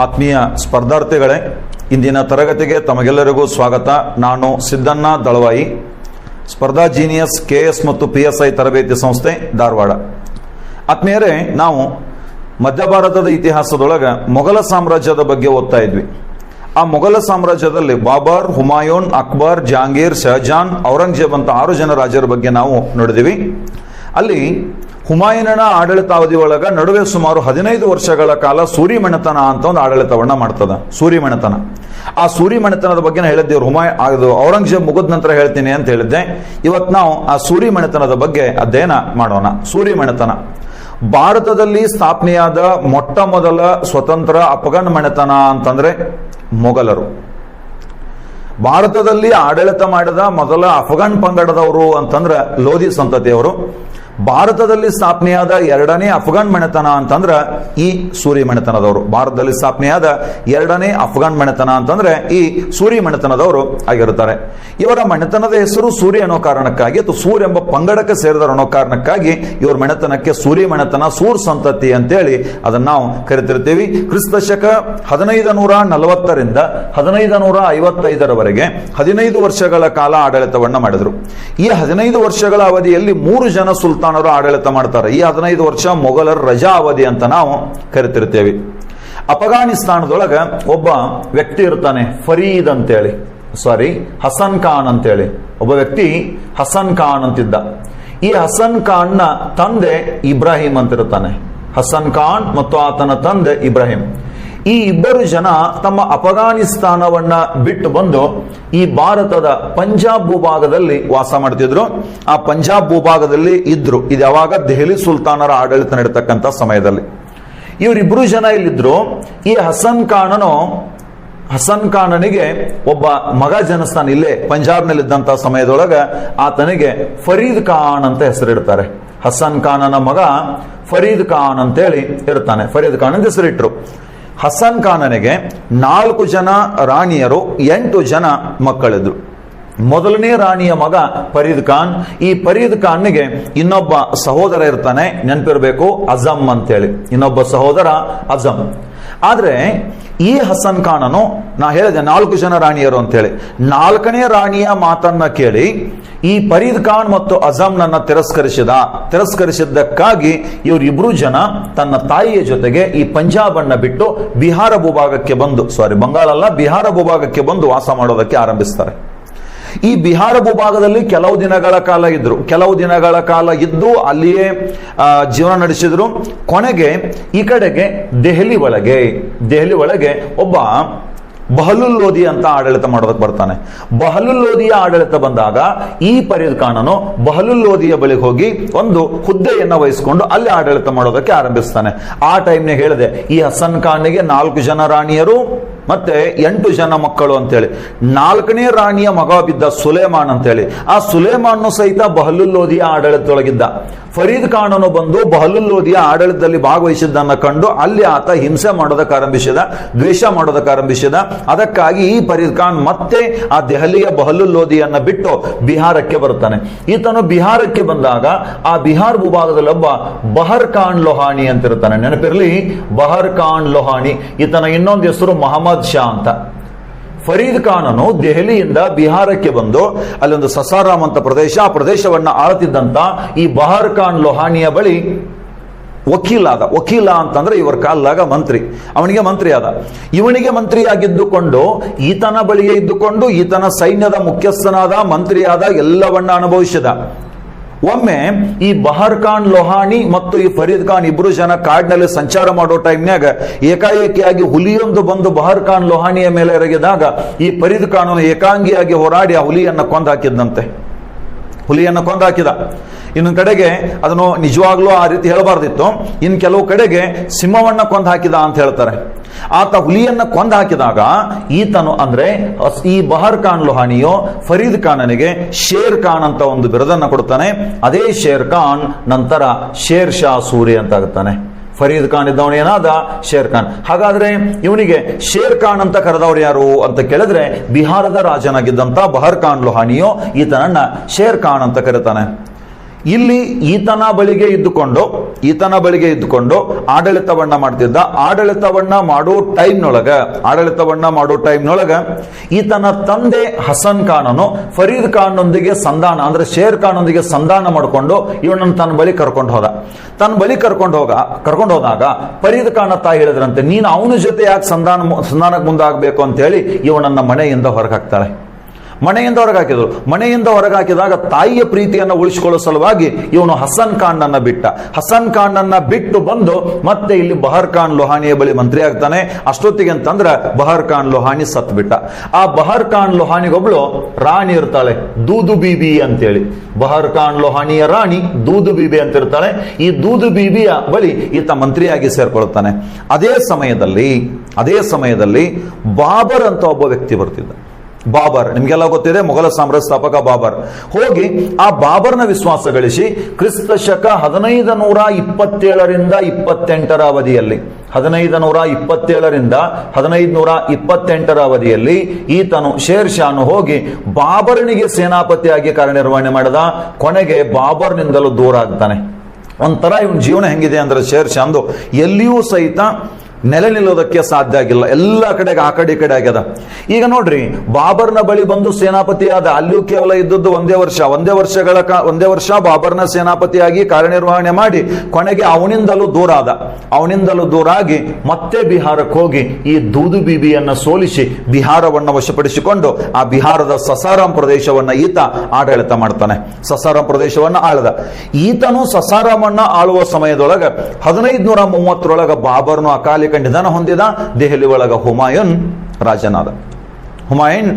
ಆತ್ಮೀಯ ಸ್ಪರ್ಧಾರ್ಥಿಗಳೇ, ಇಂದಿನ ತರಗತಿಗೆ ತಮಗೆಲ್ಲರಿಗೂ ಸ್ವಾಗತ. ನಾನು ಸಿದ್ದಣ್ಣ ದಳವಾಯಿ, ಸ್ಪರ್ಧಾ ಜೀನಿಯಸ್ KS ಮತ್ತು PSI ತರಬೇತಿ ಸಂಸ್ಥೆ, ಧಾರವಾಡ. ಆತ್ಮೀಯರೇ, ನಾವು ಮಧ್ಯ ಭಾರತದ ಇತಿಹಾಸದೊಳಗೆ ಮೊಘಲ ಸಾಮ್ರಾಜ್ಯದ ಬಗ್ಗೆ ಓದ್ತಾ ಇದ್ವಿ. ಆ ಮೊಘಲ ಸಾಮ್ರಾಜ್ಯದಲ್ಲಿ ಬಾಬರ್, ಹುಮಾಯೂನ್, ಅಕ್ಬರ್, ಜಹಾಂಗೀರ್, ಶಹಜಾನ್, ಔರಂಗಜೇಬ್ ಅಂತ 6 ಜನ ರಾಜರ ಬಗ್ಗೆ ನಾವು ನೋಡಿದಿವಿ. ಅಲ್ಲಿ ಹುಮಾಯೂನನ ಆಡಳಿತಾವಧಿ ಒಳಗ ನಡುವೆ ಸುಮಾರು 15 ವರ್ಷಗಳ ಕಾಲ ಸೂರಿಮನೆತನ ಅಂತ ಒಂದು ಆಡಳಿತವನ್ನ ಮಾಡ್ತದ. ಸೂರಿಮನೆತನ, ಆ ಸೂರಿಮನೆತನದ ಬಗ್ಗೆ ಹೇಳಿದ್ದೆ. ಔರಂಗಜೇಬ್ ಮುಗಿದ ನಂತರ ಹೇಳ್ತೀನಿ ಅಂತ ಹೇಳಿದ್ದೆ. ಇವತ್ತು ನಾವು ಆ ಸೂರಿಮನೆತನದ ಬಗ್ಗೆ ಅಧ್ಯಯನ ಮಾಡೋಣ. ಸೂರಿಮನೆತನ ಭಾರತದಲ್ಲಿ ಸ್ಥಾಪನೆಯಾದ ಮೊಟ್ಟ ಮೊದಲ ಸ್ವತಂತ್ರ ಅಫ್ಘಾನ್ ಮನೆತನ ಅಂತಂದ್ರೆ ಮೊಘಲರು. ಭಾರತದಲ್ಲಿ ಆಡಳಿತ ಮಾಡಿದ ಮೊದಲ ಅಫ್ಘಾನ್ ಪಂಗಡದವರು ಅಂತಂದ್ರೆ ಲೋಧಿ ಸಂತತಿಯವರು. ಭಾರತದಲ್ಲಿ ಸ್ಥಾಪನೆಯಾದ 2ನೇ ಅಫ್ಘಾನ್ ಮನೆತನ ಅಂತಂದ್ರೆ ಈ ಸೂರಿ ಮನೆತನದವರು. ಭಾರತದಲ್ಲಿ ಸ್ಥಾಪನೆಯಾದ 2ನೇ ಅಫ್ಘಾನ್ ಮನೆತನ ಅಂತಂದ್ರೆ ಈ ಸೂರಿ ಮನೆತನದವರು ಆಗಿರುತ್ತಾರೆ. ಇವರ ಮನೆತನದ ಹೆಸರು ಸೂರಿ ಅನ್ನೋ ಕಾರಣಕ್ಕಾಗಿ, ಅಥವಾ ಸೂರ್ ಎಂಬ ಪಂಗಡಕ್ಕೆ ಸೇರಿದವರು ಅನ್ನೋ ಕಾರಣಕ್ಕಾಗಿ ಇವ್ರ ಮನೆತನಕ್ಕೆ ಸೂರಿ ಮನೆತನ, ಸೂರ್ ಸಂತತಿ ಅಂತೇಳಿ ಅದನ್ನ ನಾವು ಕರಿತಿರ್ತೀವಿ. ಕ್ರಿಸ್ತ ಶಕ 1540ರಿಂದ 1555ರವರೆಗೆ 15 ವರ್ಷಗಳ ಕಾಲ ಆಡಳಿತವನ್ನ ಮಾಡಿದ್ರು. ಈ 15 ವರ್ಷಗಳ ಅವಧಿಯಲ್ಲಿ 3 ಜನ ಸುಲ್ತಾನರು ಆಡಳಿತ ಮಾಡ್ತಾರೆ. ಈ 15 ವರ್ಷ ಮೊಘಲರ ರಜಾ ಅವಧಿ ಅಂತ ನಾವು ಕರಿತಿರ್ತೇವೆ. ಅಫ್ಘಾನಿಸ್ತಾನದೊಳಗ ಒಬ್ಬ ವ್ಯಕ್ತಿ ಇರ್ತಾನೆ, ಫರೀದ್ ಅಂತೇಳಿ, ಹಸನ್ ಖಾನ್ ಅಂತೇಳಿ ಒಬ್ಬ ವ್ಯಕ್ತಿ ಹಸನ್ ಖಾನ್ ಅಂತಿದ್ದ. ಈ ಹಸನ್ ಖಾನ್ ನ ತಂದೆ ಇಬ್ರಾಹಿಂ ಅಂತಿರ್ತಾನೆ. ಹಸನ್ ಖಾನ್ ಮತ್ತು ಆತನ ತಂದೆ ಇಬ್ರಾಹಿಂ, ಈ 2 ಜನ ತಮ್ಮ ಅಫ್ಘಾನಿಸ್ತಾನವನ್ನ ಬಿಟ್ಟು ಬಂದು ಈ ಭಾರತದ ಪಂಜಾಬ್ ಭೂಭಾಗದಲ್ಲಿ ವಾಸ ಮಾಡ್ತಿದ್ರು. ಆ ಪಂಜಾಬ್ ಭೂಭಾಗದಲ್ಲಿ ಇದ್ರು. ಇದು ಯಾವಾಗ ದೆಹಲಿ ಸುಲ್ತಾನರ ಆಡಳಿತ ನಡೀತಕ್ಕಂಥ ಸಮಯದಲ್ಲಿ. ಇವರಿಬ್ರು ಜನ ಇಲ್ಲಿದ್ರು. ಈ ಹಸನ್ ಖಾನನಿಗೆ ಒಬ್ಬ ಮಗ ಜನಿಸ್ತಾನೆ ಇಲ್ಲೇ ಪಂಜಾಬ್ನಲ್ಲಿದ್ದಂತ ಸಮಯದೊಳಗ. ಆತನಿಗೆ ಫರೀದ್ ಖಾನ್ ಅಂತ ಹೆಸರಿಡ್ತಾರೆ. ಹಸನ್ ಖಾನನ ಮಗ ಫರೀದ್ ಖಾನ್ ಅಂತೇಳಿ ಇರ್ತಾನೆ. ಫರೀದ್ ಖಾನ್ ಅಂತ ಹೆಸರಿಟ್ರು. ಹಸನ್ ಖಾನನಿಗೆ 4 ಜನ ರಾಣಿಯರು, 8 ಜನ ಮಕ್ಕಳಿದ್ರು. ಮೊದಲನೇ ರಾಣಿಯ ಮಗ ಫರೀದ್ ಖಾನ್. ಈ ಫರೀದ್ ಖಾನ್ಗೆ ಇನ್ನೊಬ್ಬ ಸಹೋದರ ಇರ್ತಾನೆ, ನೆನಪಿರ್ಬೇಕು, ಅಜಮ್ ಅಂತೇಳಿ. ಇನ್ನೊಬ್ಬ ಸಹೋದರ ಅಜಮ್. ಆದ್ರೆ ಈ ಹಸನ್ ಖಾನನು, ನಾ ಹೇಳಿದೆ 4 ಜನ ರಾಣಿಯರು ಅಂತೇಳಿ, 4ನೇ ರಾಣಿಯ ಮಾತನ್ನ ಕೇಳಿ ಈ ಫರೀದ್ ಖಾನ್ ಮತ್ತು ಅಜಮ್ ನನ್ನ ತಿರಸ್ಕರಿಸಿದ್ದಕ್ಕಾಗಿ ಇವರಿಬ್ರು ಜನ ತನ್ನ ತಾಯಿಯ ಜೊತೆಗೆ ಈ ಪಂಜಾಬ್ ಅನ್ನ ಬಿಟ್ಟು ಬಿಹಾರ ಭೂಭಾಗಕ್ಕೆ ಬಂದು, ಬಂಗಾಳ ಅಲ್ಲ, ಬಿಹಾರ ಭೂಭಾಗಕ್ಕೆ ಬಂದು ವಾಸ ಮಾಡೋದಕ್ಕೆ ಆರಂಭಿಸ್ತಾರೆ. ಈ ಬಿಹಾರ ಭೂಭಾಗದಲ್ಲಿ ಕೆಲವು ದಿನಗಳ ಕಾಲ ಇದ್ದು ಅಲ್ಲಿಯೇ ಜೀವನ ನಡೆಸಿದ್ರು. ಕೊನೆಗೆ ಈ ಕಡೆಗೆ ದೆಹಲಿ ಒಳಗೆ ಒಬ್ಬ ಬಹಲುಲ್ ಲೋಧಿ ಅಂತ ಆಡಳಿತ ಮಾಡೋದಕ್ಕೆ ಬರ್ತಾನೆ. ಬಹಲುಲ್ ಲೋಧಿಯ ಆಡಳಿತ ಬಂದಾಗ ಈ ಫರೀದ್ ಖಾನನು ಬಹಲುಲ್ ಲೋಧಿಯ ಬಳಿಗೆ ಹೋಗಿ ಒಂದು ಹುದ್ದೆಯನ್ನ ವಹಿಸಿಕೊಂಡು ಅಲ್ಲಿ ಆಡಳಿತ ಮಾಡೋದಕ್ಕೆ ಆರಂಭಿಸ್ತಾನೆ. ಆ ಟೈಮ್ನಾಗ ಹೇಳಿದೆ, ಈ ಹಸನ್ ಖಾನ್ಗೆ 4 ಜನ ರಾಣಿಯರು ಮತ್ತೆ 8 ಜನ ಮಕ್ಕಳು ಅಂತೇಳಿ. 4ನೇ ರಾಣಿಯ ಮಗ ಬಿದ್ದ ಸುಲೇಮಾನ್ ಅಂತೇಳಿ. ಆ ಸುಲೇಮಾನ್ ಸಹಿತ ಬಹಲುಲ್ ಲೋಧಿಯ ಆಡಳಿತದೊಳಗಿದ್ದ. ಫರೀದ್ ಖಾನನು ಬಂದು ಬಹಲುಲ್ ಲೋಧಿಯ ಆಡಳಿತದಲ್ಲಿ ಭಾಗವಹಿಸಿದ್ದನ್ನ ಕಂಡು ಅಲ್ಲಿ ಆತ ಹಿಂಸೆ ಮಾಡೋದಕ್ಕೆ ಆರಂಭಿಸಿದ, ದ್ವೇಷ ಮಾಡೋದಕ್ಕೆ ಆರಂಭಿಸಿದ. ಅದಕ್ಕಾಗಿ ಈ ಫರೀದ್ ಖಾನ್ ಮತ್ತೆ ಆ ದೆಹಲಿಯ ಬಹಲುಲ್ ಲೋಧಿಯನ್ನ ಬಿಟ್ಟು ಬಿಹಾರಕ್ಕೆ ಬರ್ತಾನೆ. ಈತನು ಬಿಹಾರಕ್ಕೆ ಬಂದಾಗ ಆ ಬಿಹಾರ ಭೂಭಾಗದಲ್ಲಿ ಒಬ್ಬ ಬಹರ್ ಖಾನ್ ಲೋಹಾನಿ ಅಂತಿರ್ತಾನೆ. ನೆನಪಿರ್ಲಿ, ಬಹರ್ ಖಾನ್ ಲೋಹಾನಿ. ಈತನ ಇನ್ನೊಂದು ಹೆಸರು ಮೊಹಮ್ಮದ್ ಶಾ ಅಂತ. ಫರೀದ್ ಖಾನನು ದೆಹಲಿಯಿಂದ ಬಿಹಾರಕ್ಕೆ ಬಂದು ಅಲ್ಲೊಂದು ಸಸಾರಾಮ್ ಅಂತ ಪ್ರದೇಶ, ಆ ಪ್ರದೇಶವನ್ನ ಆಳ್ತಿದ್ದಂತ ಈ ಬಹರ್ ಖಾನ್ ಲೋಹಾನಿಯ ಬಳಿ ವಕೀಲ ಅಂತಂದ್ರೆ ಇವರ ಕಾಲದಾಗ ಮಂತ್ರಿ. ಅವನಿಗೆ ಮಂತ್ರಿ ಆದ. ಇವನಿಗೆ ಮಂತ್ರಿಯಾಗಿದ್ದುಕೊಂಡು ಈತನ ಬಳಿಯೇ ಇದ್ದುಕೊಂಡು ಈತನ ಸೈನ್ಯದ ಮುಖ್ಯಸ್ಥನಾದ, ಮಂತ್ರಿಯಾದ, ಎಲ್ಲವನ್ನ ಅನುಭವಿಸಿದ. ಒಮ್ಮೆ ಈ ಬಹರ್ ಖಾನ್ ಲೋಹಾನಿ ಮತ್ತು ಈ ಫರೀದ್ ಖಾನ್ 2 ಜನ ಕಾಡಿನಲ್ಲಿ ಸಂಚಾರ ಮಾಡೋ ಟೈಮ್ನಾಗ ಏಕಾಏಕಿಯಾಗಿ ಹುಲಿಯೊಂದು ಬಂದು ಬಹರ್ ಖಾನ್ ಲೋಹಾನಿಯ ಮೇಲೆ ಎರಗಿದಾಗ ಈ ಫರೀದ್ ಖಾನ್ ಏಕಾಂಗಿಯಾಗಿ ಹೋರಾಡಿ ಆ ಹುಲಿಯನ್ನ ಕೊಂದಾಕಿದ್ದಂತೆ. ಇನ್ನೊಂದು ಕಡೆಗೆ ಅದನ್ನು ನಿಜವಾಗ್ಲೂ ಆ ರೀತಿ ಹೇಳಬಾರ್ದಿತ್ತು. ಇನ್ನು ಕೆಲವು ಕಡೆಗೆ ಸಿಂಹವನ್ನ ಕೊಂದು ಹಾಕಿದ ಅಂತ ಹೇಳ್ತಾರೆ. ಆತ ಹುಲಿಯನ್ನ ಕೊಂದು ಹಾಕಿದಾಗ ಈತನು ಅಂದ್ರೆ ಈ ಬಹರ್ ಖಾನ್ ಲೋಹಾನಿಯೋ ಫರೀದ್ ಖಾನನಿಗೆ ಶೇರ್ ಖಾನ್ ಅಂತ ಒಂದು ಬಿರುದನ್ನ ಕೊಡ್ತಾನೆ. ಅದೇ ಶೇರ್ ಖಾನ್ ನಂತರ ಶೇರ್ ಶಾ ಸೂರಿ ಅಂತ ಆಗುತ್ತಾನೆ. ಫರೀದ್ ಖಾನ್ ಇದ್ದವನು ಏನಾದ ಶೇರ್ ಖಾನ್. ಹಾಗಾದ್ರೆ ಇವನಿಗೆ ಶೇರ್ ಖಾನ್ ಅಂತ ಕರೆದವ್ರು ಯಾರು ಅಂತ ಕೇಳಿದ್ರೆ ಬಿಹಾರದ ರಾಜನಾಗಿದ್ದಂತ ಬಹರ್ ಖಾನ್ ಲೋಹಾನಿಯೋ ಈತನನ್ನ ಶೇರ್ ಖಾನ್ ಅಂತ ಕರೀತಾನೆ. ಇಲ್ಲಿ ಈತನ ಬಳಿಗೆ ಇದ್ದುಕೊಂಡು ಆಡಳಿತವನ್ನ ಮಾಡ್ತಿದ್ದ. ಆಡಳಿತವನ್ನ ಮಾಡೋ ಟೈಮ್ನೊಳಗ ಈತನ ತಂದೆ ಹಸನ್ ಖಾನನು ಫರೀದ್ ಖಾನ್ನೊಂದಿಗೆ ಸಂಧಾನ, ಅಂದ್ರೆ ಶೇರ್ ಖಾನ್ನೊಂದಿಗೆ ಸಂಧಾನ ಮಾಡಿಕೊಂಡು ಇವನನ್ನು ತನ್ನ ಬಳಿ ಕರ್ಕೊಂಡು ಹೋದಾಗ ಫರೀದ್ ಖಾನ ತಾಯಿ ಹೇಳಿದ್ರಂತೆ, ನೀನು ಅವನ ಜೊತೆ ಯಾಕೆ ಸಂಧಾನಕ್ಕೆ ಮುಂದಾಗಬೇಕು ಅಂತ ಹೇಳಿ ಇವನನ್ನ ಮನೆಯಿಂದ ಹೊರಗೆ ಹಾಕ್ತಾಳೆ. ಮನೆಯಿಂದ ಹೊರಗಾಕಿದಾಗ ತಾಯಿಯ ಪ್ರೀತಿಯನ್ನು ಉಳಿಸಿಕೊಳ್ಳೋ ಸಲುವಾಗಿ ಇವನು ಹಸನ್ ಖಾನ್ನನ್ನ ಬಿಟ್ಟು ಬಂದು ಮತ್ತೆ ಇಲ್ಲಿ ಬಹರ್ ಖಾನ್ ಲೋಹಾನಿಯ ಬಳಿ ಮಂತ್ರಿ ಆಗ್ತಾನೆ. ಅಷ್ಟೊತ್ತಿಗೆ ಅಂತಂದ್ರೆ ಬಹರ್ ಖಾನ್ ಲೋಹಾನಿ ಸತ್ ಬಿಟ್ಟ. ಆ ಬಹರ್ ಖಾನ್ ಲೋಹಾನಿಗೊಬ್ಳು ರಾಣಿ ಇರ್ತಾಳೆ, ದೂದು ಬೀಬಿ ಅಂತೇಳಿ. ಬಹರ್ ಖಾನ್ ಲೋಹಾನಿಯ ರಾಣಿ ದೂದು ಬೀಬಿ ಅಂತ ಇರ್ತಾಳೆ. ಈ ದೂದು ಬೀಬಿಯ ಬಳಿ ಈತ ಮಂತ್ರಿಯಾಗಿ ಸೇರ್ಕೊಳ್ತಾನೆ. ಅದೇ ಸಮಯದಲ್ಲಿ ಬಾಬರ್ ಅಂತ ಒಬ್ಬ ವ್ಯಕ್ತಿ ಬರ್ತಿದ್ದ. ಬಾಬರ್ ನಿಮ್ಗೆಲ್ಲ ಗೊತ್ತಿದೆ, ಮೊಘಲ ಸಾಮ್ರಾಜ್ಯ ಸ್ಥಾಪಕ ಬಾಬರ್. ಹೋಗಿ ಆ ಬಾಬರ್ನ ವಿಶ್ವಾಸ ಗಳಿಸಿ ಕ್ರಿಸ್ತ ಶಕ 1527ರಿಂದ 28ರ ಅವಧಿಯಲ್ಲಿ 1527ರಿಂದ 1528 ಈತನು ಶೇರ್ ಶಾನು ಹೋಗಿ ಬಾಬರ್ನಿಗೆ ಸೇನಾಪತಿಯಾಗಿ ಕಾರ್ಯನಿರ್ವಹಣೆ ಮಾಡಿದ. ಕೊನೆಗೆ ಬಾಬರ್ನಿಂದಲೂ ದೂರ ಆಗ್ತಾನೆ. ಒಂಥರ ಇವನ್ ಜೀವನ ಹೆಂಗಿದೆ ಅಂದ್ರೆ ಶೇರ್ ಶಾಂದು ಎಲ್ಲಿಯೂ ಸಹಿತ ನೆಲೆ ನಿಲ್ಲೋದಕ್ಕೆ ಸಾಧ್ಯ ಆಗಿಲ್ಲ. ಎಲ್ಲ ಕಡೆಗೆ ಆ ಕಡೆ ಈ ಕಡೆ ಆಗ್ಯದ. ಈಗ ನೋಡ್ರಿ, ಬಾಬರ್ನ ಬಳಿ ಬಂದು ಸೇನಾಪತಿ ಆದ. ಅಲ್ಲಿಯೂ ಕೇವಲ ಇದ್ದದ್ದು ಒಂದೇ ವರ್ಷ ಬಾಬರ್ನ ಸೇನಾಪತಿಯಾಗಿ ಕಾರ್ಯನಿರ್ವಹಣೆ ಮಾಡಿ ಕೊನೆಗೆ ಅವನಿಂದಲೂ ದೂರ ಆಗಿ ಮತ್ತೆ ಬಿಹಾರಕ್ಕೆ ಹೋಗಿ ಈ ದೂದು ಬೀಬಿಯನ್ನ ಸೋಲಿಸಿ ಬಿಹಾರವನ್ನು ವಶಪಡಿಸಿಕೊಂಡು ಆ ಬಿಹಾರದ ಸಸಾರಾಂ ಪ್ರದೇಶವನ್ನ ಈತ ಆಡಳಿತ ಮಾಡ್ತಾನೆ. ಸಸಾರಾಂ ಪ್ರದೇಶವನ್ನ ಆಳದ. ಈತನು ಸಸಾರಾಮನ್ನ ಆಳುವ ಸಮಯದೊಳಗ 1530ರೊಳಗ ಬಾಬರ್ನು ಅಕಾಲಿಕ ನಿಧನ ಹೊಂದಿದ. ದೆಹಲಿ ಒಳಗ ಹುಮಾಯೂನ್ ರಾಜನಾದ. ಹುಮಾಯೂನ್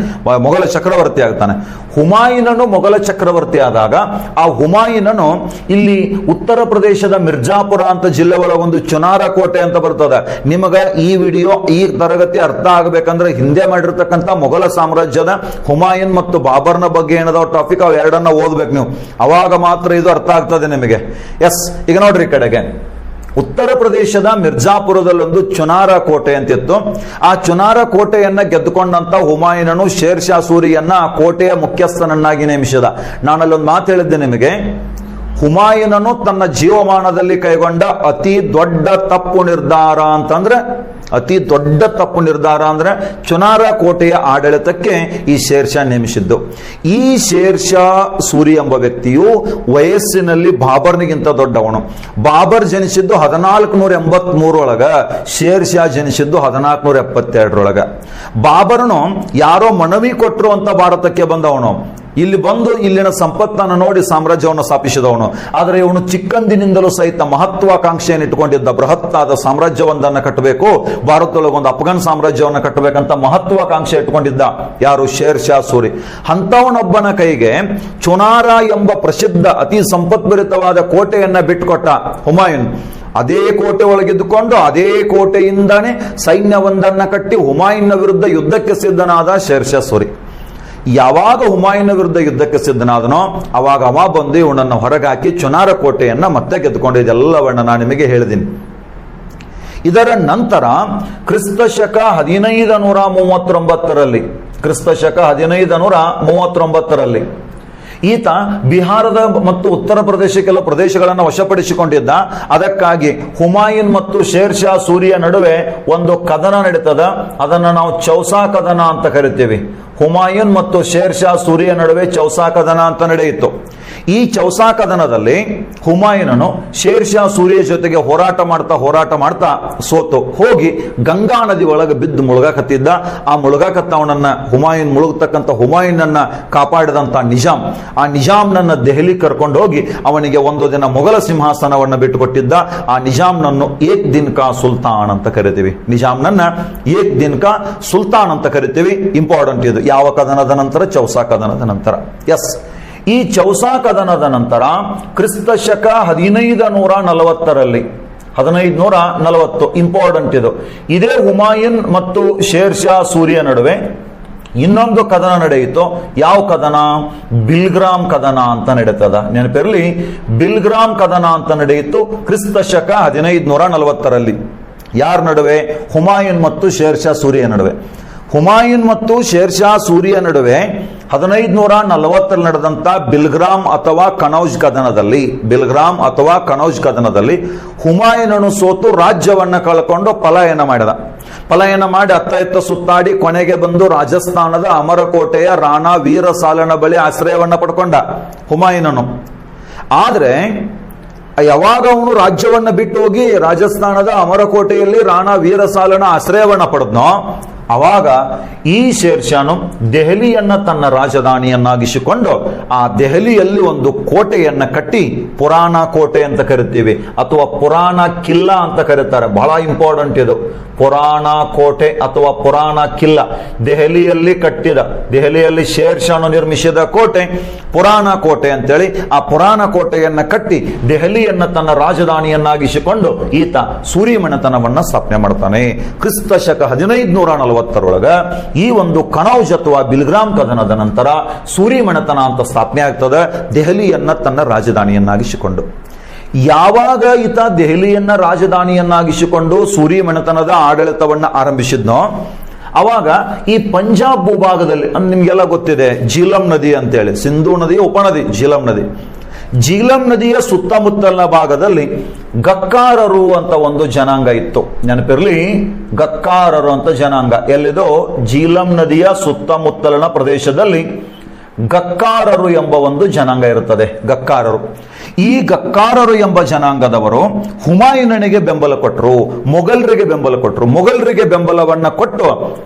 ಮೊಘಲ ಚಕ್ರವರ್ತಿ ಆಗ್ತಾನೆ. ಹುಮಾಯೂನನು ಮೊಘಲ ಚಕ್ರವರ್ತಿ ಆದಾಗ ಆ ಹುಮಾಯೂನನು ಇಲ್ಲಿ ಉತ್ತರ ಪ್ರದೇಶದ ಮಿರ್ಜಾಪುರ ಅಂತ ಜಿಲ್ಲೆ ಒಳಗ ಒಂದು ಚುನಾರ ಕೋಟೆ ಅಂತ ಬರ್ತದೆ. ನಿಮಗ ಈ ವಿಡಿಯೋ ಈ ತರಗತಿ ಅರ್ಥ ಆಗಬೇಕಂದ್ರೆ ಹಿಂದೆ ಮಾಡಿರ್ತಕ್ಕಂಥ ಮೊಘಲ ಸಾಮ್ರಾಜ್ಯದ ಹುಮಾಯೂನ್ ಮತ್ತು ಬಾಬರ್ನ ಬಗ್ಗೆ ಏನದ ಟಾಪಿಕ್ ಅವ್ ಎರಡನ್ನ ಓದ್ಬೇಕು ನೀವು. ಅವಾಗ ಮಾತ್ರ ಇದು ಅರ್ಥ ಆಗ್ತದೆ ನಿಮಗೆ. ಎಸ್, ಈಗ ನೋಡ್ರಿ, ಈ ಕಡೆಗೆ ಉತ್ತರ ಪ್ರದೇಶದ ಮಿರ್ಜಾಪುರದಲ್ಲೊಂದು ಚುನಾರ ಕೋಟೆ ಅಂತಿತ್ತು. ಆ ಚುನಾರ ಕೋಟೆಯನ್ನ ಗೆದ್ದುಕೊಂಡಂತ ಹುಮಾಯೂನನು ಶೇರ್ ಶಾ ಸೂರಿಯನ್ನ ಆ ಕೋಟೆಯ ಮುಖ್ಯಸ್ಥನನ್ನಾಗಿ ನೇಮಿಸಿದ. ನಾನಲ್ಲೊಂದು ಮಾತು ಹೇಳಿದ್ದೆ ನಿಮಗೆ. ಹುಮಾಯೂನನು ತನ್ನ ಜೀವಮಾನದಲ್ಲಿ ಕೈಗೊಂಡ ಅತಿ ದೊಡ್ಡ ತಪ್ಪು ನಿರ್ಧಾರ ಅಂದ್ರೆ ಚುನಾರ ಕೋಟೆಯ ಆಡಳಿತಕ್ಕೆ ಈ ಶೇರ್ ಶಾ ನೇಮಿಸಿದ್ದು. ಈ ಶೇರ್ ಶಾ ಸೂರಿ ಎಂಬ ವ್ಯಕ್ತಿಯು ವಯಸ್ಸಿನಲ್ಲಿ ಬಾಬರ್ನಿಗಿಂತ ದೊಡ್ಡವನು. ಬಾಬರ್ ಜನಿಸಿದ್ದು 1483 ಶೇರ್ ಶಾ ಜನಿಸಿದ್ದು 1472 ಬಾಬರ್ನು ಯಾರೋ ಮನವಿ ಕೊಟ್ಟರು ಅಂತ ಭಾರತಕ್ಕೆ ಬಂದವನು. ಇಲ್ಲಿ ಬಂದು ಇಲ್ಲಿನ ಸಂಪತ್ತನ್ನು ನೋಡಿ ಸಾಮ್ರಾಜ್ಯವನ್ನು ಸ್ಥಾಪಿಸಿದವನು. ಆದರೆ ಇವನು ಚಿಕ್ಕಂದಿನಿಂದಲೂ ಸಹಿತ ಮಹತ್ವಾಕಾಂಕ್ಷೆಯನ್ನು ಇಟ್ಟುಕೊಂಡಿದ್ದ. ಬೃಹತ್ತಾದ ಸಾಮ್ರಾಜ್ಯವೊಂದನ್ನು ಕಟ್ಟಬೇಕು, ಭಾರತದೊಳಗೆ ಒಂದು ಅಫ್ಘಾನ್ ಸಾಮ್ರಾಜ್ಯವನ್ನು ಕಟ್ಟಬೇಕಂತ ಮಹತ್ವಾಕಾಂಕ್ಷೆ ಇಟ್ಟುಕೊಂಡಿದ್ದ. ಯಾರು? ಶೇರ್ ಶಾ ಸೂರಿ. ಅಂತವನೊಬ್ಬನ ಕೈಗೆ ಚುನಾರ ಎಂಬ ಪ್ರಸಿದ್ಧ ಅತಿ ಸಂಪತ್ಭರಿತವಾದ ಕೋಟೆಯನ್ನ ಬಿಟ್ಟುಕೊಟ್ಟ ಹುಮಾಯೂನ್. ಅದೇ ಕೋಟೆ ಒಳಗಿದ್ದುಕೊಂಡು ಅದೇ ಕೋಟೆಯಿಂದಾನೇ ಸೈನ್ಯವೊಂದನ್ನ ಕಟ್ಟಿ ಹುಮಾಯೂನ್ನ ವಿರುದ್ಧ ಯುದ್ಧಕ್ಕೆ ಸಿದ್ಧನಾದ ಶೇರ್ ಶಾ ಸೂರಿ. ಯಾವಾಗ ಹುಮಾಯೂನ್ ವಿರುದ್ಧ ಯುದ್ಧಕ್ಕೆ ಸಿದ್ಧನಾದನೋ ಅವಾಗ ಅವ ಬಂದು ಇವನನ್ನು ಹೊರಗಾಕಿ ಚುನಾರ ಕೋಟೆಯನ್ನ ಮತ್ತೆ ಗೆದ್ದುಕೊಂಡಿದ್ದೆಲ್ಲವನ್ನ ನಾನು ನಿಮಗೆ ಹೇಳಿದ್ದೀನಿ. ಇದರ ನಂತರ ಕ್ರಿಸ್ತ ಶಕ 1539ರಲ್ಲಿ ಈತ ಬಿಹಾರದ ಮತ್ತು ಉತ್ತರ ಪ್ರದೇಶ ಕೆಲವು ಪ್ರದೇಶಗಳನ್ನು ವಶಪಡಿಸಿಕೊಂಡಿದ್ದ. ಅದಕ್ಕಾಗಿ ಹುಮಾಯೂನ್ ಮತ್ತು ಶೇರ್ ಶಾ ಸೂರಿಯ ನಡುವೆ ಒಂದು ಕದನ ನಡೀತದ. ಅದನ್ನು ನಾವು ಚೌಸಾ ಕದನ ಅಂತ ಕರಿತೀವಿ. ಹುಮಾಯೂನ್ ಮತ್ತು ಶೇರ್ ಶಾ ಸೂರಿಯ ನಡುವೆ ಚೌಸಾ ಕದನ ಅಂತ ನಡೆಯಿತು. ಈ ಚೌಸಾ ಕದನದಲ್ಲಿ ಹುಮಾಯೂನನು ಶೇರ್ ಶಾ ಸೂರಿಯ ಜೊತೆಗೆ ಹೋರಾಟ ಮಾಡ್ತಾ ಸೋತು ಹೋಗಿ ಗಂಗಾ ನದಿ ಒಳಗೆ ಬಿದ್ದು ಮುಳುಗಾಕತ್ತಿದ್ದ. ಆ ಮುಳುಗಾಕತ್ತವನನ್ನ ಮುಳುಗತಕ್ಕಂಥ ಹುಮಾಯೂನನ್ನ ಕಾಪಾಡಿದಂತ ಆ ನಿಜಾಮ್ನನ್ನ ದೆಹಲಿ ಕರ್ಕೊಂಡು ಹೋಗಿ ಅವನಿಗೆ ಒಂದು ದಿನ ಮೊಘಲ ಸಿಂಹಾಸನವನ್ನ ಬಿಟ್ಟುಕೊಟ್ಟಿದ್ದ. ಆ ನಿಜಾಮ್ನನ್ನು ಏಕ್ ದಿನ್ ಕಾ ಸುಲ್ತಾನ್ ಅಂತ ಕರಿತೀವಿ. ಇಂಪಾರ್ಟೆಂಟ್ ಇದು. ಯಾವ ಕದನದ ನಂತರ? ಚೌಸಾ ಕದನದ ನಂತರ. ಎಸ್, ಈ ಚೌಸಾ ಕದನದ ನಂತರ ಕ್ರಿಸ್ತ ಶಕ 1540 ಇಂಪಾರ್ಟೆಂಟ್ ಇದು. ಇದೇ ಹುಮಾಯೂನ್ ಮತ್ತು ಶೇರ್ ಶಾ ಸೂರಿಯ ನಡುವೆ ಇನ್ನೊಂದು ಕದನ ನಡೆಯಿತು. ಯಾವ ಕದನ? ಬಿಲ್ಗ್ರಾಮ್ ಕದನ ಅಂತ ನಡೀತದ. ನೆನಪಿರಲಿ, ಬಿಲ್ಗ್ರಾಮ್ ಕದನ ಅಂತ ನಡೆಯಿತು ಕ್ರಿಸ್ತ ಶಕ 1540. ಯಾರ ನಡುವೆ? ಹುಮಾಯೂನ್ ಮತ್ತು ಶೇರ್ ಶಾ ಸೂರಿಯ ನಡುವೆ. ಹುಮಾಯೂನ್ ಮತ್ತು ಶೇರ್ಷಾ ಸೂರಿಯ ನಡುವೆ 1540 ನಡೆದಂತ ಬಿಲ್ಗ್ರಾಮ್ ಅಥವಾ ಕನೌಜ್ ಕದನದಲ್ಲಿ ಹುಮಾಯೂನನು ಸೋತು ರಾಜ್ಯವನ್ನ ಕಳ್ಕೊಂಡು ಪಲಾಯನ ಮಾಡಿ ಅತ್ತ ಸುತ್ತಾಡಿ ಕೊನೆಗೆ ಬಂದು ರಾಜಸ್ಥಾನದ ಅಮರಕೋಟೆಯ ರಾಣಾ ವೀರಸಾಲನ ಬಳಿ ಆಶ್ರಯವನ್ನ ಪಡ್ಕೊಂಡ ಹುಮಾಯೂನನು. ಆದ್ರೆ ಯಾವಾಗ ಅವನು ರಾಜ್ಯವನ್ನ ಬಿಟ್ಟು ಹೋಗಿ ರಾಜಸ್ಥಾನದ ಅಮರಕೋಟೆಯಲ್ಲಿ ರಾಣಾ ವೀರಸಾಲನ ಆಶ್ರಯವನ್ನ ಪಡೆದ್ನೋ ಅವಾಗ ಈ ಶೇರ್ಷಾನು ದೆಹಲಿಯನ್ನ ತನ್ನ ರಾಜಧಾನಿಯನ್ನಾಗಿಸಿಕೊಂಡು ಆ ದೆಹಲಿಯಲ್ಲಿ ಒಂದು ಕೋಟೆಯನ್ನ ಕಟ್ಟಿ ಪುರಾಣ ಕೋಟೆ ಅಂತ ಕರಿತೀವಿ ಅಥವಾ ಪುರಾಣ ಕಿಲ್ಲಾ ಅಂತ ಕರೀತಾರೆ. ಬಹಳ ಇಂಪಾರ್ಟೆಂಟ್ ಇದು, ಪುರಾಣ ಕೋಟೆ ಅಥವಾ ಪುರಾಣ ಕಿಲ್ಲಾ. ದೆಹಲಿಯಲ್ಲಿ ಶೇರ್ಷಾನು ನಿರ್ಮಿಸಿದ ಕೋಟೆ ಪುರಾಣ ಕೋಟೆ ಅಂತೇಳಿ ಆ ಪುರಾಣ ಕೋಟೆಯನ್ನ ಕಟ್ಟಿ ದೆಹಲಿಯನ್ನ ತನ್ನ ರಾಜಧಾನಿಯನ್ನಾಗಿಸಿಕೊಂಡು ಈತ ಸೂರಿಮನೆತನವನ್ನ ಸ್ಥಾಪನೆ ಮಾಡ್ತಾನೆ. ಕ್ರಿಸ್ತ ಶಕ 1540 ಈ ಒಂದು ಕನೌಜ್ ಅಥವಾ ಬಿಲ್ಗ್ರಾಮ್ ಕದನದ ನಂತರ ಸೂರಿಮನೆತನ ಅಂತ ಸ್ಥಾಪನೆ ಆಗ್ತದೆ, ದೆಹಲಿಯನ್ನ ತನ್ನ ರಾಜಧಾನಿಯನ್ನಾಗಿಸಿಕೊಂಡು. ಯಾವಾಗ ಈತ ದೆಹಲಿಯನ್ನ ರಾಜಧಾನಿಯನ್ನಾಗಿಸಿಕೊಂಡು ಸೂರಿಮನೆತನದ ಆಡಳಿತವನ್ನ ಆರಂಭಿಸಿದ್ನೋ ಅವಾಗ ಈ ಪಂಜಾಬ್ ಭೂಭಾಗದಲ್ಲಿ ನಿಮ್ಗೆಲ್ಲ ಗೊತ್ತಿದೆ ಜೀಲಂ ನದಿ ಅಂತೇಳಿ, ಸಿಂಧೂ ನದಿಯ ಉಪನದಿ ಜೀಲಂ ನದಿಯ ಸುತ್ತಮುತ್ತಲಿನ ಭಾಗದಲ್ಲಿ ಗಕ್ಕಾರರು ಅಂತ ಒಂದು ಜನಾಂಗ ಇತ್ತು. ನೆನಪಿರ್ಲಿ, ಗಕ್ಕಾರರು ಅಂತ ಜನಾಂಗ ಎಲ್ಲಿದೋ ಜೀಲಂ ನದಿಯ ಸುತ್ತಮುತ್ತಲಿನ ಪ್ರದೇಶದಲ್ಲಿ ಗಕ್ಕಾರರು ಎಂಬ ಒಂದು ಜನಾಂಗ ಇರುತ್ತದೆ. ಈ ಗಕ್ಕಾರರು ಎಂಬ ಜನಾಂಗದವರು ಹುಮಾಯೂನನಿಗೆ ಬೆಂಬಲ ಕೊಟ್ಟರು, ಮೊಘಲರಿಗೆ ಬೆಂಬಲವನ್ನ ಕೊಟ್ಟು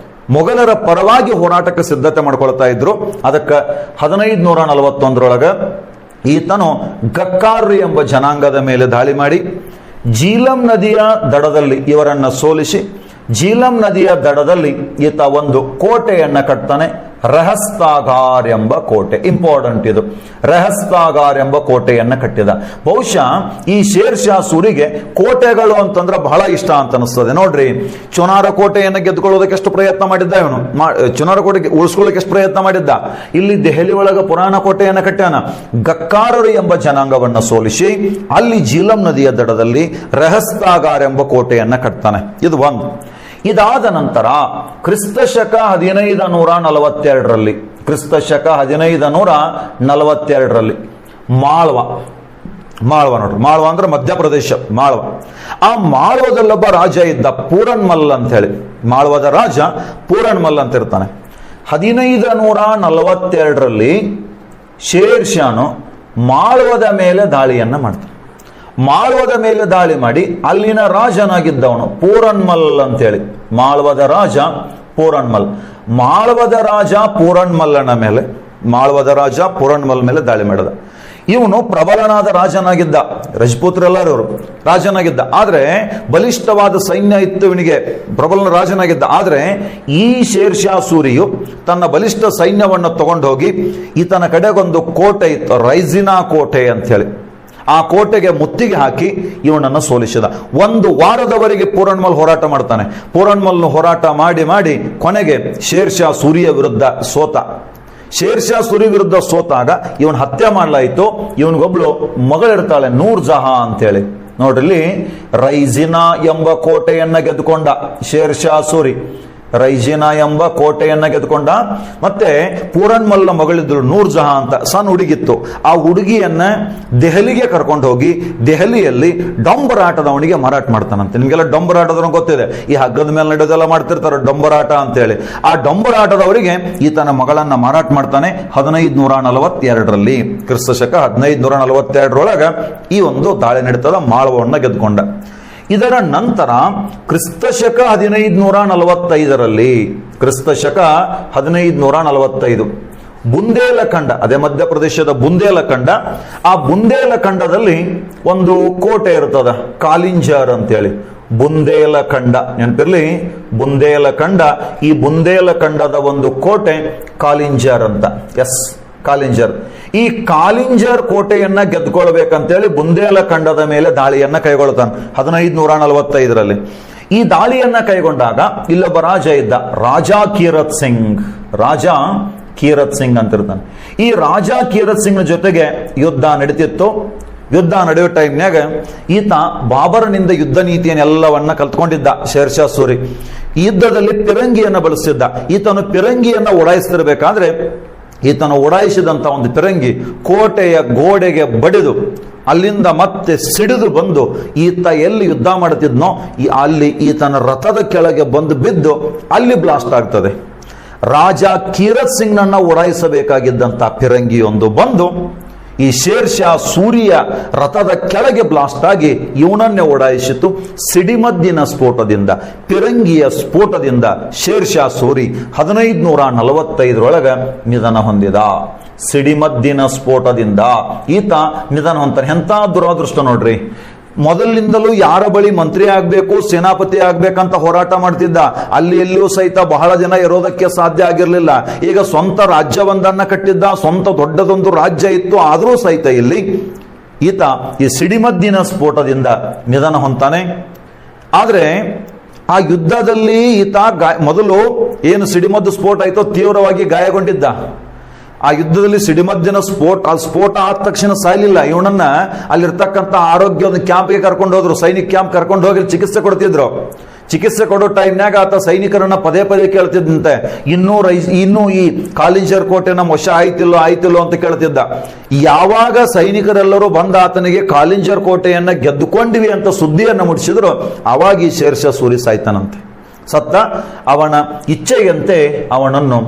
ಮೊಘಲರ ಪರವಾಗಿ ಹೋರಾಟಕ್ಕೆ ಸಿದ್ಧತೆ ಮಾಡ್ಕೊಳ್ತಾ ಇದ್ರು. ಅದಕ್ಕೆ 1541 ಈತನು ಗಕ್ಕಾರರು ಎಂಬ ಜನಾಂಗದ ಮೇಲೆ ದಾಳಿ ಮಾಡಿ ಜೀಲಂ ನದಿಯ ದಡದಲ್ಲಿ ಇವರನ್ನ ಸೋಲಿಸಿ ಜೀಲಂ ನದಿಯ ದಡದಲ್ಲಿ ಈತ ಒಂದು ಕೋಟೆಯನ್ನ ಕಟ್ತಾನೆ. ರಹಸ್ತಾಗಾರ್ ಎಂಬ ಕೋಟೆ, ಇಂಪಾರ್ಟೆಂಟ್ ಇದು. ರಹಸ್ತಾಗಾರ್ ಎಂಬ ಕೋಟೆಯನ್ನ ಕಟ್ಟಿದ. ಬಹುಶಃ ಈ ಶೇರ್ಷಾ ಸೂರಿಗೆ ಕೋಟೆಗಳು ಅಂತಂದ್ರೆ ಬಹಳ ಇಷ್ಟ ಅಂತ ಅನಿಸ್ತದೆ. ನೋಡ್ರಿ, ಚುನಾರ ಕೋಟೆಯನ್ನ ಗೆದ್ದುಕೊಳ್ಳೋದಕ್ಕೆ ಎಷ್ಟು ಪ್ರಯತ್ನ ಮಾಡಿದ್ದ ಇವನು, ಚುನಾರ ಕೋಟೆ ಉಳಿಸ್ಕೊಳ್ಳೋಕೆ ಎಷ್ಟು ಪ್ರಯತ್ನ ಮಾಡಿದ್ದ. ಇಲ್ಲಿ ದೆಹಲಿ ಒಳಗ ಪುರಾಣ ಕೋಟೆಯನ್ನ ಕಟ್ಟಾನ. ಗಕ್ಕಾರರು ಎಂಬ ಜನಾಂಗವನ್ನ ಸೋಲಿಸಿ ಅಲ್ಲಿ ಜೀಲಂ ನದಿಯ ದಡದಲ್ಲಿ ರಹಸ್ತಾಗಾರ್ ಎಂಬ ಕೋಟೆಯನ್ನ ಕಟ್ತಾನೆ. ಇದು ಒಂದು. ಇದಾದ ನಂತರ ಕ್ರಿಸ್ತ ಶಕ 1542ರಲ್ಲಿ ಮಾಳ್ವ ನೋಡ್ರಿ, ಮಾಳ್ವ ಅಂದ್ರೆ ಮಧ್ಯಪ್ರದೇಶ. ಆ ಮಾಳ್ವದಲ್ಲೊಬ್ಬ ರಾಜ ಇದ್ದ, ಪೂರನ್ಮಲ್ ಅಂತ ಹೇಳಿ. ಮಾಳ್ವದ ರಾಜ ಪೂರನ್ಮಲ್ ಅಂತ ಇರ್ತಾನೆ. 1542ರಲ್ಲಿ ಶೇರ್ಷಾನು ಮಾಳ್ವದ ಮೇಲೆ ದಾಳಿಯನ್ನ ಮಾಡ್ತಾನೆ. ಮಾಳ್ವದ ಮೇಲೆ ದಾಳಿ ಮಾಡಿ ಅಲ್ಲಿನ ರಾಜನಾಗಿದ್ದವನು ಪೂರನ್ಮಲ್ ಅಂತೇಳಿ, ಮಾಳ್ವದ ರಾಜ ಪೂರನ್ಮಲ್ ಮೇಲೆ ದಾಳಿ ಮಾಡಿದ. ಇವನು ಪ್ರಬಲನಾದ ರಾಜನಾಗಿದ್ದ, ರಜಪೂತ್ರರೆಲ್ಲರೂ ರಾಜನಾಗಿದ್ದ. ಆದ್ರೆ ಬಲಿಷ್ಠವಾದ ಸೈನ್ಯ ಇತ್ತು ಇವನಿಗೆ, ಪ್ರಬಲ ರಾಜನಾಗಿದ್ದ. ಆದ್ರೆ ಈ ಶೇರ್ಷಾ ಸೂರಿಯು ತನ್ನ ಬಲಿಷ್ಠ ಸೈನ್ಯವನ್ನು ತಗೊಂಡು ಹೋಗಿ ಈತನ ಕಡೆಗೊಂದು ಕೋಟೆ ಇತ್ತು, ರೈಜಿನಾ ಕೋಟೆ ಅಂತ ಹೇಳಿ. ಆ ಕೋಟೆಗೆ ಮುತ್ತಿಗೆ ಹಾಕಿ ಇವನನ್ನು ಸೋಲಿಸಿದ. 1 ವಾರದವರೆಗೆ ಪೂರನ್ಮಲ್ ಹೋರಾಟ ಮಾಡ್ತಾನೆ. ಪೂರನ್ಮಲ್ ಹೋರಾಟ ಮಾಡಿ ಕೊನೆಗೆ ಶೇರ್ಷಾ ಸೂರಿಯ ವಿರುದ್ಧ ಸೋತಾಗ ಇವನ್ ಹತ್ಯೆ ಮಾಡಲಾಯಿತು. ಇವನಿಗೊಬ್ಳು ಮಗಳಿರ್ತಾಳೆ ನೂರ್ ಜಹಾನ್ ಅಂತೇಳಿ. ನೋಡ್ರಿ, ರೈಜಿನಾ ಎಂಬ ಕೋಟೆಯನ್ನ ಗೆದ್ದುಕೊಂಡ ಶೇರ್ಷಾ ಸೂರಿ. ಮತ್ತೆ ಪೂರನ್ಮಲ್ನ ಮಗಳಿದ್ರು ನೂರ್ ಜಹಾನ್ ಅಂತ, ಸಣ್ಣ ಹುಡುಗಿತ್ತು. ಆ ಹುಡುಗಿಯನ್ನ ದೆಹಲಿಗೆ ಕರ್ಕೊಂಡು ಹೋಗಿ ದೆಹಲಿಯಲ್ಲಿ ಡೊಂಬರಾಟದವನಿಗೆ ಮಾರಾಟ ಮಾಡ್ತಾನಂತೆ. ನಿಮ್ಗೆಲ್ಲ ಡೊಂಬರಾಟದವನು ಗೊತ್ತಿದೆ, ಈ ಹಗ್ಗದ ಮೇಲೆ ನಡೆದೆಲ್ಲ ಮಾಡ್ತಿರ್ತಾರೆ ಡೊಂಬರಾಟ ಅಂತೇಳಿ. ಆ ಡೊಂಬರಾಟದವರಿಗೆ ಈತನ ಮಗಳನ್ನ ಮಾರಾಟ ಮಾಡ್ತಾನೆ. 1542ರಲ್ಲಿ, ಕ್ರಿಸ್ತ ಶಕ 1542ರೊಳಗ ಈ ಒಂದು ದಾಳಿ ನಡೀತದ. ಮಾಳ್ವವನ್ನ ಗೆದ್ದುಕೊಂಡ. ಇದರ ನಂತರ ಕ್ರಿಸ್ತ ಶಕ 1545 ಬುಂದೇಲಖಂಡ, ಅದೇ ಮಧ್ಯಪ್ರದೇಶದ ಬುಂದೇಲಖಂಡ. ಆ ಬುಂದೇಲಖಂಡದಲ್ಲಿ ಒಂದು ಕೋಟೆ ಇರ್ತದ, ಕಾಲಿಂಜರ್ ಅಂತೇಳಿ. ಬುಂದೇಲಖಂಡ ನೆನಪಿರ್ಲಿ, ಬುಂದೇಲಖಂಡ. ಈ ಬುಂದೇಲಖಂಡದ ಒಂದು ಕೋಟೆ ಕಾಲಿಂಜರ್ ಅಂತ. ಕಾಲಿಂಜರ್. ಈ ಕಾಲಿಂಜರ್ ಕೋಟೆಯನ್ನ ಗೆದ್ಕೊಳ್ಬೇಕಂತೇಳಿ ಬುಂದೇಲಖಂಡದ ಮೇಲೆ ದಾಳಿಯನ್ನ ಕೈಗೊಳ್ತಾನೆ 1545ರಲ್ಲಿ. ಈ ದಾಳಿಯನ್ನ ಕೈಗೊಂಡಾಗ ಇಲ್ಲೊಬ್ಬ ರಾಜ ಇದ್ದ, ರಾಜ ಕೀರತ್ ಸಿಂಗ್ ಅಂತಿರ್ತಾನೆ. ಈ ರಾಜ ಕೀರತ್ ಸಿಂಗ್ ಜೊತೆಗೆ ಯುದ್ಧ ನಡೀತಿತ್ತು. ಯುದ್ಧ ನಡೆಯೋ ಟೈಮ್ನಾಗ ಈತ ಬಾಬರನಿಂದ ಯುದ್ಧ ನೀತಿಯನ್ನೆಲ್ಲವನ್ನ ಕಲ್ತ್ಕೊಂಡಿದ್ದ ಶೇರ್ ಶಾ ಸೂರಿ. ಈ ಯುದ್ಧದಲ್ಲಿ ಪಿರಂಗಿಯನ್ನು ಬಳಸಿದ್ದ. ಈತನು ಪಿರಂಗಿಯನ್ನ ಓಡಾಯಿಸ್ತಿರ್ಬೇಕಾದ್ರೆ ಈತನು ಓಡಾಯಿಸಿದಂತ ಒಂದು ಪಿರಂಗಿ ಕೋಟೆಯ ಗೋಡೆಗೆ ಬಡಿದು ಅಲ್ಲಿಂದ ಮತ್ತೆ ಸಿಡಿದು ಬಂದು ಈತ ಎಲ್ಲಿ ಯುದ್ಧ ಮಾಡುತ್ತಿದ್ನೋ ಅಲ್ಲಿ ಈತನ ರಥದ ಕೆಳಗೆ ಬಂದು ಬಿದ್ದು ಅಲ್ಲಿ ಬ್ಲಾಸ್ಟ್ ಆಗ್ತದೆ. ರಾಜ ಕೀರತ್ ಸಿಂಗ್ನನ್ನ ಓಡಾಯಿಸಬೇಕಾಗಿದ್ದಂತ ಪಿರಂಗಿಯೊಂದು ಬಂದು ಈ ಶೇರ್ ಶಾ ಸೂರಿಯ ರಥದ ಕೆಳಗೆ ಬ್ಲಾಸ್ಟ್ ಆಗಿ ಇವನನ್ನೇ ಓಡಾಯಿಸಿತು. ಸಿಡಿಮದ್ದಿನ ಸ್ಫೋಟದಿಂದ, ಪಿರಂಗಿಯ ಸ್ಫೋಟದಿಂದ ಶೇರ್ ಶಾ ಸೂರಿ 1545 ನಿಧನ ಹೊಂದಿದ. ಸಿಡಿಮದ್ದಿನ ಸ್ಫೋಟದಿಂದ ಈತ ನಿಧನ ಹೊಂತಾನೆ. ಎಂಥ ದುರಾದೃಷ್ಟ ನೋಡ್ರಿ. ಮೊದಲಿನಿಂದಲೂ ಯಾರ ಬಳಿ ಮಂತ್ರಿ ಆಗ್ಬೇಕು, ಸೇನಾಪತಿ ಆಗ್ಬೇಕಂತ ಹೋರಾಟ ಮಾಡ್ತಿದ್ದ. ಅಲ್ಲಿ ಎಲ್ಲಿಯೂ ಸಹಿತ ಬಹಳ ಜನ ಇರೋದಕ್ಕೆ ಸಾಧ್ಯ ಆಗಿರ್ಲಿಲ್ಲ. ಈಗ ಸ್ವಂತ ರಾಜ್ಯವೊಂದನ್ನ ಕಟ್ಟಿದ್ದ, ಸ್ವಂತ ದೊಡ್ಡದೊಂದು ರಾಜ್ಯ ಇತ್ತು. ಆದರೂ ಸಹಿತ ಇಲ್ಲಿ ಈತ ಈ ಸಿಡಿಮದ್ದಿನ ಸ್ಫೋಟದಿಂದ ನಿಧನ ಹೊಂತಾನೆ. ಆದ್ರೆ ಆ ಯುದ್ಧದಲ್ಲಿ ಈತ ಮೊದಲು ಏನು ಸಿಡಿಮದ್ದು ಸ್ಫೋಟ ಆಯ್ತೋ ತೀವ್ರವಾಗಿ ಗಾಯಗೊಂಡಿದ್ದ. ಆ ಯುದ್ಧದಲ್ಲಿ ಸಿಡಿಮದ್ದಿನ ಸ್ಫೋಟ ಆದ ತಕ್ಷಣ ಸಾಯಲಿಲ್ಲ. ಇವನನ್ನ ಅಲ್ಲಿರ್ತಕ್ಕಂಥ ಆರೋಗ್ಯದ ಕ್ಯಾಂಪ್ಗೆ ಕರ್ಕೊಂಡು ಹೋದ್ರು, ಸೈನಿಕ ಕ್ಯಾಂಪ್ ಕರ್ಕೊಂಡು ಹೋಗಿ ಚಿಕಿತ್ಸೆ ಕೊಡ್ತಿದ್ರು. ಚಿಕಿತ್ಸೆ ಕೊಡೋ ಟೈಮ್ನಾಗ ಆತ ಸೈನಿಕರನ್ನ ಪದೇ ಪದೇ ಕೇಳ್ತಿದ್ದಂತೆ, ಇನ್ನೂ ಈ ಕಾಲಿಂಜರ್ ಕೋಟೆ ನಮ್ಮ ವಶ ಆಯ್ತಿಲ್ಲೋ ಅಂತ ಕೇಳ್ತಿದ್ದ. ಯಾವಾಗ ಸೈನಿಕರೆಲ್ಲರೂ ಬಂದ ಆತನಿಗೆ ಕಾಲಿಂಜರ್ ಕೋಟೆಯನ್ನ ಗೆದ್ದುಕೊಂಡಿವಿ ಅಂತ ಸುದ್ದಿಯನ್ನು ಮುಟ್ಟಿಸಿದ್ರು, ಅವಾಗ ಈ ಶೇರ್ ಶಾ ಸೂರಿ ಸಾಯ್ತಾನಂತೆ. ಸತ್ತ ಅವನ ಇಚ್ಛೆಯಂತೆ ಅವನನ್ನು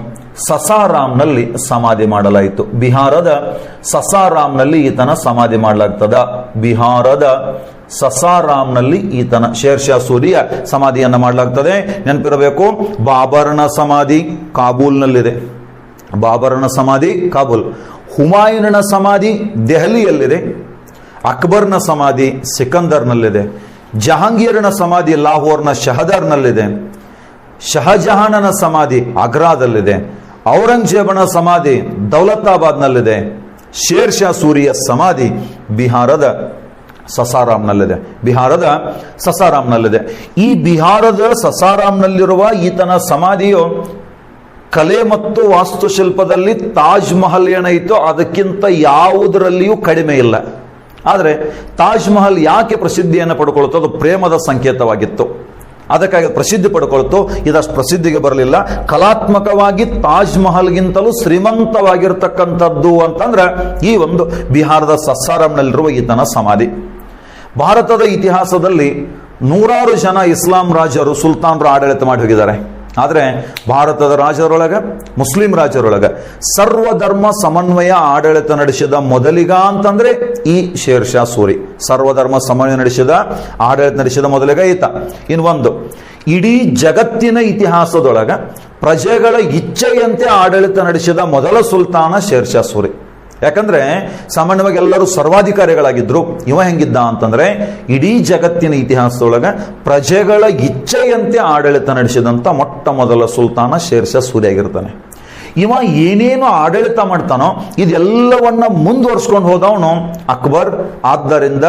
ಸಸಾರಾಮ್ನಲ್ಲಿ ಸಮಾಧಿ ಮಾಡಲಾಯಿತು. ಬಿಹಾರದ ಸಸಾರಾಮ್ನಲ್ಲಿ ಈತನ ಸಮಾಧಿ ಮಾಡಲಾಗ್ತದ. ಬಿಹಾರದ ಸಸಾರಾಮ್ನಲ್ಲಿ ಈತನ ಶೇರ್ ಶಾ ಸೂರಿಯ ಸಮಾಧಿಯನ್ನ ಮಾಡಲಾಗ್ತದೆ. ನೆನಪಿರಬೇಕು, ಬಾಬರನ ಸಮಾಧಿ ಕಾಬೂಲ್ನಲ್ಲಿದೆ. ಬಾಬರನ ಸಮಾಧಿ ಕಾಬೂಲ್. ಹುಮಾಯೂನನ ಸಮಾಧಿ ದೆಹಲಿಯಲ್ಲಿದೆ. ಅಕ್ಬರ್ನ ಸಮಾಧಿ ಸಿಕಂದರ್ನಲ್ಲಿದೆ. ಜಹಾಂಗೀರನ ಸಮಾಧಿ ಲಾಹೋರ್ನ ಶಹದಾರ್ನಲ್ಲಿದೆ. ಶಹಜಹಾನನ ಸಮಾಧಿ ಆಗ್ರಾದಲ್ಲಿದೆ. ಔರಂಗಜೇಬನ ಸಮಾಧಿ ದೌಲತಾಬಾದ್ನಲ್ಲಿದೆ. ಶೇರ್ ಶಾ ಸೂರಿಯ ಸಮಾಧಿ ಬಿಹಾರದ ಸಸಾರಾಮ್ನಲ್ಲಿದೆ. ಬಿಹಾರದ ಸಸಾರಾಮ್ನಲ್ಲಿದೆ. ಈ ಬಿಹಾರದ ಸಸಾರಾಮ್ನಲ್ಲಿರುವ ಈತನ ಸಮಾಧಿಯು ಕಲೆ ಮತ್ತು ವಾಸ್ತುಶಿಲ್ಪದಲ್ಲಿ ತಾಜ್ ಮಹಲ್ ಏನೈತೋ ಅದಕ್ಕಿಂತ ಯಾವುದರಲ್ಲಿಯೂ ಕಡಿಮೆ ಇಲ್ಲ. ಆದರೆ ತಾಜ್ ಮಹಲ್ ಯಾಕೆ ಪ್ರಸಿದ್ಧಿಯನ್ನು ಪಡ್ಕೊಳ್ತೋ? ಅದು ಪ್ರೇಮದ ಸಂಕೇತವಾಗಿತ್ತು, ಅದಕ್ಕಾಗಿ ಪ್ರಸಿದ್ಧಿ ಪಡ್ಕೊಳ್ತು. ಇದಷ್ಟು ಪ್ರಸಿದ್ಧಿಗೆ ಬರಲಿಲ್ಲ. ಕಲಾತ್ಮಕವಾಗಿ ತಾಜ್ ಮಹಲ್ಗಿಂತಲೂ ಶ್ರೀಮಂತವಾಗಿರ್ತಕ್ಕಂಥದ್ದು ಅಂತಂದ್ರೆ ಈ ಒಂದು ಬಿಹಾರದ ಸಸಾರಾಮ್ನಲ್ಲಿರುವ ಈತನ ಸಮಾಧಿ. ಭಾರತದ ಇತಿಹಾಸದಲ್ಲಿ 100 ಜನ ಇಸ್ಲಾಂ ರಾಜರು, ಸುಲ್ತಾನರು ಆಡಳಿತ ಮಾಡಿ ಹೋಗಿದ್ದಾರೆ. ಆದರೆ ಭಾರತದ ರಾಜರೊಳಗೆ, ಮುಸ್ಲಿಂ ರಾಜರೊಳಗೆ ಸರ್ವಧರ್ಮ ಸಮನ್ವಯ ಆಡಳಿತ ನಡೆಸಿದ ಮೊದಲಿಗ ಅಂತಂದ್ರೆ ಈ ಶೇರ್ ಶಾ ಸೂರಿ. ಸರ್ವಧರ್ಮ ಸಮನ್ವಯ ಆಡಳಿತ ನಡೆಸಿದ ಮೊದಲಿಗ ಈತ. ಇನ್ನೊಂದು, ಇಡೀ ಜಗತ್ತಿನ ಇತಿಹಾಸದೊಳಗೆ ಪ್ರಜೆಗಳ ಇಚ್ಛೆಯಂತೆ ಆಡಳಿತ ನಡೆಸಿದ ಮೊದಲ ಸುಲ್ತಾನ ಶೇರ್ ಶಾ ಸೂರಿ. ಯಾಕಂದ್ರೆ ಸಾಮಾನ್ಯವಾಗಿ ಎಲ್ಲರೂ ಸರ್ವಾಧಿಕಾರಿಗಳಾಗಿದ್ರು. ಇವ ಹೆಂಗಿದ್ದ ಅಂತಂದ್ರೆ ಇಡೀ ಜಗತ್ತಿನ ಇತಿಹಾಸದೊಳಗೆ ಪ್ರಜೆಗಳ ಇಚ್ಛೆಯಂತೆ ಆಡಳಿತ ನಡೆಸಿದಂತ ಮೊಟ್ಟ ಮೊದಲ ಸುಲ್ತಾನ ಶೇರ್ ಶಾ ಸೂರಿ ಆಗಿರ್ತಾನೆ. ಇವ ಏನೇನು ಆಡಳಿತ ಮಾಡ್ತಾನೋ ಇದೆಲ್ಲವನ್ನ ಮುಂದುವರ್ಸ್ಕೊಂಡು ಹೋದವನು ಅಕ್ಬರ್. ಆದ್ದರಿಂದ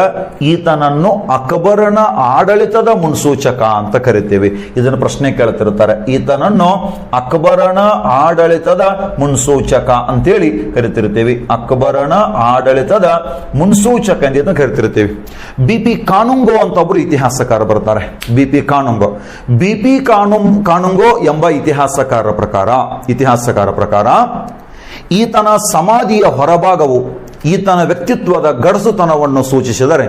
ಈತನನ್ನು ಅಕ್ಬರನ ಆಡಳಿತದ ಮುನ್ಸೂಚಕ ಅಂತ ಕರಿತೀವಿ. ಇದನ್ನು ಪ್ರಶ್ನೆ ಕೇಳ್ತಿರ್ತಾರೆ, ಈತನನ್ನು ಅಕ್ಬರನ ಆಡಳಿತದ ಮುನ್ಸೂಚಕ ಅಂತೇಳಿ ಕರಿತಿರ್ತೀವಿ. ಅಕ್ಬರನ ಆಡಳಿತದ ಮುನ್ಸೂಚಕ ಅಂತ ಕರಿತಿರ್ತೀವಿ. BP ಕಾನುಂಗೋ ಅಂತ ಒಬ್ರು ಇತಿಹಾಸಕಾರ ಬರ್ತಾರೆ. BP ಕಾನುಂಗೋ ಎಂಬ ಇತಿಹಾಸಕಾರರ ಪ್ರಕಾರ ಈತನ ಸಮಾಧಿಯ ಹೊರಭಾಗವು ಈತನ ವ್ಯಕ್ತಿತ್ವದ ಗಡಸುತನವನ್ನು ಸೂಚಿಸಿದರೆ,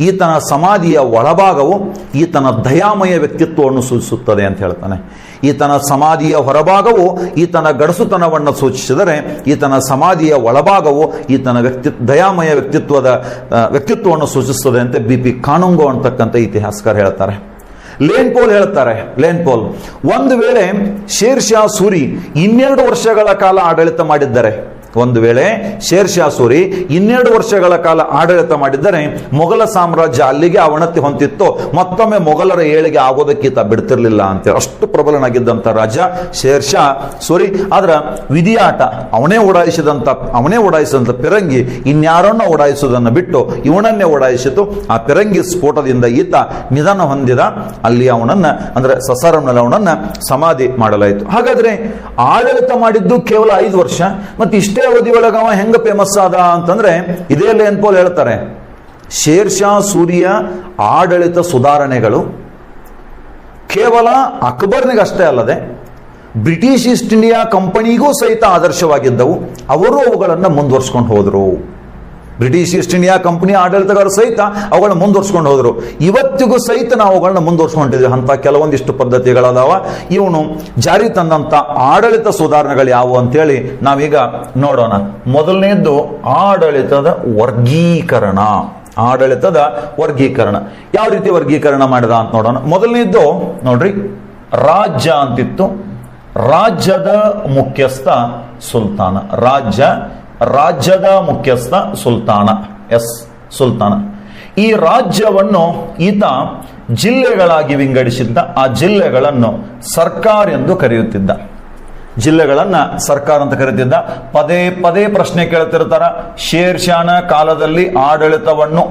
ಈತನ ಸಮಾಧಿಯ ಒಳಭಾಗವು ಈತನ ದಯಾಮಯ ವ್ಯಕ್ತಿತ್ವವನ್ನು ಸೂಚಿಸುತ್ತದೆ ಅಂತ ಹೇಳ್ತಾನೆ. ಈತನ ಸಮಾಧಿಯ ಹೊರಭಾಗವು ಈತನ ಗಡಸುತನವನ್ನು ಸೂಚಿಸಿದರೆ, ಈತನ ಸಮಾಧಿಯ ಒಳಭಾಗವು ಈತನ ದಯಾಮಯ ವ್ಯಕ್ತಿತ್ವವನ್ನು ಸೂಚಿಸುತ್ತದೆ ಅಂತ BP ಕಾನುಂಗೋ ಅಂತಕ್ಕಂಥ ಇತಿಹಾಸಕಾರ ಹೇಳ್ತಾರೆ. ಲೇನ್ ಪೋಲ್ ಒಂದು ವೇಳೆ ಶೇರ್ ಶಾ ಸೂರಿ 12 ವರ್ಷಗಳ ಕಾಲ ಆಡಳಿತ ಮಾಡಿದ್ದಾರೆ, ಒಂದು ವೇಳೆ ಶೇರ್ ಶಾ ಸೂರಿ 12 ವರ್ಷಗಳ ಕಾಲ ಆಡಳಿತ ಮಾಡಿದ್ದರೆ ಮೊಘಲ ಸಾಮ್ರಾಜ್ಯ ಅಲ್ಲಿಗೆ ಅವನತಿ ಹೊಂದಿತ್ತು. ಮತ್ತೊಮ್ಮೆ ಮೊಘಲರ ಏಳಿಗೆ ಆಗೋದಕ್ಕಿಂತ ಬಿಡ್ತಿರ್ಲಿಲ್ಲ ಅಂತೇಳಿ ಅಷ್ಟು ಪ್ರಬಲನಾಗಿದ್ದಂಥ ರಾಜ ಶೇರ್ ಶಾ ಸೂರಿ. ಆದ್ರ ವಿಧಿಯಾಟ, ಅವನೇ ಓಡಾಯಿಸಿದಂಥ ಪಿರಂಗಿ ಇನ್ಯಾರನ್ನ ಓಡಾಯಿಸುವುದನ್ನು ಬಿಟ್ಟು ಇವನನ್ನೇ ಓಡಾಯಿಸಿತು. ಆ ಪಿರಂಗಿ ಸ್ಫೋಟದಿಂದ ಈತ ನಿಧನ ಹೊಂದಿದ. ಅಲ್ಲಿ ಅವನನ್ನ ಅಂದ್ರೆ ಸಸಾರಂನಲ್ಲಿ ಅವನನ್ನ ಸಮಾಧಿ ಮಾಡಲಾಯಿತು. ಹಾಗಾದ್ರೆ ಆಡಳಿತ ಮಾಡಿದ್ದು ಕೇವಲ 5 ವರ್ಷ, ಮತ್ತೆ ಇಷ್ಟೇ ಅವಧಿ ಒಳಗ ಅವ ಹೆಂಗ ಫೇಮಸ್ ಆದ ಅಂತಂದ್ರೆ ಇದೇ ಲೇನ್ ಪೋಲ್ ಹೇಳ್ತಾರೆ. ಶೇರ್ ಶಾ ಸೂರಿಯ ಆಡಳಿತ ಸುಧಾರಣೆಗಳು ಕೇವಲ ಅಕ್ಬರ್ನಿಗಷ್ಟೇ ಅಲ್ಲದೆ ಬ್ರಿಟಿಷ್ ಈಸ್ಟ್ ಇಂಡಿಯಾ ಕಂಪನಿಗೂ ಸಹಿತ ಆದರ್ಶವಾಗಿದ್ದವು. ಅವರು ಅವುಗಳನ್ನು ಮುಂದುವರ್ಸ್ಕೊಂಡು ಹೋದರು. ಬ್ರಿಟಿಷ್ ಈಸ್ಟ್ ಇಂಡಿಯಾ ಕಂಪನಿ ಆಡಳಿತಗಾರರು ಸಹಿತ ಅವುಗಳನ್ನ ಮುಂದುವರ್ಸ್ಕೊಂಡು ಹೋದರು. ಇವತ್ತಿಗೂ ಸಹಿತ ನಾವು ಅವುಗಳನ್ನ ಮುಂದುವರ್ಸ್ಕೊಂಡಿದ್ದೀವಿ. ಅಂತ ಕೆಲವೊಂದಿಷ್ಟು ಪದ್ಧತಿಗಳದಾವ. ಇವನು ಜಾರಿ ತಂದಂತ ಆಡಳಿತ ಸುಧಾರಣೆಗಳು ಯಾವುವು ಅಂತೇಳಿ ನಾವೀಗ ನೋಡೋಣ. ಮೊದಲನೇದ್ದು ಆಡಳಿತದ ವರ್ಗೀಕರಣ. ಆಡಳಿತದ ವರ್ಗೀಕರಣ ಯಾವ ರೀತಿ ವರ್ಗೀಕರಣ ಮಾಡಿದ ಅಂತ ನೋಡೋಣ. ಮೊದಲನೇದ್ದು ನೋಡ್ರಿ, ರಾಜ್ಯ ಅಂತಿತ್ತು. ರಾಜ್ಯದ ಮುಖ್ಯಸ್ಥ ಸುಲ್ತಾನ. ರಾಜ್ಯದ ಮುಖ್ಯಸ್ಥ ಸುಲ್ತಾನ. ಸುಲ್ತಾನ. ಈ ರಾಜ್ಯವನ್ನು ಈತ ಜಿಲ್ಲೆಗಳಾಗಿ ವಿಂಗಡಿಸಿದ್ದ. ಆ ಜಿಲ್ಲೆಗಳನ್ನು ಸರ್ಕಾರ ಎಂದು ಕರೆಯುತ್ತಿದ್ದ. ಜಿಲ್ಲೆಗಳನ್ನ ಸರ್ಕಾರ ಅಂತ ಕರೀತಿದ್ದ. ಪದೇ ಪದೇ ಪ್ರಶ್ನೆ ಕೇಳ್ತಿರ್ತಾರ. ಶೇರ್ ಶಾನ ಕಾಲದಲ್ಲಿ ಆಡಳಿತವನ್ನು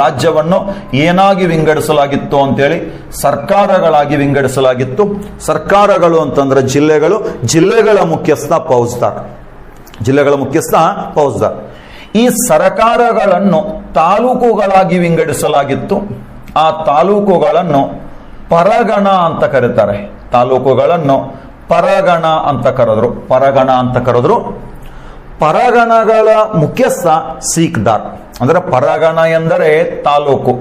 ರಾಜ್ಯವನ್ನು ಏನಾಗಿ ವಿಂಗಡಿಸಲಾಗಿತ್ತು ಅಂತೇಳಿ ಸರ್ಕಾರಗಳಾಗಿ ವಿಂಗಡಿಸಲಾಗಿತ್ತು. ಸರ್ಕಾರಗಳು ಅಂತಂದ್ರೆ ಜಿಲ್ಲೆಗಳು. ಜಿಲ್ಲೆಗಳ ಮುಖ್ಯಸ್ಥ ಫೌಜ್ದಾರ್. ಈ ಸರ್ಕಾರಗಳನ್ನು ತಾಲೂಕುಗಳಾಗಿ ವಿಂಗಡಿಸಲಾಗಿತ್ತು. ಆ ತಾಲೂಕುಗಳನ್ನು ಪರಗಣ ಅಂತ ಕರೀತಾರೆ. ತಾಲೂಕುಗಳನ್ನು ಪರಗಣ ಅಂತ ಕರೆದ್ರು. ಪರಗಣಗಳ ಮುಖ್ಯಸ್ಥ ಸೀಕ್ದಾರ್. ಅಂದ್ರೆ ಪರಗಣ ಎಂದರೆ ತಾಲೂಕು.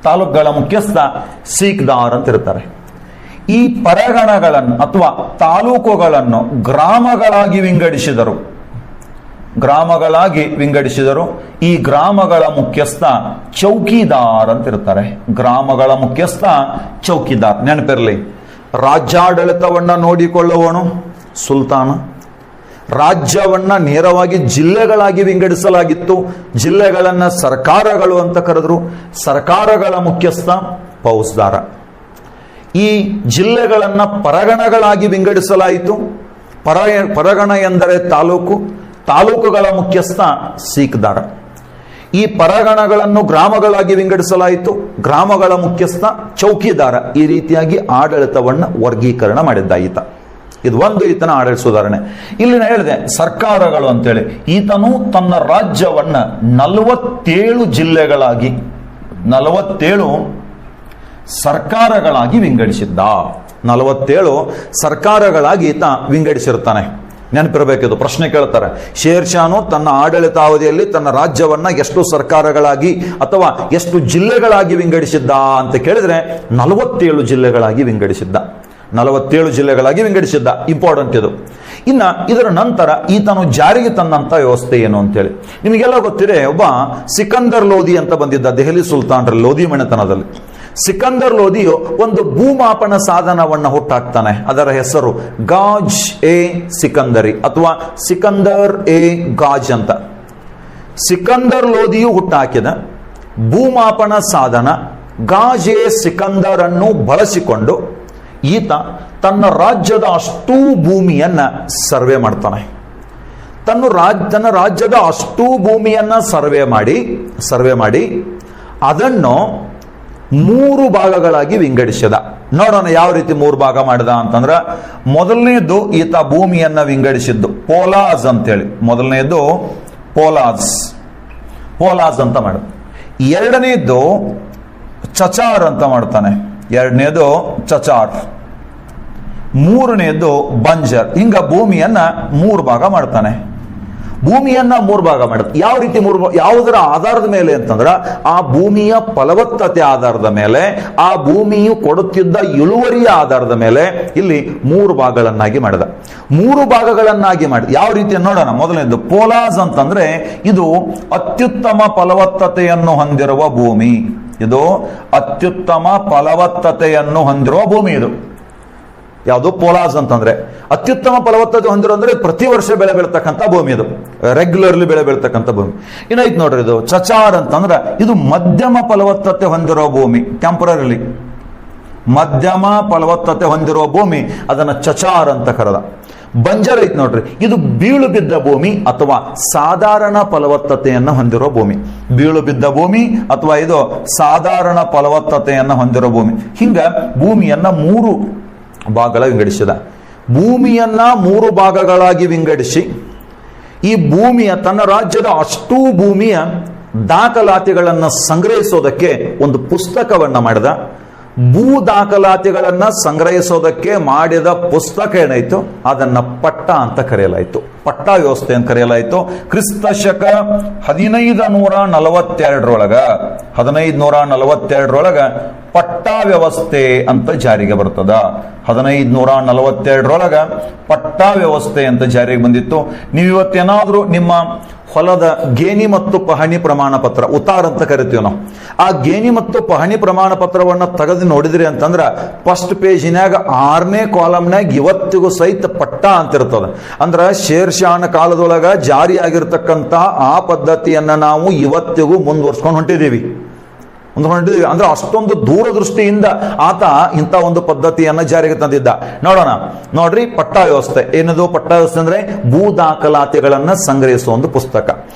ತಾಲೂಕುಗಳ ಮುಖ್ಯಸ್ಥ ಸೀಕ್ದಾರ್ ಅಂತ ಇರ್ತಾರೆ. ಈ ಪರಗಣಗಳನ್ನು ಅಥವಾ ತಾಲೂಕುಗಳನ್ನು ಗ್ರಾಮಗಳಾಗಿ ವಿಂಗಡಿಸಿದರು. ಈ ಗ್ರಾಮಗಳ ಮುಖ್ಯಸ್ಥ ಚೌಕಿದಾರ್ ಅಂತ ಇರ್ತಾರೆ. ಗ್ರಾಮಗಳ ಮುಖ್ಯಸ್ಥ ಚೌಕಿದಾರ್. ನೆನಪಿರಲಿ, ರಾಜ್ಯಾಡಳಿತವನ್ನ ನೋಡಿಕೊಳ್ಳುವವನು ಸುಲ್ತಾನ. ರಾಜ್ಯವನ್ನ ನೇರವಾಗಿ ಜಿಲ್ಲೆಗಳಾಗಿ ವಿಂಗಡಿಸಲಾಗಿತ್ತು. ಜಿಲ್ಲೆಗಳನ್ನ ಸರ್ಕಾರಗಳು ಅಂತ ಕರೆದ್ರು. ಸರ್ಕಾರಗಳ ಮುಖ್ಯಸ್ಥ ಫೌಜ್ದಾರ. ಈ ಜಿಲ್ಲೆಗಳನ್ನ ಪರಗಣಗಳಾಗಿ ವಿಂಗಡಿಸಲಾಯಿತು. ಪರಗಣ ಎಂದರೆ ತಾಲೂಕುಗಳ ಮುಖ್ಯಸ್ಥ ಸೀಕ್ದಾರ. ಈ ಪರಗಣಗಳನ್ನು ಗ್ರಾಮಗಳಾಗಿ ವಿಂಗಡಿಸಲಾಯಿತು. ಗ್ರಾಮಗಳ ಮುಖ್ಯಸ್ಥ ಚೌಕಿದಾರ. ಈ ರೀತಿಯಾಗಿ ಆಡಳಿತವನ್ನ ವರ್ಗೀಕರಣ ಮಾಡಿದ್ದಾಯಿತ. ಇದು ಒಂದು ಈತನ ಆಡಳಿತ ಸುಧಾರಣೆ. ಇಲ್ಲಿ ನಾ ಹೇಳಿದೆ ಸರ್ಕಾರಗಳು ಅಂತೇಳಿ. ಈತನು ತನ್ನ ರಾಜ್ಯವನ್ನ 47 ಸರ್ಕಾರಗಳಾಗಿ ವಿಂಗಡಿಸಿದ್ದ. 47 ಸರ್ಕಾರಗಳಾಗಿ ಈತ ವಿಂಗಡಿಸಿರ್ತಾನೆ. ನೆನಪಿರಬೇಕಿದು. ಪ್ರಶ್ನೆ ಕೇಳ್ತಾರೆ, ಶೇರ್ ಶಾನು ತನ್ನ ಆಡಳಿತಾವಧಿಯಲ್ಲಿ ತನ್ನ ರಾಜ್ಯವನ್ನ ಎಷ್ಟು ಸರ್ಕಾರಗಳಾಗಿ ಅಥವಾ ಎಷ್ಟು ಜಿಲ್ಲೆಗಳಾಗಿ ವಿಂಗಡಿಸಿದ್ದ ಅಂತ ಕೇಳಿದ್ರೆ 47 ಜಿಲ್ಲೆಗಳಾಗಿ ವಿಂಗಡಿಸಿದ್ದ. 47 ಜಿಲ್ಲೆಗಳಾಗಿ ವಿಂಗಡಿಸಿದ್ದ. ಇಂಪಾರ್ಟೆಂಟ್ ಇದು. ಇನ್ನ ಇದರ ನಂತರ ಈತನು ಜಾರಿಗೆ ತಂದಂತ ವ್ಯವಸ್ಥೆ ಏನು ಅಂತೇಳಿ ನಿಮಗೆಲ್ಲ ಗೊತ್ತಿದೆ. ಒಬ್ಬ ಸಿಕಂದರ್ ಲೋಧಿ ಅಂತ ಬಂದಿದ್ದ ದೆಹಲಿ ಸುಲ್ತಾನರ ಲೋಧಿ ಮನೆತನದಲ್ಲಿ. ಸಿಕಂದರ್ ಲೋಧಿಯು ಒಂದು ಭೂಮಾಪನ ಸಾಧನವನ್ನು ಹುಟ್ಟಾಕ್ತಾನೆ. ಅದರ ಹೆಸರು ಗಾಜ್ ಎ ಸಿಕಂದರಿ ಅಥವಾ ಸಿಕಂದರ್ ಎ ಗಾಜ್ ಅಂತ. ಸಿಕಂದರ್ ಲೋಧಿಯು ಹುಟ್ಟಾಕಿದ ಭೂಮಾಪನ ಸಾಧನ ಗಾಜ್ ಎ ಸಿಕಂದರ್ ಅನ್ನು ಬಳಸಿಕೊಂಡು ಈತ ತನ್ನ ರಾಜ್ಯದ ಅಷ್ಟೂ ಭೂಮಿಯನ್ನ ಸರ್ವೆ ಮಾಡ್ತಾನೆ. ತನ್ನ ರಾಜ್ಯದ ಅಷ್ಟೂ ಭೂಮಿಯನ್ನ ಸರ್ವೆ ಮಾಡಿ ಅದನ್ನು 3 ಭಾಗಗಳಾಗಿ ವಿಂಗಡಿಸಿದ. ನೋಡೋಣ ಯಾವ ರೀತಿ 3 ಭಾಗ ಮಾಡಿದ ಅಂತಂದ್ರ, ಮೊದಲನೇದು ಈತ ಭೂಮಿಯನ್ನ ವಿಂಗಡಿಸಿದ್ದು ಪೋಲಾಜ್ ಅಂತೇಳಿ. ಮೊದಲನೇದು ಪೋಲಾಜ್ ಅಂತ ಮಾಡ. ಎರಡನೇದು ಚಚಾರ್ ಅಂತ ಮಾಡ್ತಾನೆ. ಮೂರನೇದು ಬಂಜರ್. ಹಿಂಗ ಭೂಮಿಯನ್ನ 3 ಭಾಗ ಮಾಡ್ತಾನೆ. ಭೂಮಿಯನ್ನ 3 ಭಾಗ ಮಾಡುತ್ತೆ. ಯಾವ ರೀತಿ ಯಾವುದರ ಆಧಾರದ ಮೇಲೆ ಅಂತಂದ್ರ, ಆ ಭೂಮಿಯ ಫಲವತ್ತತೆ ಆಧಾರದ ಮೇಲೆ, ಆ ಭೂಮಿಯು ಕೊಡುತ್ತಿದ್ದ ಇಳುವರಿಯ ಆಧಾರದ ಮೇಲೆ ಇಲ್ಲಿ 3 ಭಾಗಗಳನ್ನಾಗಿ ಮಾಡಿದ. 3 ಭಾಗಗಳನ್ನಾಗಿ ಮಾಡಿ ಯಾವ ರೀತಿ ನೋಡೋಣ. ಮೊದಲನೇದು ಪೋಲಾಜ್ ಅಂತಂದ್ರೆ ಇದು ಅತ್ಯುತ್ತಮ ಫಲವತ್ತತೆಯನ್ನು ಹೊಂದಿರುವ ಭೂಮಿ. ಇದು ಅತ್ಯುತ್ತಮ ಫಲವತ್ತತೆಯನ್ನು ಹೊಂದಿರುವ ಭೂಮಿ. ಇದು ಯಾವುದು ಪೋಲಾಜ್ ಅಂತಂದ್ರೆ ಅತ್ಯುತ್ತಮ ಫಲವತ್ತತೆ ಹೊಂದಿರೋ ಅಂದ್ರೆ ಪ್ರತಿ ವರ್ಷ ಬೆಳೆ ಬೆಳತಕ್ಕಂಥ ಭೂಮಿ. ಇದು ರೆಗ್ಯುಲರ್ಲಿ ಬೆಳೆ ಬೆಳತಕ್ಕಂಥ ಭೂಮಿ. ಏನಾಯ್ತು ನೋಡ್ರಿ, ಇದು ಚಚಾರ್ ಅಂತಂದ್ರೆ ಇದು ಮಧ್ಯಮ ಫಲವತ್ತತೆ ಹೊಂದಿರೋ ಭೂಮಿ. ಟೆಂಪರರಿಲಿ ಮಧ್ಯಮ ಫಲವತ್ತತೆ ಹೊಂದಿರುವ ಭೂಮಿ, ಅದನ್ನ ಚಚಾರ್ ಅಂತ ಕರೆದ. ಬಂಜರ್ ಐತ್ ನೋಡ್ರಿ, ಇದು ಬೀಳು ಬಿದ್ದ ಭೂಮಿ ಅಥವಾ ಸಾಧಾರಣ ಫಲವತ್ತತೆಯನ್ನು ಹೊಂದಿರೋ ಭೂಮಿ. ಬೀಳು ಬಿದ್ದ ಭೂಮಿ ಅಥವಾ ಇದು ಸಾಧಾರಣ ಫಲವತ್ತತೆಯನ್ನು ಹೊಂದಿರೋ ಭೂಮಿ. ಹಿಂಗ ಭೂಮಿಯನ್ನ 3 ಭಾಗಗಳ ವಿಂಗಡಿಸಿದ. ಭೂಮಿಯನ್ನ 3 ಭಾಗಗಳಾಗಿ ವಿಂಗಡಿಸಿ ಈ ಭೂಮಿಯ, ತನ್ನ ರಾಜ್ಯದ ಅಷ್ಟೂ ಭೂಮಿಯ ದಾಖಲಾತಿಗಳನ್ನು ಸಂಗ್ರಹಿಸೋದಕ್ಕೆ ಒಂದು ಪುಸ್ತಕವನ್ನ ಮಾಡಿದ. ಭೂ ದಾಖಲಾತಿಗಳನ್ನ ಸಂಗ್ರಹಿಸೋದಕ್ಕೆ ಮಾಡಿದ ಪುಸ್ತಕ ಏನಾಯ್ತು, ಅದನ್ನ ಪಟ್ಟ ಅಂತ ಕರೆಯಲಾಯಿತು, ಪಟ್ಟ ವ್ಯವಸ್ಥೆ ಅಂತ ಕರೆಯಲಾಯಿತು. ಕ್ರಿಸ್ತ ಶಕ 1542 ಪಟ್ಟ ವ್ಯವಸ್ಥೆ ಅಂತ ಜಾರಿಗೆ ಬರ್ತದ. 1542 ಪಟ್ಟ ವ್ಯವಸ್ಥೆ ಅಂತ ಜಾರಿಗೆ ಬಂದಿತ್ತು. ನೀವು ಇವತ್ತೇನಾದ್ರೂ ನಿಮ್ಮ ಹೊಲದ ಗೇಣಿ ಮತ್ತು ಪಹಣಿ ಪ್ರಮಾಣ ಪತ್ರ, ಉತ್ತಾರ ಅಂತ ಕರಿತೀವಿ ನಾವು, ಆ ಗೇಣಿ ಮತ್ತು ಪಹಣಿ ಪ್ರಮಾಣ ಪತ್ರವನ್ನ ತೆಗೆದು ನೋಡಿದ್ರಿ ಅಂತಂದ್ರ ಫಸ್ಟ್ ಪೇಜಿನ್ಯಾಗ 6ನೇ ಕಾಲಮ್ನಾಗ ಇವತ್ತಿಗೂ ಸಹಿತ ಪಟ್ಟ ಅಂತಿರ್ತದ. ಅಂದ್ರ ಶೇರ್ಷಾನ ಕಾಲದೊಳಗ ಜಾರಿಯಾಗಿರ್ತಕ್ಕಂಥ ಆ ಪದ್ಧತಿಯನ್ನ ನಾವು ಇವತ್ತಿಗೂ ಮುಂದುವರ್ಸ್ಕೊಂಡು ಹೊಂಟಿದ್ದೀವಿ. ಅಂದ್ರೆ ಅಷ್ಟೊಂದು ದೂರದೃಷ್ಟಿಯಿಂದ ಆತ ಇಂಥ ಒಂದು ಪದ್ಧತಿಯನ್ನ ಜಾರಿಗೆ ತಂದಿದ್ದ. ನೋಡೋಣ, ನೋಡ್ರಿ, ಪಟ್ಟ ವ್ಯವಸ್ಥೆ ಏನದು? ಪಟ್ಟ ವ್ಯವಸ್ಥೆ ಅಂದ್ರೆ ಭೂ ದಾಖಲಾತಿಗಳನ್ನ ಸಂಗ್ರಹಿಸುವ ಒಂದು ಪುಸ್ತಕ.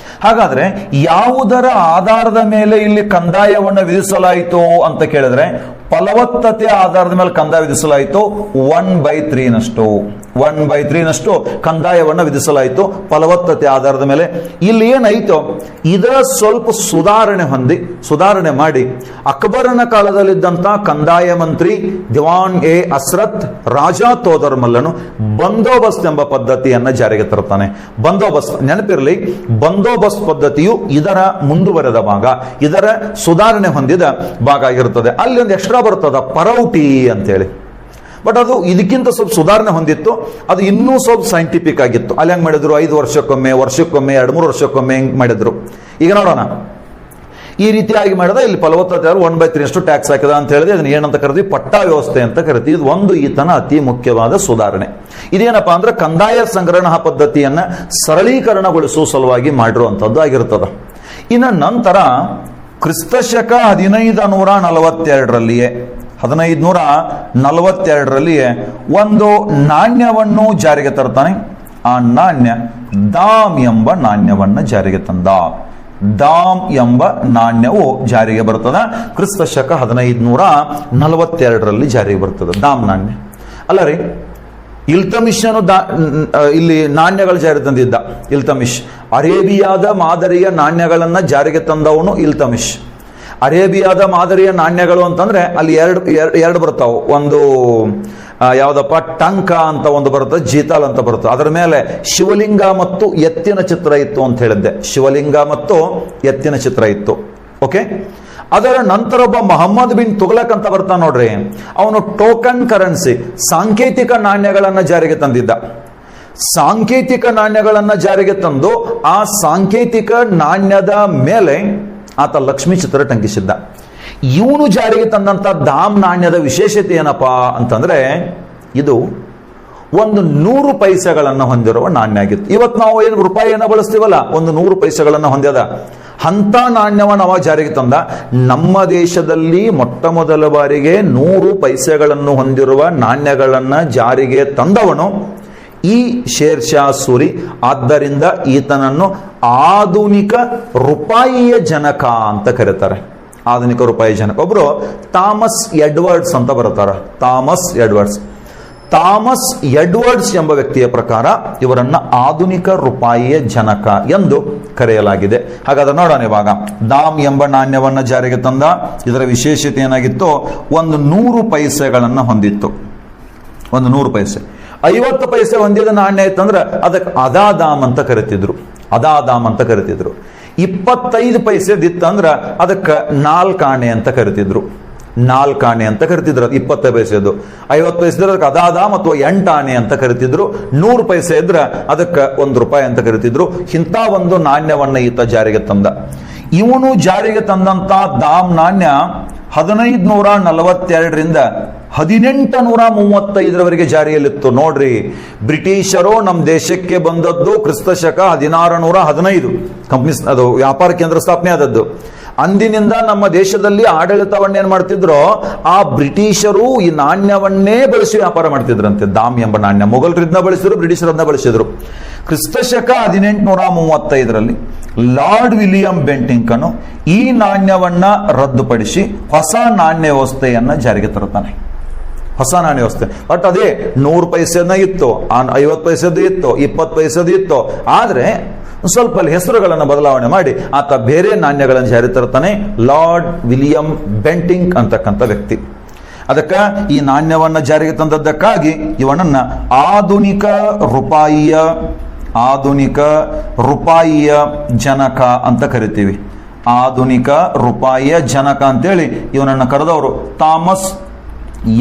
ಹಾಗಾದ್ರೆ ಯಾವುದರ ಆಧಾರದ ಮೇಲೆ ಇಲ್ಲಿ ಕಂದಾಯವನ್ನು ವಿಧಿಸಲಾಯಿತು ಅಂತ ಕೇಳಿದ್ರೆ, ಫಲವತ್ತತೆ ಆಧಾರದ ಮೇಲೆ ಕಂದಾಯ ವಿಧಿಸಲಾಯಿತು. 1/3 1/3 ಕಂದಾಯವನ್ನು ವಿಧಿಸಲಾಯಿತು ಫಲವತ್ತತೆ ಆಧಾರದ ಮೇಲೆ. ಇಲ್ಲಿ ಏನಾಯಿತು, ಇದರ ಸ್ವಲ್ಪ ಸುಧಾರಣೆ ಮಾಡಿ ಅಕ್ಬರನ ಕಾಲದಲ್ಲಿದ್ದಂತ ಕಂದಾಯ ಮಂತ್ರಿ ದಿವಾನ್ ಎ ಅಸ್ರತ್ ರಾಜಾ ತೋದರ್ಮಲ್ಲನು ಬಂದೋಬಸ್ತ್ ಎಂಬ ಪದ್ಧತಿಯನ್ನ ಜಾರಿಗೆ ತರುತ್ತಾನೆ. ಬಂದೋಬಸ್ತ್ ನೆನಪಿರಲಿ, ಬಂದೋಬಸ್ತ್ ಪದ್ಧತಿಯು ಇದರ ಮುಂದುವರೆದ ಭಾಗ, ಇದರ ಸುಧಾರಣೆ ಹೊಂದಿದ ಭಾಗ ಆಗಿರುತ್ತದೆ. ಅಲ್ಲಿ ಒಂದು ಎಕ್ಸ್ಟ್ರಾ ಬರ್ತದ, ಪರೌಟಿ ಅಂತೇಳಿ. ಬಟ್ ಅದು ಇದಕ್ಕಿಂತ ಸ್ವಲ್ಪ ಸುಧಾರಣೆ ಹೊಂದಿತ್ತು. ಅದು ಇನ್ನೂ ಸ್ವಲ್ಪ ಸೈಂಟಿಫಿಕ್ ಆಗಿತ್ತು. ಅಲ್ಲಿ ಹೆಂಗ್ ಮಾಡಿದ್ರು, 5 ವರ್ಷಕ್ಕೊಮ್ಮೆ, 2-3 ವರ್ಷಕ್ಕೊಮ್ಮೆ ಹೆಂಗ್ ಮಾಡಿದ್ರು. ಈಗ ನೋಡೋಣ, ಈ ರೀತಿಯಾಗಿ ಮಾಡಿದ. ಇಲ್ಲಿ ಫಲವತ್ತತೆ 1/3 ಟ್ಯಾಕ್ಸ್ ಹಾಕಿದ ಅಂತ ಹೇಳಿದ್ರೆ ಅದನ್ನ ಏನಂತ ಕರಿತೀವಿ? ಪಟ್ಟ ವ್ಯವಸ್ಥೆ ಅಂತ ಕರಿತೀವಿ. ಇದು ಒಂದು ಈತನ ಅತಿ ಮುಖ್ಯವಾದ ಸುಧಾರಣೆ. ಇದೇನಪ್ಪಾ ಅಂದ್ರೆ ಕಂದಾಯ ಸಂಗ್ರಹಣಾ ಪದ್ಧತಿಯನ್ನ ಸರಳೀಕರಣಗೊಳಿಸುವ ಸಲುವಾಗಿ ಮಾಡಿರುವಂತದ್ದು ಆಗಿರ್ತದ. ಇನ್ನು ನಂತರ ಕ್ರಿಸ್ತಶಕ 1542ರಲ್ಲಿಯೇ ಒಂದು ನಾಣ್ಯವನ್ನು ಜಾರಿಗೆ ತರ್ತಾನೆ. ಆ ನಾಣ್ಯ ದಾಮ್ ಎಂಬ ನಾಣ್ಯವನ್ನ ಜಾರಿಗೆ ತಂದ. ದಾಮ್ ಎಂಬ ನಾಣ್ಯವು ಜಾರಿಗೆ ಬರ್ತದ. ಕ್ರಿಸ್ತಶಕ 1542ರಲ್ಲಿ ಜಾರಿಗೆ ಬರ್ತದೆ ದಾಮ್ ನಾಣ್ಯ. ಅಲ್ಲ ರೀ, ಇಲ್ತಮಿಷನು ಇಲ್ಲಿ ನಾಣ್ಯಗಳು ಜಾರಿಗೆ ತಂದಿದ್ದ. ಇಲ್ತಮಿಷ್ ಅರೇಬಿಯಾದ ಮಾದರಿಯ ನಾಣ್ಯಗಳನ್ನ ಜಾರಿಗೆ ತಂದವನು ಇಲ್ತಮಿಷ್. ಅರೇಬಿಯಾದ ಮಾದರಿಯ ನಾಣ್ಯಗಳು ಅಂತಂದ್ರೆ ಅಲ್ಲಿ ಎರಡು ಬರ್ತಾವು. ಒಂದು ಯಾವ್ದಪ್ಪ, ಟಂಕ ಅಂತ ಒಂದು ಬರುತ್ತೆ, ಜೀತಾಲ್ ಅಂತ ಬರುತ್ತೆ. ಅದರ ಮೇಲೆ ಶಿವಲಿಂಗ ಮತ್ತು ಎತ್ತಿನ ಚಿತ್ರ ಇತ್ತು ಅಂತ ಹೇಳಿದ್ದೆ. ಶಿವಲಿಂಗ ಮತ್ತು ಎತ್ತಿನ ಚಿತ್ರ ಇತ್ತು. ಓಕೆ. ಅದರ ನಂತರ ಒಬ್ಬ ಮೊಹಮ್ಮದ್ ಬಿನ್ ತುಗ್ಲಕ್ ಅಂತ ಬರ್ತಾ ನೋಡ್ರಿ, ಅವನು ಟೋಕನ್ ಕರೆನ್ಸಿ, ಸಾಂಕೇತಿಕ ನಾಣ್ಯಗಳನ್ನ ಜಾರಿಗೆ ತಂದಿದ್ದ. ಸಾಂಕೇತಿಕ ನಾಣ್ಯಗಳನ್ನ ಜಾರಿಗೆ ತಂದು ಆ ಸಾಂಕೇತಿಕ ನಾಣ್ಯದ ಮೇಲೆ ಆತ ಲಕ್ಷ್ಮೀ ಚಿತ್ರ ಟಂಕಿಸಿದ್ದ. ಇವನು ಜಾರಿಗೆ ತಂದಂತ ದಾಮ್ ನಾಣ್ಯದ ವಿಶೇಷತೆ ಏನಪ್ಪಾ ಅಂತಂದ್ರೆ, ಇದು ಒಂದು 100 ಪೈಸೆಗಳನ್ನು ಹೊಂದಿರುವ ನಾಣ್ಯ ಆಗಿತ್ತು. ಇವತ್ತು ನಾವು ಏನು ರೂಪಾಯಿಯನ್ನು ಬಳಸ್ತೀವಲ್ಲ, ಒಂದು 100 ಪೈಸೆಗಳನ್ನು ಹೊಂದ್ಯದ ಅಂತ ನಾಣ್ಯವನ್ನು ಅವ ಜಾರಿಗೆ ತಂದ. ನಮ್ಮ ದೇಶದಲ್ಲಿ ಮೊಟ್ಟ ಮೊದಲ ಬಾರಿಗೆ 100 ಪೈಸೆಗಳನ್ನು ಹೊಂದಿರುವ ನಾಣ್ಯಗಳನ್ನ ಜಾರಿಗೆ ತಂದವನು ಈ ಶೇರ್ ಶಾ ಸೂರಿ. ಆದ್ದರಿಂದ ಈತನನ್ನು ಆಧುನಿಕ ರೂಪಾಯಿಯ ಜನಕ ಅಂತ ಕರೀತಾರೆ. ಆಧುನಿಕ ರೂಪಾಯಿ ಜನಕ. ಒಬ್ರು ಥಾಮಸ್ ಎಡ್ವರ್ಡ್ಸ್ ಅಂತ ಬರ್ತಾರ. ಥಾಮಸ್ ಎಡ್ವರ್ಡ್ಸ್ ಎಂಬ ವ್ಯಕ್ತಿಯ ಪ್ರಕಾರ ಇವರನ್ನ ಆಧುನಿಕ ರೂಪಾಯಿಯ ಜನಕ ಎಂದು ಕರೆಯಲಾಗಿದೆ. ಹಾಗಾದ್ರೆ ನೋಡೋಣ ಇವಾಗ. ದಾಮ್ ಎಂಬ ನಾಣ್ಯವನ್ನ ಜಾರಿಗೆ ತಂದ. ಇದರ ವಿಶೇಷತೆ ಏನಾಗಿತ್ತು? ಒಂದು 100 ಪೈಸೆಗಳನ್ನ ಹೊಂದಿತ್ತು. ಒಂದು 100 ಪೈಸೆ. 50 ಪೈಸೆ ಹೊಂದಿದ ನಾಣ್ಯ ಇತ್ತಂದ್ರೆ ಅದಕ್ಕೆ ಅದಾದಾಮ್ ಅಂತ ಕರಿತಿದ್ರು. 25 ಪೈಸೆದಿತ್ತಂದ್ರ ಅದಕ್ಕೆ 4 ಆಣೆ ಅಂತ ಕರಿತಿದ್ರು. 20 ಪೈಸೆದು. 50 ಪೈಸೆ ಇದ್ರೆ ಅದಕ್ಕೆ ಅದಾದಾಮ್ ಅಥವಾ 8 ಆಣೆ ಅಂತ ಕರಿತಿದ್ರು. 100 ಪೈಸೆ ಇದ್ರೆ ಅದಕ್ಕೆ ₹1 ಅಂತ ಕರಿತಿದ್ರು. ಇಂಥ ಒಂದು ನಾಣ್ಯವನ್ನ ಈತ ಜಾರಿಗೆ ತಂದ. ಇವನು ಜಾರಿಗೆ ತಂದಂತ ದಾಮ್ ನಾಣ್ಯ 1542ರಿಂದ 1835ರವರೆಗೆ ಜಾರಿಯಲ್ಲಿತ್ತು. ನೋಡ್ರಿ, ಬ್ರಿಟಿಷರು ನಮ್ಮ ದೇಶಕ್ಕೆ ಬಂದದ್ದು ಕ್ರಿಸ್ತಶಕ 1615. ಕಂಪ್ನಿ ಅದು ವ್ಯಾಪಾರ ಕೇಂದ್ರ ಸ್ಥಾಪನೆ ಆದದ್ದು. ಅಂದಿನಿಂದ ನಮ್ಮ ದೇಶದಲ್ಲಿ ಆಡಳಿತವನ್ನ ಏನ್ ಮಾಡ್ತಿದ್ರು, ಆ ಬ್ರಿಟಿಷರು ಈ ನಾಣ್ಯವನ್ನೇ ಬಳಸಿ ವ್ಯಾಪಾರ ಮಾಡ್ತಿದ್ರಂತೆ. ದಾಮ್ ಎಂಬ ನಾಣ್ಯ ಮೊಘಲರಿಂದ ಬಳಸಿದ್ರು, ಬ್ರಿಟಿಷರನ್ನ ಬಳಸಿದ್ರು. ಕ್ರಿಸ್ತಶಕ 1835ರಲ್ಲಿ ಲಾರ್ಡ್ ವಿಲಿಯಂ ಬೆಂಟಿಂಕನು ಈ ನಾಣ್ಯವನ್ನ ರದ್ದುಪಡಿಸಿ ಹೊಸ ನಾಣ್ಯ ವ್ಯವಸ್ಥೆಯನ್ನ ಜಾರಿಗೆ ತರುತ್ತಾನೆ. ಹೊಸ ನಾಣ್ಯ ವ್ಯವಸ್ಥೆ. ಬಟ್ ಅದೇ 100 ಪೈಸೆನ ಇತ್ತು, 50 ಪೈಸೆದು ಇತ್ತು, 20 ಪೈಸೆದು ಇತ್ತು. ಆದ್ರೆ ಸ್ವಲ್ಪ ಅಲ್ಲಿ ಹೆಸರುಗಳನ್ನು ಬದಲಾವಣೆ ಮಾಡಿ ಆತ ಬೇರೆ ನಾಣ್ಯಗಳನ್ನು ಜಾರಿ ತರ್ತಾನೆ. ಲಾರ್ಡ್ ವಿಲಿಯಂ ಬೆಂಟಿಂಗ್ ಅಂತಕ್ಕಂಥ ವ್ಯಕ್ತಿ. ಅದಕ್ಕೆ ಈ ನಾಣ್ಯವನ್ನ ಜಾರಿಗೆ ತಂದದ್ದಕ್ಕಾಗಿ ಇವನನ್ನ ಆಧುನಿಕ ರೂಪಾಯಿಯ ಜನಕ ಅಂತ ಕರಿತೀವಿ. ಆಧುನಿಕ ರೂಪಾಯಿಯ ಜನಕ ಅಂತೇಳಿ ಇವನನ್ನು ಕರೆದವರು ಥಾಮಸ್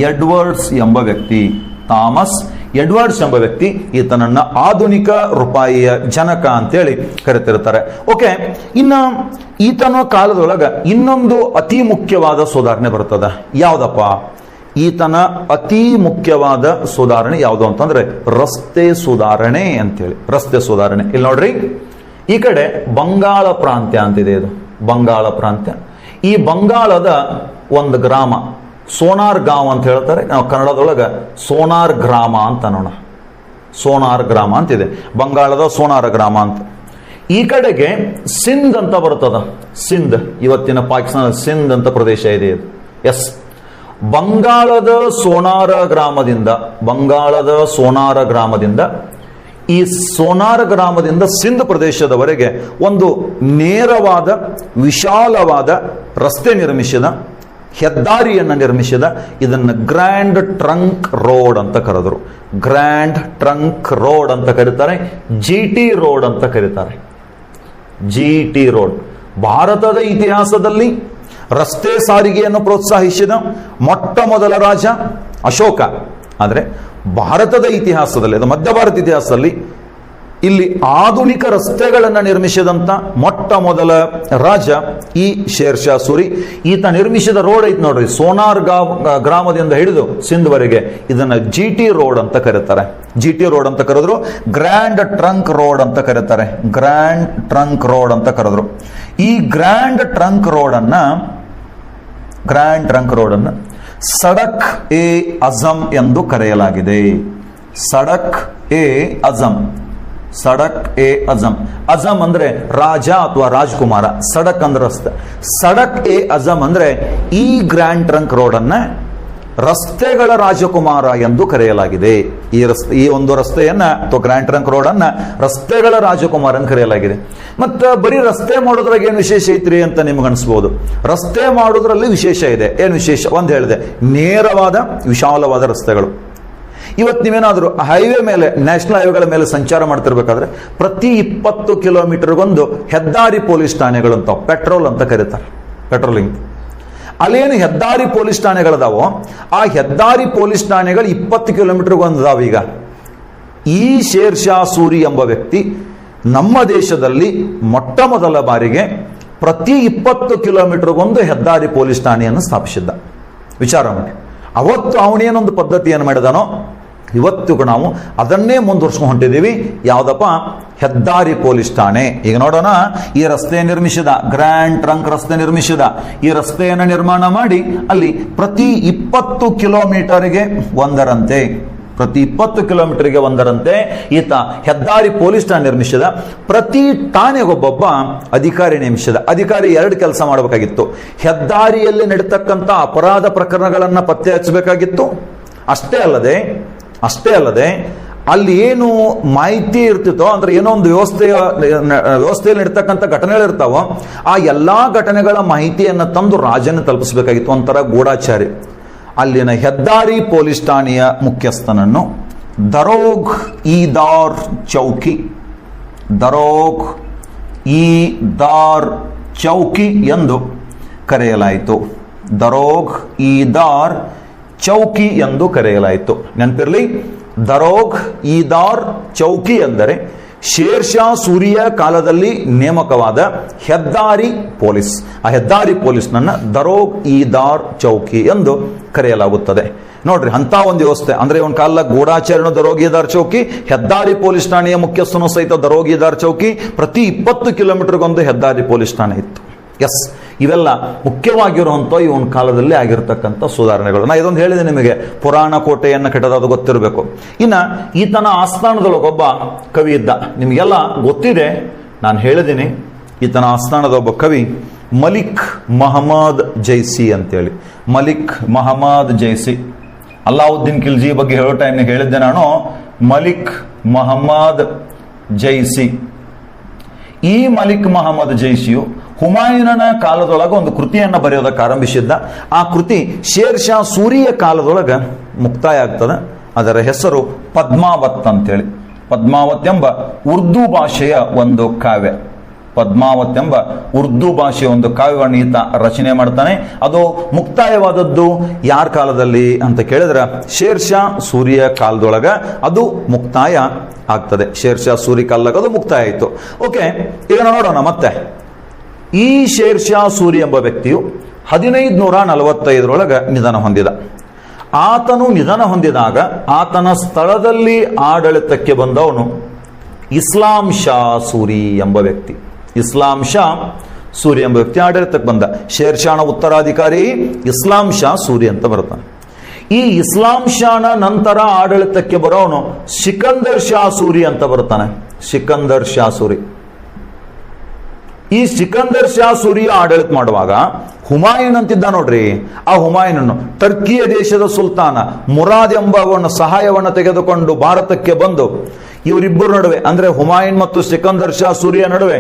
ಎಡ್ವರ್ಡ್ಸ್ ಎಂಬ ವ್ಯಕ್ತಿ. ಥಾಮಸ್ ಎಡ್ವರ್ಡ್ಸ್ ಎಂಬ ವ್ಯಕ್ತಿ ಈತನನ್ನ ಆಧುನಿಕ ರೂಪಾಯಿಯ ಜನಕ ಅಂತೇಳಿ ಕರೆತಿರ್ತಾರೆ. ಓಕೆ, ಇನ್ನ ಈತನ ಕಾಲದೊಳಗ ಇನ್ನೊಂದು ಅತಿ ಮುಖ್ಯವಾದ ಸುಧಾರಣೆ ಬರ್ತದ. ಯಾವ್ದಪ್ಪ? ಈತನ ಅತಿ ಮುಖ್ಯವಾದ ಸುಧಾರಣೆ ಯಾವುದು ಅಂತಂದ್ರೆ ರಸ್ತೆ ಸುಧಾರಣೆ ಅಂತೇಳಿ. ರಸ್ತೆ ಸುಧಾರಣೆ ಇಲ್ಲಿ ನೋಡ್ರಿ, ಈ ಕಡೆ ಬಂಗಾಳ ಪ್ರಾಂತ್ಯ ಅಂತಿದೆ. ಇದು ಬಂಗಾಳ ಪ್ರಾಂತ್ಯ. ಈ ಬಂಗಾಳದ ಒಂದು ಗ್ರಾಮ ಸೋನಾರ್ ಗಾಂವ್ ಅಂತ ಹೇಳ್ತಾರೆ. ನಾವು ಕನ್ನಡದೊಳಗ ಸೋನಾರ್ ಗ್ರಾಮ ಅಂತ ನೋಡ. ಸೋನಾರ್ ಗ್ರಾಮ ಅಂತಿದೆ, ಬಂಗಾಳದ ಸೋನಾರ ಗ್ರಾಮ ಅಂತ. ಈ ಕಡೆಗೆ ಸಿಂಧ್ ಅಂತ ಬರ್ತದ. ಸಿಂಧ್, ಇವತ್ತಿನ ಪಾಕಿಸ್ತಾನ ಸಿಂಧ್ ಅಂತ ಪ್ರದೇಶ ಇದೆ ಇದು. ಎಸ್, ಬಂಗಾಳದ ಸೋನಾರ ಗ್ರಾಮದಿಂದ ಈ ಸೋನಾರ ಗ್ರಾಮದಿಂದ ಸಿಂಧ್ ಪ್ರದೇಶದವರೆಗೆ ಒಂದು ನೇರವಾದ ವಿಶಾಲವಾದ ರಸ್ತೆ ನಿರ್ಮಿಸಿದ, ಹೆದ್ದಾರಿಯನ್ನು ನಿರ್ಮಿಸಿದ. ಇದನ್ನು ಗ್ರ್ಯಾಂಡ್ ಟ್ರಂಕ್ ರೋಡ್ ಅಂತ ಕರೆದರು. ಗ್ರ್ಯಾಂಡ್ ಟ್ರಂಕ್ ರೋಡ್ ಅಂತ ಕರೀತಾರೆ. GT ರೋಡ್ ಅಂತ ಕರೀತಾರೆ. GT road. ಭಾರತದ ಇತಿಹಾಸದಲ್ಲಿ ರಸ್ತೆ ಸಾರಿಗೆಯನ್ನು ಪ್ರೋತ್ಸಾಹಿಸಿದ ಮೊಟ್ಟ ಮೊದಲ ರಾಜ ಅಶೋಕ. ಆದರೆ ಭಾರತದ ಇತಿಹಾಸದಲ್ಲಿ, ಅದು ಮಧ್ಯ ಭಾರತ ಇತಿಹಾಸದಲ್ಲಿ ಇಲ್ಲಿ ಆಧುನಿಕ ರಸ್ತೆಗಳನ್ನು ನಿರ್ಮಿಸಿದಂತ ಮೊಟ್ಟ ಮೊದಲ ರಾಜ ಈ ಶೇರ್ ಶಾ ಸೂರಿ. ಈತ ನಿರ್ಮಿಸಿದ ರೋಡ್ ಐತಿ ನೋಡ್ರಿ, ಸೋನಾರ್ ಗ್ರಾಮದಿಂದ ಹಿಡಿದು ಸಿಂಧ್ವರೆಗೆ. ಇದನ್ನ GT ರೋಡ್ ಅಂತ ಕರೀತಾರೆ. GT ರೋಡ್ ಅಂತ ಕರೆದ್ರು. ಗ್ರ್ಯಾಂಡ್ ಟ್ರಂಕ್ ರೋಡ್ ಅಂತ ಕರೀತಾರೆ. ಗ್ರ್ಯಾಂಡ್ ಟ್ರಂಕ್ ರೋಡ್ ಅಂತ ಕರೆದ್ರು. ಈ ಗ್ರ್ಯಾಂಡ್ ಟ್ರಂಕ್ ರೋಡ್ ಅನ್ನ ಸಡಕ್ ಎ ಅಜಂ ಎಂದು ಕರೆಯಲಾಗಿದೆ. ಸಡಕ್ ಎ ಅಜಂ. ಅಜಂ ಅಂದ್ರೆ ರಾಜ ಅಥವಾ ರಾಜ್ಕುಮಾರ. ಸಡಕ್ ಅಂದ್ರೆ ರಸ್ತೆ. ಸಡಕ್ ಎ ಅಜಂ ಅಂದ್ರೆ ಈ ಗ್ರ್ಯಾಂಡ್ ಟ್ರಂಕ್ ರೋಡ್ ಅನ್ನ ರಸ್ತೆಗಳ ರಾಜಕುಮಾರ ಎಂದು ಕರೆಯಲಾಗಿದೆ. ಈ ಒಂದು ರಸ್ತೆಯನ್ನ ಅಥವಾ ಗ್ರ್ಯಾಂಡ್ ಟ್ರಂಕ್ ರೋಡ್ ಅನ್ನ ರಸ್ತೆಗಳ ರಾಜಕುಮಾರ ಅಂತ ಕರೆಯಲಾಗಿದೆ. ಮತ್ತೆ ಬರೀ ರಸ್ತೆ ಮಾಡೋದ್ರಾಗ ಏನ್ ವಿಶೇಷ ಐತ್ರಿ ಅಂತ ನಿಮ್ಗೆ ಅನ್ಸ್ಬೋದು. ರಸ್ತೆ ಮಾಡೋದ್ರಲ್ಲಿ ವಿಶೇಷ ಇದೆ. ಏನ್ ವಿಶೇಷ? ಒಂದು ಹೇಳಿದೆ, ನೇರವಾದ ವಿಶಾಲವಾದ ರಸ್ತೆಗಳು. ಇವತ್ತು ನೀವೇನಾದ್ರೂ ಹೈವೇ ಮೇಲೆ, ನ್ಯಾಷನಲ್ ಹೈವೇಗಳ ಮೇಲೆ ಸಂಚಾರ ಮಾಡ್ತಿರ್ಬೇಕಾದ್ರೆ ಪ್ರತಿ 20 ಕಿಲೋಮೀಟರ್ಗೊಂದು ಹೆದ್ದಾರಿ ಪೊಲೀಸ್ ಠಾಣೆಗಳು ಅಂತ, ಪೆಟ್ರೋಲ್ ಅಂತ ಕರೀತಾರೆ, ಪೆಟ್ರೋಲಿಂಗ್. ಅಲ್ಲೇನು ಹೆದ್ದಾರಿ ಪೊಲೀಸ್ ಠಾಣೆಗಳದಾವೋ ಆ ಹೆದ್ದಾರಿ ಪೊಲೀಸ್ ಠಾಣೆಗಳು 20 ಕಿಲೋಮೀಟರ್ಗೊಂದು ಅದಾವ. ಈಗ ಈ ಶೇರ್ ಶಾ ಸೂರಿ ಎಂಬ ವ್ಯಕ್ತಿ ನಮ್ಮ ದೇಶದಲ್ಲಿ ಮೊಟ್ಟ ಮೊದಲ ಬಾರಿಗೆ ಪ್ರತಿ 20 ಕಿಲೋಮೀಟರ್ಗೊಂದು ಹೆದ್ದಾರಿ ಪೊಲೀಸ್ ಠಾಣೆಯನ್ನು ಸ್ಥಾಪಿಸಿದ್ದ. ವಿಚಾರ ಮಾಡಿ. ಅವತ್ತು ಅವನೇನೊಂದು ಪದ್ಧತಿಯನ್ನು ಮಾಡಿದಾನೋ ಇವತ್ತು ನಾವು ಅದನ್ನೇ ಮುಂದುವರ್ಸ್ಕೊಂಡು ಹೊಂಟಿದ್ದೀವಿ. ಯಾವುದಪ್ಪ? ಹೆದ್ದಾರಿ ಪೊಲೀಸ್ ಠಾಣೆ. ಈಗ ನೋಡೋಣ, ಈ ರಸ್ತೆ ನಿರ್ಮಿಸಿದ, ಗ್ರ್ಯಾಂಡ್ ಟ್ರಂಕ್ ರಸ್ತೆ ನಿರ್ಮಿಸಿದ. ಈ ರಸ್ತೆಯನ್ನು ನಿರ್ಮಾಣ ಮಾಡಿ ಅಲ್ಲಿ ಪ್ರತಿ 20 ಕಿಲೋಮೀಟರ್ಗೆ ಒಂದರಂತೆ ಈತ ಹೆದ್ದಾರಿ ಪೊಲೀಸ್ ಠಾಣೆ ನಿರ್ಮಿಸಿದ. ಪ್ರತಿ ಠಾಣೆಗೊಬ್ಬೊಬ್ಬ ಅಧಿಕಾರಿ ನೇಮಿಸಿದ. ಅಧಿಕಾರಿ 2 ಕೆಲಸ ಮಾಡಬೇಕಾಗಿತ್ತು. ಹೆದ್ದಾರಿಯಲ್ಲಿ ನಡೀತಕ್ಕಂಥ ಅಪರಾಧ ಪ್ರಕರಣಗಳನ್ನು ಪತ್ತೆ ಹಚ್ಚಬೇಕಾಗಿತ್ತು. ಅಷ್ಟೇ ಅಲ್ಲದೆ ಅಲ್ಲಿ ಏನು ಮಾಹಿತಿ ಇರ್ತಿತ್ತೋ, ಅಂದ್ರೆ ಏನೋ ಒಂದು ವ್ಯವಸ್ಥೆಯಲ್ಲಿ ನಡೀತಕ್ಕಂಥ ಘಟನೆಗಳಿರ್ತಾವೋ ಆ ಎಲ್ಲಾ ಘಟನೆಗಳ ಮಾಹಿತಿಯನ್ನು ತಂದು ರಾಜನ ತಲುಪಿಸಬೇಕಾಗಿತ್ತು. ಒಂಥರ ಗೂಢಾಚಾರಿ. ಅಲ್ಲಿನ ಹೆದ್ದಾರಿ ಪೊಲೀಸ್ ಠಾಣೆಯ ಮುಖ್ಯಸ್ಥನನ್ನು ದರೋಗ್ ಇ ದಾರ್ ಚೌಕಿ ಎಂದು ಕರೆಯಲಾಯಿತು. ದರೋಗ್ ಇ ದಾರ್ ಚೌಕಿ ಎಂದು ಕರೆಯಲಾಯಿತು. ನೆನಪಿರಲಿ, ದರೋಗ್ ಇ ದಾರ್ ಚೌಕಿ ಎಂದರೆ ಶೇರ್ ಶಾ ಸೂರಿಯ ಕಾಲದಲ್ಲಿ ನೇಮಕವಾದ ಹೆದ್ದಾರಿ ಪೊಲೀಸ್. ಆ ಹೆದ್ದಾರಿ ಪೊಲೀಸ್ನನ್ನ ದರೋಗ್ ಇ ದಾರ್ ಚೌಕಿ ಎಂದು ಕರೆಯಲಾಗುತ್ತದೆ. ನೋಡ್ರಿ, ಅಂತ ಒಂದು ವ್ಯವಸ್ಥೆ. ಅಂದ್ರೆ ಒಂದು ಕಾಲ ಗೂಢಾಚಾರ್ಯನು ದರೋಗಿದಾರ್ ಚೌಕಿ, ಹೆದ್ದಾರಿ ಪೊಲೀಸ್ ಠಾಣೆಯ ಮುಖ್ಯಸ್ಥನು ಸಹಿತ ದರೋಗಿದಾರ್ ಚೌಕಿ. ಪ್ರತಿ 20 ಕಿಲೋಮೀಟರ್ಗೊಂದು ಹೆದ್ದಾರಿ ಪೊಲೀಸ್ ಠಾಣೆ ಇತ್ತು. ಎಸ್, ಇವೆಲ್ಲ ಮುಖ್ಯವಾಗಿರುವಂಥ ಈ ಒಂದು ಕಾಲದಲ್ಲಿ ಆಗಿರ್ತಕ್ಕಂಥ ಸುಧಾರಣೆಗಳು. ನಾ ಇದೊಂದು ಹೇಳಿದೆ ನಿಮಗೆ, ಪುರಾಣ ಕೋಟೆಯನ್ನು ಕಟ್ಟೋದು ಗೊತ್ತಿರಬೇಕು. ಇನ್ನ ಈತನ ಆಸ್ಥಾನದೊಳಗೊಬ್ಬ ಕವಿ ಇದ್ದ. ನಿಮಗೆಲ್ಲ ಗೊತ್ತಿದೆ, ನಾನು ಹೇಳಿದ್ದೀನಿ. ಈತನ ಆಸ್ಥಾನದೊಬ್ಬ ಕವಿ ಮಲಿಕ್ ಮಹಮ್ಮದ್ ಜೈಸಿ ಅಂತೇಳಿ. ಮಲಿಕ್ ಮಹಮ್ಮದ್ ಜೈಸಿ. ಅಲ್ಲಾವುದ್ದೀನ್ ಖಿಲ್ಜಿ ಬಗ್ಗೆ ಹೇಳೋ ಟೈಮ್ನಾಗ ಹೇಳಿದ್ದೆ ನಾನು, ಮಲಿಕ್ ಮೊಹಮ್ಮದ್ ಜೈಸಿ. ಈ ಮಲಿಕ್ ಮೊಹಮ್ಮದ್ ಜೈಸಿಯು ಹುಮಾಯೂನನ ಕಾಲದೊಳಗೆ ಒಂದು ಕೃತಿಯನ್ನು ಬರೆಯೋದಕ್ಕೆ ಆರಂಭಿಸಿದ್ದ. ಆ ಕೃತಿ ಶೇರ್ ಶಾ ಸೂರಿಯ ಕಾಲದೊಳಗೆ ಮುಕ್ತಾಯ ಆಗ್ತದೆ. ಅದರ ಹೆಸರು ಪದ್ಮಾವತ್ ಅಂತೇಳಿ. ಪದ್ಮಾವತ್ ಎಂಬ ಉರ್ದು ಭಾಷೆಯ ಒಂದು ಕಾವ್ಯ. ಪದ್ಮಾವತ್ ಎಂಬ ಉರ್ದು ಭಾಷೆಯ ಒಂದು ಕಾವ್ಯವನ್ನು ಈತ ರಚನೆ ಮಾಡ್ತಾನೆ. ಅದು ಮುಕ್ತಾಯವಾದದ್ದು ಯಾರ ಕಾಲದಲ್ಲಿ ಅಂತ ಕೇಳಿದ್ರೆ ಶೇರ್ ಶಾ ಸೂರಿಯ ಕಾಲದೊಳಗ ಅದು ಮುಕ್ತಾಯ ಆಗ್ತದೆ. ಶೇರ್ ಶಾ ಸೂರಿ ಕಾಲದಾಗ ಅದು ಮುಕ್ತಾಯ ಆಯಿತು. ಓಕೆ, ಈಗ ನೋಡೋಣ ಮತ್ತೆ. ಈ ಶೇರ್ ಶಾ ಸೂರಿ ಎಂಬ ವ್ಯಕ್ತಿಯು 1545 ನಿಧನ ಹೊಂದಿದ. ಆತನು ನಿಧನ ಹೊಂದಿದಾಗ ಆತನ ಸ್ಥಳದಲ್ಲಿ ಆಡಳಿತಕ್ಕೆ ಬಂದವನು ಇಸ್ಲಾಂ ಶಾ ಸೂರಿ ಎಂಬ ವ್ಯಕ್ತಿ. ಇಸ್ಲಾಂ ಶಾ ಸೂರಿ ಎಂಬ ವ್ಯಕ್ತಿ ಆಡಳಿತಕ್ಕೆ ಬಂದ. ಶೇರ್ ಶಾನ ಉತ್ತರಾಧಿಕಾರಿ ಇಸ್ಲಾಂ ಶಾ ಸೂರಿ ಅಂತ ಬರ್ತಾನೆ. ಈ ಇಸ್ಲಾಂ ಶಾನ ನಂತರ ಆಡಳಿತಕ್ಕೆ ಬರೋನು ಸಿಕಂದರ್ ಶಾ ಸೂರಿ ಅಂತ ಬರ್ತಾನೆ. ಸಿಕಂದರ್ ಶಾ ಸೂರಿ. ಈ ಸಿಕಂದರ್ ಶಾ ಸೂರಿ ಆಡಳಿತ ಮಾಡುವಾಗ ಹುಮಾಯೂನ್ ಅಂತಿದ್ದ ನೋಡ್ರಿ. ಆ ಹುಮಾಯೂನನ್ನು ಟರ್ಕಿಯ ದೇಶದ ಸುಲ್ತಾನ ಮುರಾದ್ ಎಂಬವನ ಸಹಾಯವನ್ನು ತೆಗೆದುಕೊಂಡು ಭಾರತಕ್ಕೆ ಬಂದು ಇವರಿಬ್ಬರ ನಡುವೆ ಅಂದ್ರೆ ಹುಮಾಯೂನ್ ಮತ್ತು ಸಿಕಂದರ್ ಶಾ ಸೂರಿಯ ನಡುವೆ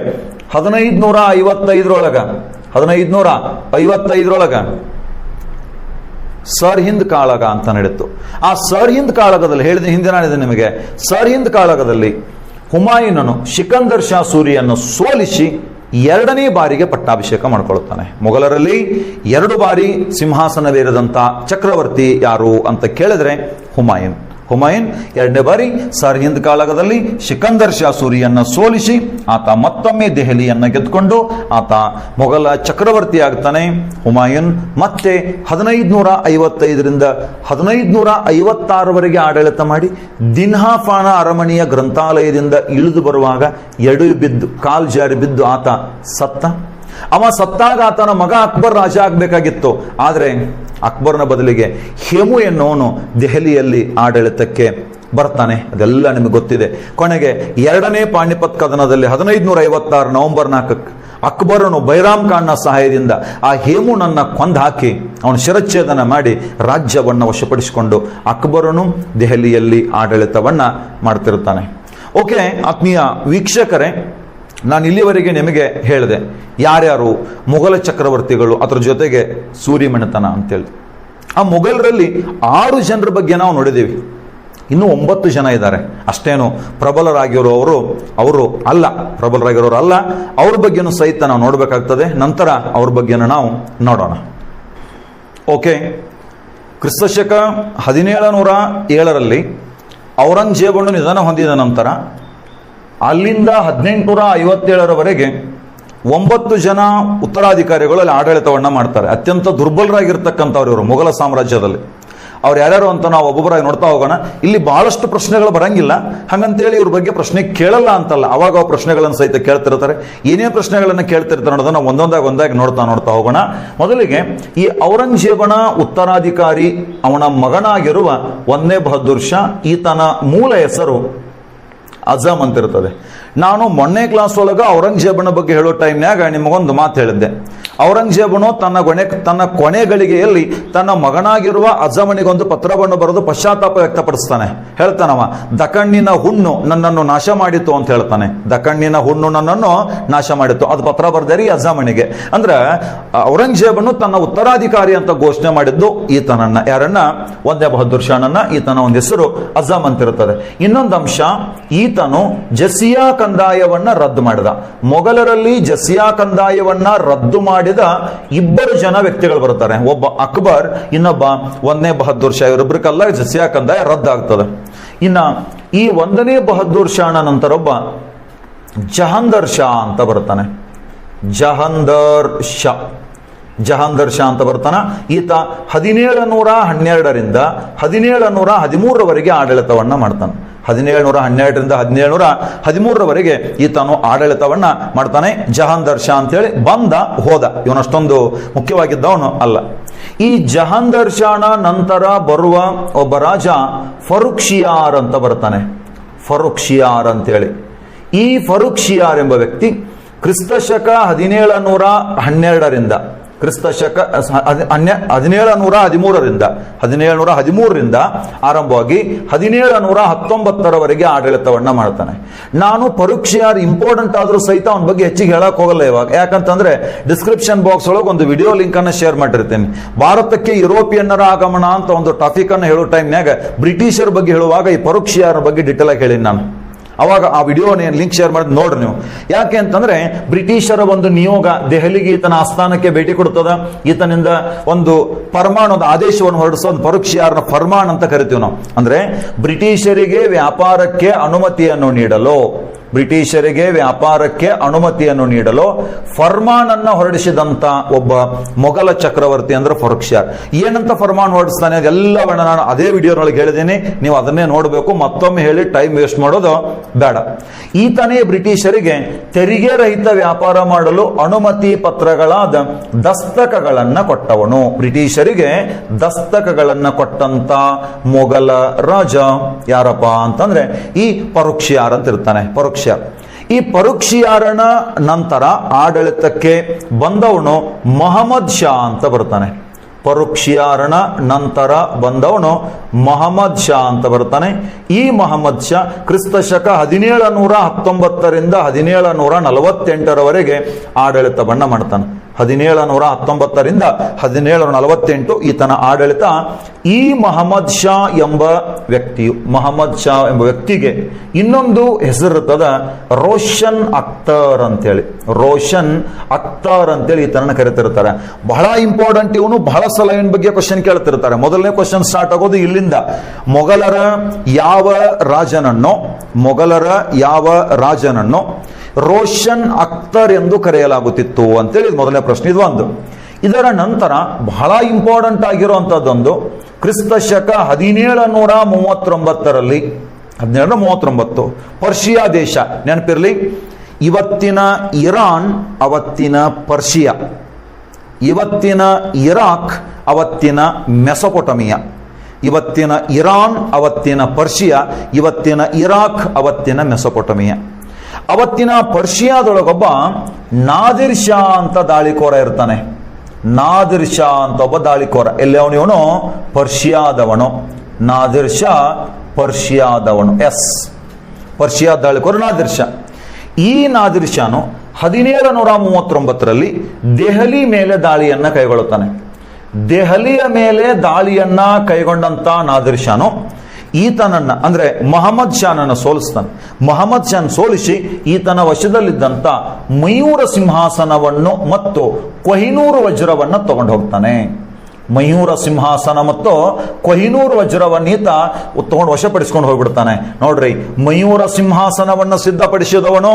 1555 ಸರ್ ಹಿಂದ್ ಕಾಳಗ ಅಂತ ನಡೀತು. ಆ ಸರ್ ಹಿಂದ್ ಕಾಳಗದಲ್ಲಿ ಹೇಳಿದ ಹಿಂದೆ ನಾನಿದೆ ನಿಮಗೆ. ಸರ್ ಹಿಂದ್ ಕಾಳಗದಲ್ಲಿ ಹುಮಾಯೂನನು ಸಿಕಂದರ್ ಶಾ ಸೂರಿಯನ್ನು ಸೋಲಿಸಿ 2ನೇ ಬಾರಿಗೆ ಪಟ್ಟಾಭಿಷೇಕ ಮಾಡಿಕೊಳ್ಳುತ್ತಾನೆ. ಮೊಘಲರಲ್ಲಿ 2 ಬಾರಿ ಸಿಂಹಾಸನವೇರಿದಂತ ಚಕ್ರವರ್ತಿ ಯಾರು ಅಂತ ಕೇಳಿದ್ರೆ ಹುಮಾಯೂನ್. 2ನೇ ಬಾರಿ ಸರ್ ಹಿಂದ್ ಕಾಳಗದಲ್ಲಿ ಸಿಕಂದರ್ ಶಾ ಸೂರಿಯನ್ನು ಸೋಲಿಸಿ ಆತ ಮತ್ತೊಮ್ಮೆ ದೆಹಲಿಯನ್ನು ಗೆದ್ದುಕೊಂಡು ಆತ ಮೊಘಲ ಚಕ್ರವರ್ತಿ ಆಗ್ತಾನೆ. ಹುಮಾಯೂನ್ ಮತ್ತೆ 1555 1556 ಆಡಳಿತ ಮಾಡಿ ದಿನ್ಹಾಫಾನ ಅರಮನೆಯ ಗ್ರಂಥಾಲಯದಿಂದ ಇಳಿದು ಬರುವಾಗ ಕಾಲ್ ಜಾರಿ ಬಿದ್ದು ಆತ ಸತ್ತ. ಅವ ಸತ್ತಾಗ ಆತನ ಮಗ ಅಕ್ಬರ್ ರಾಜ ಆಗ್ಬೇಕಾಗಿತ್ತು. ಆದರೆ ಅಕ್ಬರ್ನ ಬದಲಿಗೆ ಹೇಮು ಎನ್ನುವನು ದೆಹಲಿಯಲ್ಲಿ ಆಡಳಿತಕ್ಕೆ ಬರ್ತಾನೆ. ಅದೆಲ್ಲ ನಿಮಗೆ ಗೊತ್ತಿದೆ. ಕೊನೆಗೆ 2ನೇ ಪಾಣಿಪತ್ ಕದನದಲ್ಲಿ 1556 ನವೆಂಬರ್ 4 ಅಕ್ಬರನು ಬೈರಾಮ್ ಖಾನ್ನ ಸಹಾಯದಿಂದ ಆ ಹೇಮುನನ್ನ ಕೊಂದು ಹಾಕಿ ಅವನು ಶಿರಚ್ಛೇದನ ಮಾಡಿ ರಾಜ್ಯವನ್ನು ವಶಪಡಿಸಿಕೊಂಡು ಅಕ್ಬರನು ದೆಹಲಿಯಲ್ಲಿ ಆಡಳಿತವನ್ನ ಮಾಡ್ತಿರ್ತಾನೆ. ಓಕೆ ಆತ್ಮೀಯ ವೀಕ್ಷಕರೇ, ನಾನು ಇಲ್ಲಿವರೆಗೆ ನಿಮಗೆ ಹೇಳಿದೆ ಯಾರ್ಯಾರು ಮೊಘಲ ಚಕ್ರವರ್ತಿಗಳು, ಅದರ ಜೊತೆಗೆ ಸೂರಿಮನೆತನ ಅಂತೇಳಿ. ಆ ಮೊಘಲರಲ್ಲಿ 6 ಜನರ ಬಗ್ಗೆ ನಾವು ನೋಡಿದ್ದೀವಿ. ಇನ್ನೂ 9 ಜನ ಇದ್ದಾರೆ. ಅಷ್ಟೇನು ಪ್ರಬಲರಾಗಿರೋರು ಅವರು ಅಲ್ಲ. ಅವ್ರ ಬಗ್ಗೆನೂ ಸಹಿತ ನಾವು ನೋಡಬೇಕಾಗ್ತದೆ. ನಂತರ ಅವ್ರ ಬಗ್ಗೆನೂ ನಾವು ನೋಡೋಣ. ಓಕೆ, ಕ್ರಿಸ್ತಶಕ 1707 ಔರಂಗಜೇಬನು ನಿಧನ ಹೊಂದಿದ ನಂತರ ಅಲ್ಲಿಂದ 1857 9 ಜನ ಉತ್ತರಾಧಿಕಾರಿಗಳು ಅಲ್ಲಿ ಆಡಳಿತವನ್ನ ಮಾಡ್ತಾರೆ. ಅತ್ಯಂತ ದುರ್ಬಲರಾಗಿರ್ತಕ್ಕಂಥವ್ರು ಇವರು ಮೊಘಲ ಸಾಮ್ರಾಜ್ಯದಲ್ಲಿ. ಅವ್ರು ಯಾರ್ಯಾರು ಅಂತ ನಾವು ಒಬ್ಬೊಬ್ಬರಾಗಿ ನೋಡ್ತಾ ಹೋಗೋಣ. ಇಲ್ಲಿ ಬಹಳಷ್ಟು ಪ್ರಶ್ನೆಗಳು ಬರಂಗಿಲ್ಲ, ಹಾಗಂತೇಳಿ ಇವ್ರ ಬಗ್ಗೆ ಪ್ರಶ್ನೆ ಕೇಳಲ್ಲ ಅಂತಲ್ಲ. ಅವಾಗ ಪ್ರಶ್ನೆಗಳನ್ನು ಸಹಿತ ಕೇಳ್ತಿರ್ತಾರೆ. ಏನೇ ಪ್ರಶ್ನೆಗಳನ್ನು ಕೇಳ್ತಿರ್ತಾರೆ ಅನ್ನೋದನ್ನ ಒಂದೊಂದಾಗಿ ನೋಡ್ತಾ ಹೋಗೋಣ. ಮೊದಲಿಗೆ ಈ ಔರಂಗಜೇಬನ ಉತ್ತರಾಧಿಕಾರಿ ಅವನ ಮಗನಾಗಿರುವ 1ನೇ ಬಹದ್ದೂರ್ ಶಾ, ಈತನ ಮೂಲ ಹೆಸರು ಅಜಮ್ ಅಂತಿರ್ತದೆ. ನಾನು ಮೊನ್ನೆ ಕ್ಲಾಸ್ ಒಳಗೆ ಔರಂಗಜೇಬನ ಬಗ್ಗೆ ಹೇಳೋ ಟೈಮ್ನಾಗ ನಿಮಗೊಂದು ಮಾತು ಹೇಳಿದ್ದೆ. ಔರಂಗಜೇಬನು ತನ್ನ ಕೊನೆ ಗಳಿಗೆಯಲ್ಲಿ ತನ್ನ ಮಗನಾಗಿರುವ ಅಜಮನಿಗೊಂದು ಪತ್ರವನ್ನು ಬರೆದು ಪಶ್ಚಾತ್ತಾಪ ವ್ಯಕ್ತಪಡಿಸ್ತಾನೆ. ಹೇಳ್ತಾನವ, ದಖಣ್ಣಿನ ಹುಣ್ಣು ನನ್ನನ್ನು ನಾಶ ಮಾಡಿತು ಅಂತ ಹೇಳ್ತಾನೆ. ದಖಣ್ಣಿನ ಹುಣ್ಣು ನನ್ನನ್ನು ನಾಶ ಮಾಡಿತು, ಅದು ಪತ್ರ ಬರ್ದೇರಿ ಅಜಮನಿಗೆ. ಅಂದ್ರೆ ಔರಂಗಜೇಬನು ತನ್ನ ಉತ್ತರಾಧಿಕಾರಿ ಅಂತ ಘೋಷಣೆ ಮಾಡಿದ್ದು ಈತನನ್ನ, ಯಾರನ್ನ? 1ನೇ ಬಹದ್ದೂರ್ ಶಾನನ್ನ. ಈತನ ಒಂದು ಹೆಸರು ಅಜಮ್ ಅಂತಿರುತ್ತದೆ. ಇನ್ನೊಂದು ಅಂಶ, ಈತನು ಜಸಿಯಾ ಕಂದಾಯವನ್ನ ರದ್ದು ಮಾಡಿದ. ಮೊಘಲರಲ್ಲಿ ಜಸಿಯಾ ಕಂದಾಯವನ್ನ ರದ್ದು ಮಾಡಿದ 2 ಜನ ವ್ಯಕ್ತಿಗಳು ಬರ್ತಾರೆ. ಒಬ್ಬ ಅಕ್ಬರ್, ಇನ್ನೊಬ್ಬ 1ನೇ ಬಹದ್ದೂರ್ ಶಾ. ಇವರಿಬ್ಬರಿಗೆಲ್ಲ ಜಸಿಯಾ ಕಂದಾಯ ರದ್ದಾಗ್ತದೆ. ಇನ್ನ ಈ 1ನೇ ಬಹದ್ದೂರ್ ಶಾನ ನಂತರ ಒಬ್ಬ ಜಹಾಂದರ್ ಶಾ ಅಂತ ಬರ್ತಾನೆ. ಜಹಾಂದರ್ ಶಾ ಅಂತ ಬರ್ತಾನ. ಈತ 1712 1713 ಆಡಳಿತವನ್ನ ಮಾಡ್ತಾನೆ. 1712 1713 ಈತನು ಆಡಳಿತವನ್ನ ಮಾಡ್ತಾನೆ. ಜಹಾಂದರ್ ಶಾ ಅಂತೇಳಿ ಬಂದ ಹೋದ, ಇವನಷ್ಟೊಂದು ಮುಖ್ಯವಾಗಿದ್ದವನು ಅಲ್ಲ. ಈ ಜಹಾಂದರ್ ಶಾನ ನಂತರ ಬರುವ ಒಬ್ಬ ರಾಜ ಫರುಖ್ ಶಿಯಾರ್ ಅಂತ ಬರ್ತಾನೆ. ಫರುಖ್ ಶಿಯಾರ್ ಅಂತೇಳಿ. ಈ ಫರುಖ್ ಶಿಯಾರ್ ಎಂಬ ವ್ಯಕ್ತಿ ಕ್ರಿಸ್ತಶಕ 1712 ಕ್ರಿಸ್ತ ಶಕ 1713ರಿಂದ ಆರಂಭವಾಗಿ 1719ರವರೆಗೆ ಆಡಳಿತವನ್ನ ಮಾಡ್ತಾನೆ. ನಾನು ಪರೀಕ್ಷೆಯಾರು ಇಂಪಾರ್ಟೆಂಟ್ ಆದ್ರೂ ಸಹಿತ ಅವನ ಬಗ್ಗೆ ಹೆಚ್ಚಿಗೆ ಹೇಳಕ್ ಹೋಗಲ್ಲ ಇವಾಗ. ಯಾಕಂತಂದ್ರೆ ಡಿಸ್ಕ್ರಿಪ್ಷನ್ ಬಾಕ್ಸ್ ಒಳಗೆ ಒಂದು ವಿಡಿಯೋ ಲಿಂಕ್ ಅನ್ನ ಶೇರ್ ಮಾಡಿರ್ತೀನಿ. ಭಾರತಕ್ಕೆ ಯುರೋಪಿಯನ್ನರ ಆಗಮನ ಅಂತ ಒಂದು ಟಾಪಿಕ್ ಅನ್ನು ಹೇಳೋ ಟೈಮ್ನಾಗ ಬ್ರಿಟಿಷರ ಬಗ್ಗೆ ಹೇಳುವಾಗ ಈ ಪರೀಕ್ಷೆಯಾರ ಬಗ್ಗೆ ಡಿಟೇಲ್ ಆಗಿ ಹೇಳೀನಿ ನಾನು. ಅವಾಗ ಆ ವಿಡಿಯೋ ಲಿಂಕ್ ಶೇರ್ ಮಾಡಿ ನೋಡ್ರಿ ನೀವು. ಯಾಕೆ ಅಂತಂದ್ರೆ ಬ್ರಿಟಿಷರ ಒಂದು ನಿಯೋಗ ದೆಹಲಿಗೆ ಈತನ ಆಸ್ಥಾನಕ್ಕೆ ಭೇಟಿ ಕೊಡ್ತದ. ಈತನಿಂದ ಒಂದು ಫರ್ಮಾನ್, ಆದೇಶವನ್ನು ಹೊರಡಿಸೋ ಒಂದು ಪರೀಕ್ಷೆಯಾರನ ಫರ್ಮಾನ್ ಅಂತ ಕರಿತೀವಿ ನಾವು. ಅಂದ್ರೆ ಬ್ರಿಟಿಷರಿಗೆ ವ್ಯಾಪಾರಕ್ಕೆ ಅನುಮತಿಯನ್ನು ನೀಡಲು ಫರ್ಮಾನ್ ಅನ್ನ ಹೊರಡಿಸಿದಂತ ಒಬ್ಬ ಮೊಘಲ ಚಕ್ರವರ್ತಿ ಅಂದ್ರೆ ಫರುಖ್ಯಾರ್. ಏನಂತ ಫರ್ಮಾನ್ ಹೊರಡಿಸ್ತಾನೆ ಅದೆಲ್ಲವನ್ನ ನಾನು ಅದೇ ವಿಡಿಯೋನೊಳಗೆ ಹೇಳಿದ್ದೀನಿ, ನೀವು ಅದನ್ನೇ ನೋಡಬೇಕು. ಮತ್ತೊಮ್ಮೆ ಹೇಳಿ ಟೈಮ್ ವೇಸ್ಟ್ ಮಾಡೋದು ಬೇಡ. ಈತನೇ ಬ್ರಿಟಿಷರಿಗೆ ತೆರಿಗೆ ರಹಿತ ವ್ಯಾಪಾರ ಮಾಡಲು ಅನುಮತಿ ಪತ್ರಗಳಾದ ದಸ್ತಕಗಳನ್ನ ಕೊಟ್ಟವನು. ಬ್ರಿಟಿಷರಿಗೆ ದಸ್ತಕಗಳನ್ನ ಕೊಟ್ಟಂತ ಮೊಘಲ ರಾಜ ಯಾರಪ್ಪ ಅಂತಂದ್ರೆ ಈ ಪರೀಕ್ಷಿಯಾರ್ ಅಂತ ಇರ್ತಾನೆ. ಈ ಪರೀಕ್ಷಿಯಾರನ ನಂತರ ಆಡಳಿತಕ್ಕೆ ಬಂದವನು ಮಹಮ್ಮದ್ ಶಾ ಅಂತ ಬರ್ತಾನೆ. ಪರೀಕ್ಷಿಯಾರನ ನಂತರ ಬಂದವನು ಮಹಮ್ಮದ್ ಶಾ ಅಂತ ಬರ್ತಾನೆ. ಈ ಮಹಮ್ಮದ್ ಶಾ ಕ್ರಿಸ್ತ ಶಕ 1719ರಿಂದ 1748ರವರೆಗೆ ಆಡಳಿತವನ್ನ ಮಾಡ್ತಾನೆ. 1719ರಿಂದ 1748 ಈತನ ಆಡಳಿತ. ಈ ಮಹಮ್ಮದ್ ಶಾ ಎಂಬ ವ್ಯಕ್ತಿಗೆ ಇನ್ನೊಂದು ಹೆಸರಿರ್ತದ ರೋಷನ್ ಅಖ್ತರ್ ಅಂತೇಳಿ. ಈತನನ್ನ ಕರಿತಿರ್ತಾರೆ. ಬಹಳ ಇಂಪಾರ್ಟೆಂಟ್ ಇವನು. ಬಹಳ ಸಲ ಇವನ ಬಗ್ಗೆ ಕ್ವಶನ್ ಕೇಳ್ತಿರ್ತಾರೆ. ಮೊದಲನೇ ಕ್ವಶನ್ ಸ್ಟಾರ್ಟ್ ಆಗೋದು ಇಲ್ಲಿಂದ. ಮೊಘಲರ ಯಾವ ರಾಜನನ್ನು ರೋಷನ್ ಅಖ್ತರ್ ಎಂದು ಕರೆಯಲಾಗುತ್ತಿತ್ತು ಅಂತೇಳಿ ಮೊದಲನೇ ಪ್ರಶ್ನೆ. ಇದು ಒಂದು. ಇದರ ನಂತರ ಬಹಳ ಇಂಪಾರ್ಟೆಂಟ್ ಆಗಿರುವಂತದ್ದೊಂದು, ಕ್ರಿಸ್ತ ಶಕ 1739 ಪರ್ಷಿಯಾ ದೇಶ. ನೆನಪಿರ್ಲಿ, ಇವತ್ತಿನ ಇರಾನ್, ಅವತ್ತಿನ ಪರ್ಷಿಯಾ, ಇವತ್ತಿನ ಇರಾಕ್, ಅವತ್ತಿನ ಮೆಸೊಪೊಟಮಿಯಾ. ಇವತ್ತಿನ ಇರಾನ್, ಅವತ್ತಿನ ಪರ್ಷಿಯಾ, ಇವತ್ತಿನ ಇರಾಕ್, ಅವತ್ತಿನ ಮೆಸೊಪೊಟಮಿಯಾ. ಅವತ್ತಿನ ಪರ್ಷಿಯಾದೊಳಗೊಬ್ಬ ನಾದಿರ್ ಶಾ ಅಂತ ದಾಳಿಕೋರ ಇರ್ತಾನೆ. ನಾದಿರ್ ಶಾ ಅಂತ ಒಬ್ಬ ದಾಳಿಕೋರ. ಎಲ್ಲವನು ಪರ್ಷಿಯಾದವನು. ನಾದಿರ್ ಶಾ ಪರ್ಷಿಯಾದವನು. ಪರ್ಷಿಯಾ ದಾಳಿಕೋರ ನಾದಿರ್ ಶಾ. ಈ ನಾದಿರ್ ಶಾನು 1739ರಲ್ಲಿ ದೆಹಲಿ ಮೇಲೆ ದಾಳಿಯನ್ನ ಕೈಗೊಳ್ಳುತ್ತಾನೆ. ದೆಹಲಿಯ ಮೇಲೆ ದಾಳಿಯನ್ನ ಕೈಗೊಂಡಂತ ನಾದಿರ್ ಶಾನು ಈತನನ್ನ ಅಂದ್ರೆ ಮಹಮ್ಮದ್ ಶಾನನ್ನ ಸೋಲಿಸ್ತಾನೆ. ಮಹಮ್ಮದ್ ಶಾನ್ ಸೋಲಿಸಿ ಈತನ ವಶದಲ್ಲಿದ್ದಂತ ಮಯೂರ ಸಿಂಹಾಸನವನ್ನು ಮತ್ತು ಕೊಹಿನೂರು ವಜ್ರವನ್ನ ತಗೊಂಡು ಹೋಗ್ತಾನೆ. ಮಯೂರ ಸಿಂಹಾಸನ ಮತ್ತು ಕೊಹಿನೂರು ವಜ್ರವನ್ನು ಈತ ತಗೊಂಡು ವಶಪಡಿಸ್ಕೊಂಡು ಹೋಗ್ಬಿಡ್ತಾನೆ. ನೋಡ್ರಿ, ಮಯೂರ ಸಿಂಹಾಸನವನ್ನು ಸಿದ್ಧಪಡಿಸಿದವನು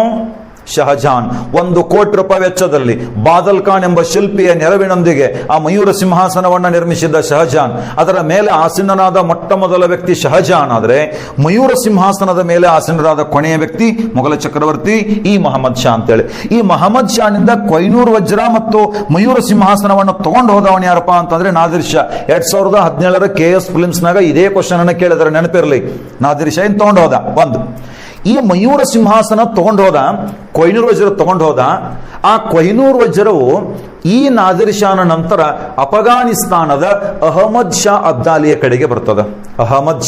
ಶಹಜಾನ್. 1 ಕೋಟಿ ರೂಪಾಯಿ ವೆಚ್ಚದಲ್ಲಿ ಬಾದಲ್ ಖಾನ್ ಎಂಬ ಶಿಲ್ಪಿಯ ನೆರವಿನೊಂದಿಗೆ ಆ ಮಯೂರ ಸಿಂಹಾಸನವನ್ನು ನಿರ್ಮಿಸಿದ ಶಹಜಾನ್. ಅದರ ಮೇಲೆ ಆಸೀನನಾದ ಮೊಟ್ಟ ಮೊದಲ ವ್ಯಕ್ತಿ ಶಹಜಾನ್. ಆದರೆ ಮಯೂರ ಸಿಂಹಾಸನದ ಮೇಲೆ ಆಸೀನರಾದ ಕೊನೆಯ ವ್ಯಕ್ತಿ ಮೊಘಲ ಚಕ್ರವರ್ತಿ ಈ ಮಹಮ್ಮದ್ ಶಾ ಅಂತೇಳಿ. ಈ ಮಹಮ್ಮದ್ ಶಾನಿಂದ ಕೊಹಿನೂರು ವಜ್ರ ಮತ್ತು ಮಯೂರ ಸಿಂಹಾಸನವನ್ನು ತಗೊಂಡು ಹೋದವನು ಯಾರಪ್ಪ ಅಂತಂದ್ರೆ ನಾದಿರ್ ಶಾ. 2017ರ KS ಫಿಲ್ಮ್ಸ್ನಾಗ ಇದೇ ಕ್ವಶನ್ ಅನ್ನ ಕೇಳಿದ್ರೆ ನೆನಪಿರಲಿ. ನಾದಿರ್ ಶಾ ಏನ್ ತಗೊಂಡು ಹೋದ? ಒಂದು, ಈ ಮಯೂರ ಸಿಂಹಾಸನ ತಗೊಂಡು ಹೋದ, ಕೊಹಿನೂರು ವಜ್ರ ತಗೊಂಡು ಹೋದ. ಆ ಕೊಹಿನೂರು ವಜ್ರವು ಈ ನಾದಿರ್ ಶಾನ ನಂತರ ಅಫಘಾನಿಸ್ತಾನದ ಅಹಮದ್ ಶಾ ಅಬ್ದಾಲಿಯ ಕಡೆಗೆ ಬರ್ತದೆ. ಅಹಮದ್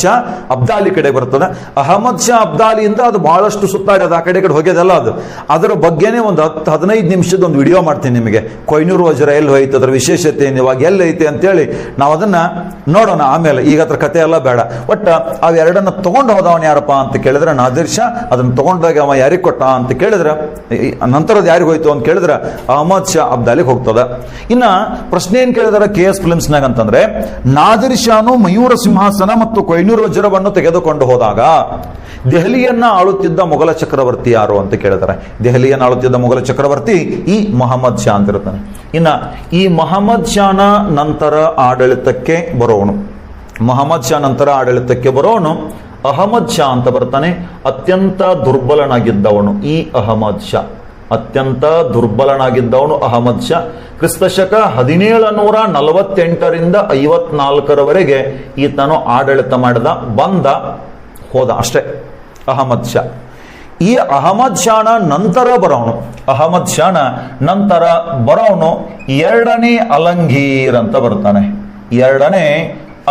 ಶಾ ಅಬ್ದಾಲಿಯಿಂದ ಅದು ಬಹಳಷ್ಟು ಸುತ್ತಾಡ್ಯದ, ಆ ಕಡೆ ಹೋಗ್ಯದಲ್ಲ ಅದು. ಅದರ ಬಗ್ಗೆನೇ ಒಂದು 10-15 ನಿಮಿಷದ ಒಂದು ವಿಡಿಯೋ ಮಾಡ್ತೀನಿ ನಿಮಗೆ. ಕೊಹಿನೂರು ವಜ್ರ ಎಲ್ಲಿ ಹೋಯ್ತು, ಅದರ ವಿಶೇಷತೆ ಏನು, ಇವಾಗ ಎಲ್ಲೈತೆ ಅಂತೇಳಿ ನಾವು ಅದನ್ನ ನೋಡೋಣ ಆಮೇಲೆ. ಈಗ ಅದ್ರ ಕತೆ ಎಲ್ಲ ಬೇಡ. ಒಟ್ಟ ಅವೆರಡನ್ನ ತಗೊಂಡು ಹೋದವನು ಯಾರಪ್ಪ ಅಂತ ಕೇಳಿದ್ರೆ ನಾದಿರ್ ಶಾ. ಅದನ್ನ ತಗೊಂಡಾಗ ಅವ ಯಾರಿಗೆ ಕೊಟ್ಟ ಅಂತ ಕೇಳಿದ್ರೆ, ನಂತರದ ಯಾರಿಗೆ ಹೋಯ್ತು ಅಂತ ಕೇಳಿದ್ರೆ ಅಹಮದ್ ಶಾ ಅಬ್ದಾಲಿಗೆ ಹೋಗ್ತದೆ. ಇನ್ನ ಪ್ರಶ್ನೆ ಏನ್ ಕೇಳಿದಾರೆ KS ಫಿಲ್ಮ್ಸ್ನಾಗ ಅಂತಂದ್ರೆ, ನಾದಿರ್ ಶಾನು ಮಯೂರ ಸಿಂಹಾಸನ ಮತ್ತು ಕೊಹಿನೂರು ವಜ್ರವನ್ನು ತೆಗೆದುಕೊಂಡು ಹೋದಾಗ ದೆಹಲಿಯನ್ನ ಆಳುತ್ತಿದ್ದ ಮೊಘಲ ಚಕ್ರವರ್ತಿ ಯಾರು ಅಂತ ಕೇಳಿದ್ದಾರೆ. ದೆಹಲಿಯನ್ನ ಆಳುತ್ತಿದ್ದ ಮೊಘಲ ಚಕ್ರವರ್ತಿ ಈ ಮಹಮ್ಮದ್ ಶಾ ಅಂತ ಇರ್ತಾನೆ. ಇನ್ನ ಈ ಮಹಮ್ಮದ್ ಶಾನ ನಂತರ ಆಡಳಿತಕ್ಕೆ ಬರೋನು ಅಹಮದ್ ಶಾ ಅಂತ ಬರ್ತಾನೆ. ಅತ್ಯಂತ ದುರ್ಬಲನಾಗಿದ್ದವನು ಈ ಅಹಮದ್ ಶಾ. ಅಹಮದ್ ಶಾ ಕ್ರಿಸ್ತ ಶಕ 1748ರಿಂದ 54ರವರೆಗೆ ಈತನು ಆಡಳಿತ ಮಾಡಿದ, ಹೋದ ಅಷ್ಟೇ ಅಹಮದ್ ಶಾ. ಈ ಅಹಮದ್ ಶಾನ ನಂತರ ಬರೋನು, ಅಹಮದ್ ಶಾನ ನಂತರ ಬರೋನು ಎರಡನೇ ಅಲಂಗೀರ್ ಅಂತ ಬರ್ತಾನೆ. ಎರಡನೇ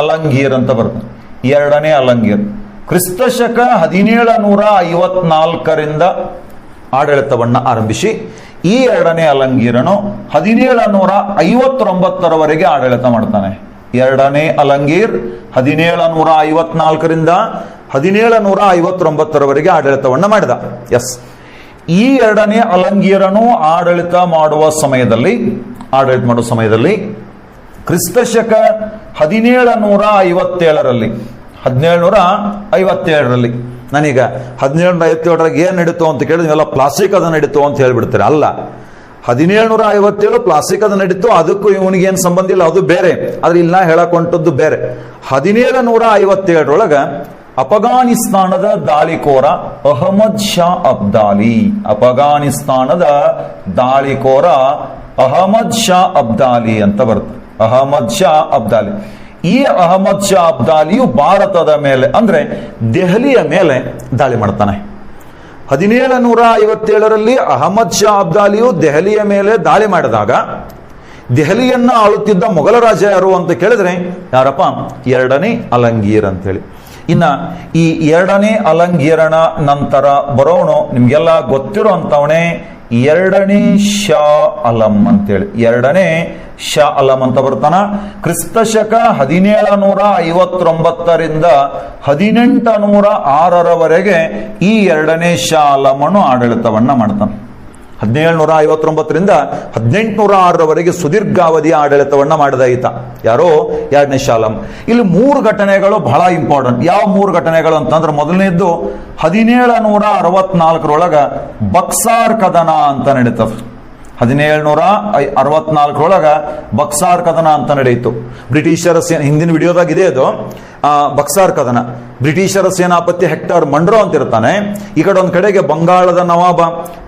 ಅಲಂಗೀರ್ ಅಂತ ಬರ್ತಾನೆ. ಎರಡನೇ ಅಲಂಗೀರ್ ಕ್ರಿಸ್ತಶಕ 1754ರಿಂದ ಆಡಳಿತವನ್ನ ಆರಂಭಿಸಿ ಈ ಎರಡನೇ ಅಲಂಗೀರನು 1759ರವರೆಗೆ ಆಡಳಿತ ಮಾಡ್ತಾನೆ. ಎರಡನೇ ಅಲಂಗೀರ್ 1754ರಿಂದ 1759ರವರೆಗೆ ಆಡಳಿತವನ್ನ ಮಾಡಿದ. ಎಸ್, ಈ ಎರಡನೇ ಅಲಂಗೀರನು ಆಡಳಿತ ಮಾಡುವ ಸಮಯದಲ್ಲಿ ಕ್ರಿಸ್ತಶಕ 1757ರಲ್ಲಿ ನಾನೀಗ 1757 ಏನ್ ನಡೀತು ಅಂತ ಕೇಳಿದ್ರೆ ಎಲ್ಲ ಪ್ಲಾಸ್ಟಿಕ್ ಅದು ನಡೀತು ಅಂತ ಹೇಳ್ಬಿಡ್ತಾರೆ. ಅಲ್ಲ, 1757 ಪ್ಲಾಸ್ಟಿಕ್ ಅದು ನಡೀತು, ಅದಕ್ಕೂ ಇವನಿಗೆ ಏನ್ ಸಂಬಂಧ ಇಲ್ಲ, ಅದು ಬೇರೆ. ಆದ್ರೆ ಇಲ್ಲ ಹೇಳಕೊಂಟದ್ದು ಬೇರೆ. 1757ರೊಳಗ ಅಫಘಾನಿಸ್ತಾನದ ದಾಳಿಕೋರ ಅಹಮದ್ ಶಾ ಅಬ್ದಾಲಿ, ಅಫಘಾನಿಸ್ತಾನದ ದಾಳಿಕೋರ ಅಹಮದ್ ಶಾ ಅಬ್ದಾಲಿ ಅಂತ ಬರುತ್ತೆ. ಅಹಮದ್ ಶಾ ಅಬ್ದಾಲಿ. ಈ ಅಹಮದ್ ಶಾ ಅಬ್ದಾಲಿಯು ಭಾರತದ ಮೇಲೆ ಅಂದ್ರೆ ದೆಹಲಿಯ ಮೇಲೆ ದಾಳಿ ಮಾಡ್ತಾನೆ. 1757ರಲ್ಲಿ ಅಹಮದ್ ಶಾ ಅಬ್ದಾಲಿಯು ದೆಹಲಿಯ ಮೇಲೆ ದಾಳಿ ಮಾಡಿದಾಗ ದೆಹಲಿಯನ್ನ ಆಳುತ್ತಿದ್ದ ಮೊಘಲ ರಾಜ ಯಾರು ಅಂತ ಕೇಳಿದ್ರೆ ಯಾರಪ್ಪ? ಎರಡನೇ ಅಲಂಗೀರ್ ಅಂತ ಹೇಳಿ. ಇನ್ನ ಈ ಎರಡನೇ ಅಲಂಗೀರನ ನಂತರ ಬರೋನು ನಿಮ್ಗೆಲ್ಲ ಗೊತ್ತಿರುವಂತವನೇ ಎರಡನೇ ಶಾ ಆಲಂ ಅಂತೇಳಿ. ಎರಡನೇ ಶಾ ಆಲಂ ಅಂತ ಬರ್ತಾನ. ಕ್ರಿಸ್ತಶಕ 1759ರಿಂದ 1806ರವರೆಗೆ ಈ ಎರಡನೇ ಶಾ ಆಲಮನು ಆಡಳಿತವನ್ನ ಮಾಡ್ತಾನೆ. 1759ರಿಂದ 1806ರವರೆಗೆ ಸುದೀರ್ಘಾವಧಿಯ ಆಡಳಿತವನ್ನ ಮಾಡಿದ ಈತ ಯಾರೋ ಎರಡನೇ ಶಾ ಆಲಂ. ಇಲ್ಲಿ 3 ಘಟನೆಗಳು ಬಹಳ ಇಂಪಾರ್ಟೆಂಟ್. ಯಾವ 3 ಘಟನೆಗಳು ಅಂತಂದ್ರೆ, ಮೊದಲನೇದ್ದು 1764ರೊಳಗ ಬಕ್ಸಾರ್ ಕದನ ಅಂತ ನಡೀತದೆ. 1764ರೊಳಗ ಬಕ್ಸಾರ್ ಕದನ ಅಂತ ನಡೆಯಿತು. ಬ್ರಿಟಿಷರ ಹಿಂದಿನ ವಿಡಿಯೋದಾಗ ಇದೆ ಅದು. ಬಕ್ಸಾರ್ ಕದನ, ಬ್ರಿಟಿಷರ ಸೇನಾಪತಿ ಹೆಕ್ಟರ್ ಮಂಡ್ರೋ ಅಂತ ಇರ್ತಾನೆ. ಈ ಕಡೆ ಒಂದ್ ಕಡೆಗೆ ಬಂಗಾಳದ ನವಾಬ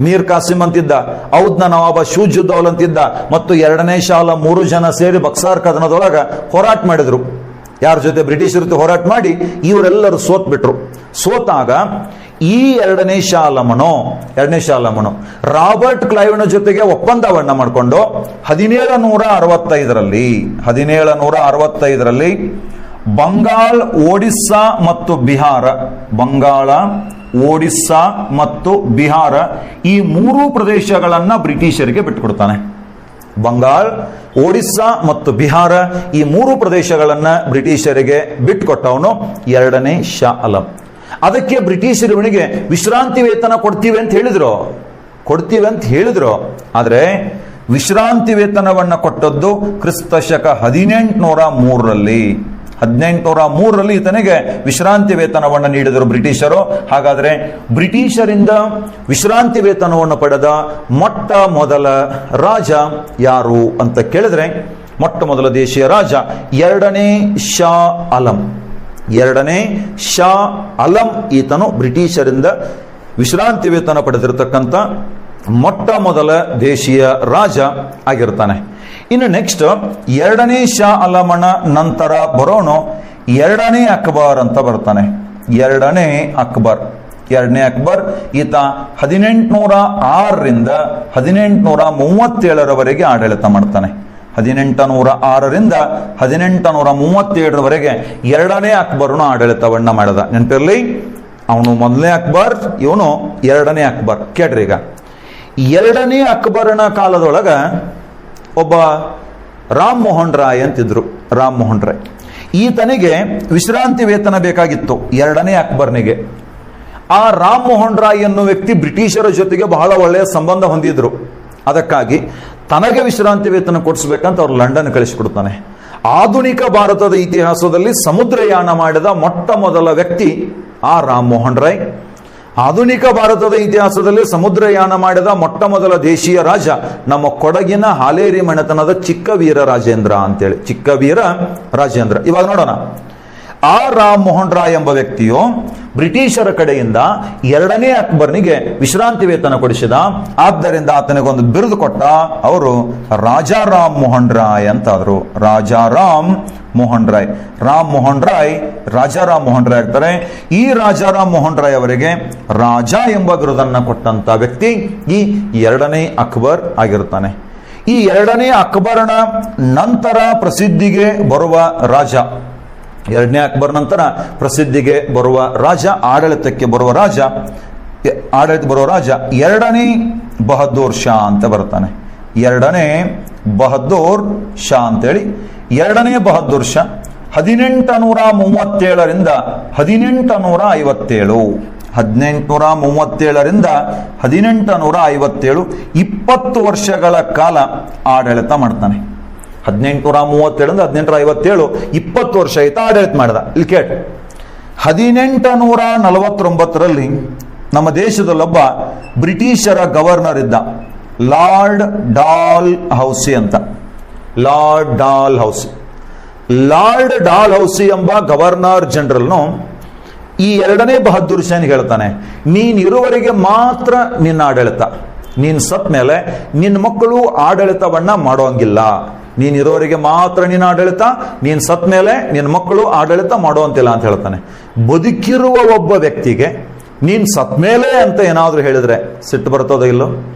ಮೀರ್ ಕಾಸಿಂ ಅಂತಿದ್ದ, ಔದ್ನ ನವಾಬ ಶೂಜುದ್ದೌಲ್ ಅಂತಿದ್ದ, ಮತ್ತು ಎರಡನೇ ಶಾ ಆಲಂ 3 ಜನ ಸೇರಿ ಬಕ್ಸಾರ್ ಕದನದೊಳಗ ಹೋರಾಟ ಮಾಡಿದ್ರು. ಯಾರ ಜೊತೆ? ಬ್ರಿಟಿಷರ ಜೊತೆ ಹೋರಾಟ ಮಾಡಿ ಇವರೆಲ್ಲರೂ ಸೋತ್ ಬಿಟ್ರು. ಸೋತಾಗ ಈ ಎರಡನೇ ಶಾ ಆಲಮನು ರಾಬರ್ಟ್ ಕ್ಲೈವ್ನ ಜೊತೆಗೆ ಒಪ್ಪಂದವನ್ನ ಮಾಡಿಕೊಂಡು 1765ರಲ್ಲಿ ಬಂಗಾಳ, ಒಡಿಸ್ಸಾ ಮತ್ತು ಬಿಹಾರ ಈ 3 ಪ್ರದೇಶಗಳನ್ನ ಬ್ರಿಟಿಷರಿಗೆ ಬಿಟ್ಟುಕೊಡ್ತಾನೆ. ಬಂಗಾಳ್, ಒಡಿಸ್ಸಾ ಮತ್ತು ಬಿಹಾರ ಈ 3 ಪ್ರದೇಶಗಳನ್ನ ಬ್ರಿಟಿಷರಿಗೆ ಬಿಟ್ಟುಕೊಟ್ಟವನು ಎರಡನೇ ಶಾ ಆಲಂ. ಅದಕ್ಕೆ ಬ್ರಿಟಿಷರು ಇವನಿಗೆ ವಿಶ್ರಾಂತಿ ವೇತನ ಕೊಡ್ತೀವಿ ಅಂತ ಹೇಳಿದ್ರು. ಆದ್ರೆ ವಿಶ್ರಾಂತಿ ವೇತನವನ್ನ ಕೊಟ್ಟದ್ದು ಕ್ರಿಸ್ತಶಕ 1803ರಲ್ಲಿ ಈತನಿಗೆ ವಿಶ್ರಾಂತಿ ವೇತನವನ್ನು ನೀಡಿದರು ಬ್ರಿಟಿಷರು. ಹಾಗಾದ್ರೆ ಬ್ರಿಟಿಷರಿಂದ ವಿಶ್ರಾಂತಿ ವೇತನವನ್ನು ಪಡೆದ ಮೊಟ್ಟ ಮೊದಲ ರಾಜ ಯಾರು ಅಂತ ಕೇಳಿದ್ರೆ, ಮೊಟ್ಟ ಮೊದಲ ದೇಶೀಯ ರಾಜ ಎರಡನೇ ಶಾ ಆಲಂ. ಈತನು ಬ್ರಿಟಿಷರಿಂದ ವಿಶ್ರಾಂತಿ ವೇತನ ಪಡೆದಿರತಕ್ಕಂಥ ಮೊಟ್ಟ ಮೊದಲ ದೇಶೀಯ ರಾಜ ಆಗಿರ್ತಾನೆ. ಇನ್ನು ನೆಕ್ಸ್ಟ್ ಎರಡನೇ ಶಾ ಆಲಮನ ನಂತರ ಬರೋನು ಎರಡನೇ ಅಕ್ಬರ್ ಅಂತ ಬರ್ತಾನೆ. ಎರಡನೇ ಅಕ್ಬರ್ ಈತ 1806ರಿಂದ 1837ರವರೆಗೆ ಆಡಳಿತ ಮಾಡ್ತಾನೆ. 1806ರಿಂದ 1837ರವರೆಗೆ ಎರಡನೇ ಅಕ್ಬರ್ನು ಆಡಳಿತವನ್ನ ಮಾಡಿದ. ನೆನಪಿರಲಿ, ಅವನು ಮೊದಲನೇ ಅಕ್ಬರ್, ಇವನು ಎರಡನೇ ಅಕ್ಬರ್. ಕೇಳ್ರಿ, ಈಗ ಎರಡನೇ ಅಕ್ಬರನ ಕಾಲದೊಳಗ ಒಬ್ಬ ರಾಮ್ ಮೋಹನ್ ರಾಯ್ ಅಂತಿದ್ರು. ಈತನಿಗೆ ವಿಶ್ರಾಂತಿ ವೇತನ ಬೇಕಾಗಿತ್ತು ಎರಡನೇ ಅಕ್ಬರ್ನಿಗೆ. ಆ ರಾಮ್ ಮೋಹನ್ ರಾಯ್ ಅನ್ನೋ ವ್ಯಕ್ತಿ ಬ್ರಿಟಿಷರ ಜೊತೆಗೆ ಬಹಳ ಒಳ್ಳೆಯ ಸಂಬಂಧ ಹೊಂದಿದ್ರು. ಅದಕ್ಕಾಗಿ ತನಗೆ ವಿಶ್ರಾಂತಿ ವೇತನ ಕೊಡಿಸ್ಬೇಕಂತ ಅವ್ರು ಲಂಡನ್ ಕಳಿಸಿಕೊಡ್ತಾನೆ. ಆಧುನಿಕ ಭಾರತದ ಇತಿಹಾಸದಲ್ಲಿ ಸಮುದ್ರಯಾನ ಮಾಡಿದ ಮೊಟ್ಟ ಮೊದಲ ವ್ಯಕ್ತಿ ಆ ರಾಮ್ ಮೋಹನ್ ರಾಯ್. ಆಧುನಿಕ ಭಾರತದ ಇತಿಹಾಸದಲ್ಲಿ ಸಮುದ್ರಯಾನ ಮಾಡಿದ ಮೊಟ್ಟ ಮೊದಲ ದೇಶೀಯ ರಾಜ ನಮ್ಮ ಕೊಡಗಿನ ಹಾಲೇರಿ ಮನೆತನದ ಚಿಕ್ಕವೀರ ರಾಜೇಂದ್ರ ಅಂತೇಳಿ. ಇವಾಗ ನೋಡೋಣ. ಆ ರಾಮ್ ಮೋಹನ್ ರಾಯ್ ಎಂಬ ವ್ಯಕ್ತಿಯು ಬ್ರಿಟಿಷರ ಕಡೆಯಿಂದ ಎರಡನೇ ಅಕ್ಬರ್ನಿಗೆ ವಿಶ್ರಾಂತಿ ವೇತನ ಕೊಡಿಸಿದ. ಆದ್ದರಿಂದ ಆತನಿಗೊಂದು ಬಿರುದು ಕೊಟ್ಟ. ಅವರು ರಾಜಾ ರಾಮ್ ಮೋಹನ್ ರಾಯ್ ಅಂತಾದ್ರು. ರಾಜಾ ರಾಮ್ ಮೋಹನ್ ರಾಯ್. ರಾಮ್ ಮೋಹನ್ ರಾಯ್ ರಾಜಾರಾಮ್ ಮೋಹನ್ ರಾಯ್ ಆಗ್ತಾರೆ. ಈ ರಾಜಾರಾಮ್ ಮೋಹನ್ ರಾಯ್ ಅವರಿಗೆ ರಾಜ ಎಂಬ ಬಿರುದನ್ನ ಕೊಟ್ಟಂತ ವ್ಯಕ್ತಿ ಈ ಎರಡನೇ ಅಕ್ಬರ್ ಆಗಿರ್ತಾನೆ. ಈ ಎರಡನೇ ಅಕ್ಬರನ ನಂತರ ಪ್ರಸಿದ್ಧಿಗೆ ಬರುವ ರಾಜ, ಎರಡನೇ ಅಕ್ಬರ್ ನಂತರ ಪ್ರಸಿದ್ಧಿಗೆ ಬರುವ ರಾಜ, ಆಡಳಿತ ಬರುವ ರಾಜ ಎರಡನೇ ಬಹದ್ದೂರ್ ಶಾ ಅಂತ ಬರ್ತಾನೆ. ಎರಡನೇ ಬಹದ್ದೂರ್ ಶಾ ಅಂತೇಳಿ. ಎರಡನೇ ಬಹದ್ದೂರ್ ಶಾ 1837ರಿಂದ 1857, 1837ರಿಂದ 1857 20 ವರ್ಷಗಳ ಕಾಲ ಆಡಳಿತ ಮಾಡ್ತಾನೆ. 1837ರಿಂದ 1857 20 ವರ್ಷ ಆಯ್ತು ಆಡಳಿತ ಮಾಡಿದ. ಇಲ್ಲಿ ಕೇಳಿ, 1849ರಲ್ಲಿ ನಮ್ಮ ದೇಶದಲ್ಲೊಬ್ಬ ಬ್ರಿಟಿಷರ ಗವರ್ನರ್ ಇದ್ದ, ಲಾರ್ಡ್ ಡಾಲ್ ಹೌಸಿ ಅಂತ. Lord Dalhousie. Lord Dalhousie ಎಂಬ ಗವರ್ನರ್ ಜನರಲ್ನು ಈ ಎರಡನೇ ಬಹದ್ದೂರ್ ಶಾನಿಗೆ ಹೇಳ್ತಾನೆ, ನೀನಿರುವವರೆಗೆ ಮಾತ್ರ ನಿನ್ನ ಆಡಳಿತ, ನೀನ್ ಸತ್ ಮೇಲೆ ನಿನ್ನ ಮಕ್ಕಳು ಆಡಳಿತವನ್ನ ಮಾಡೋಂಗಿಲ್ಲ. ನೀನಿರೋವರೆಗೆ ಮಾತ್ರ ನಿನ್ನ ಆಡಳಿತ, ನೀನ್ ಸತ್ ಮೇಲೆ ನಿನ್ನ ಮಕ್ಕಳು ಆಡಳಿತ ಮಾಡುವಂತಿಲ್ಲ ಅಂತ ಹೇಳ್ತಾನೆ. ಬದುಕಿರುವ ಒಬ್ಬ ವ್ಯಕ್ತಿಗೆ ನೀನ್ ಸತ್ ಮೇಲೆ ಅಂತ ಏನಾದ್ರೂ ಹೇಳಿದ್ರೆ ಸಿಟ್ಟು ಬರ್ತದೋ ಇಲ್ಲೋ?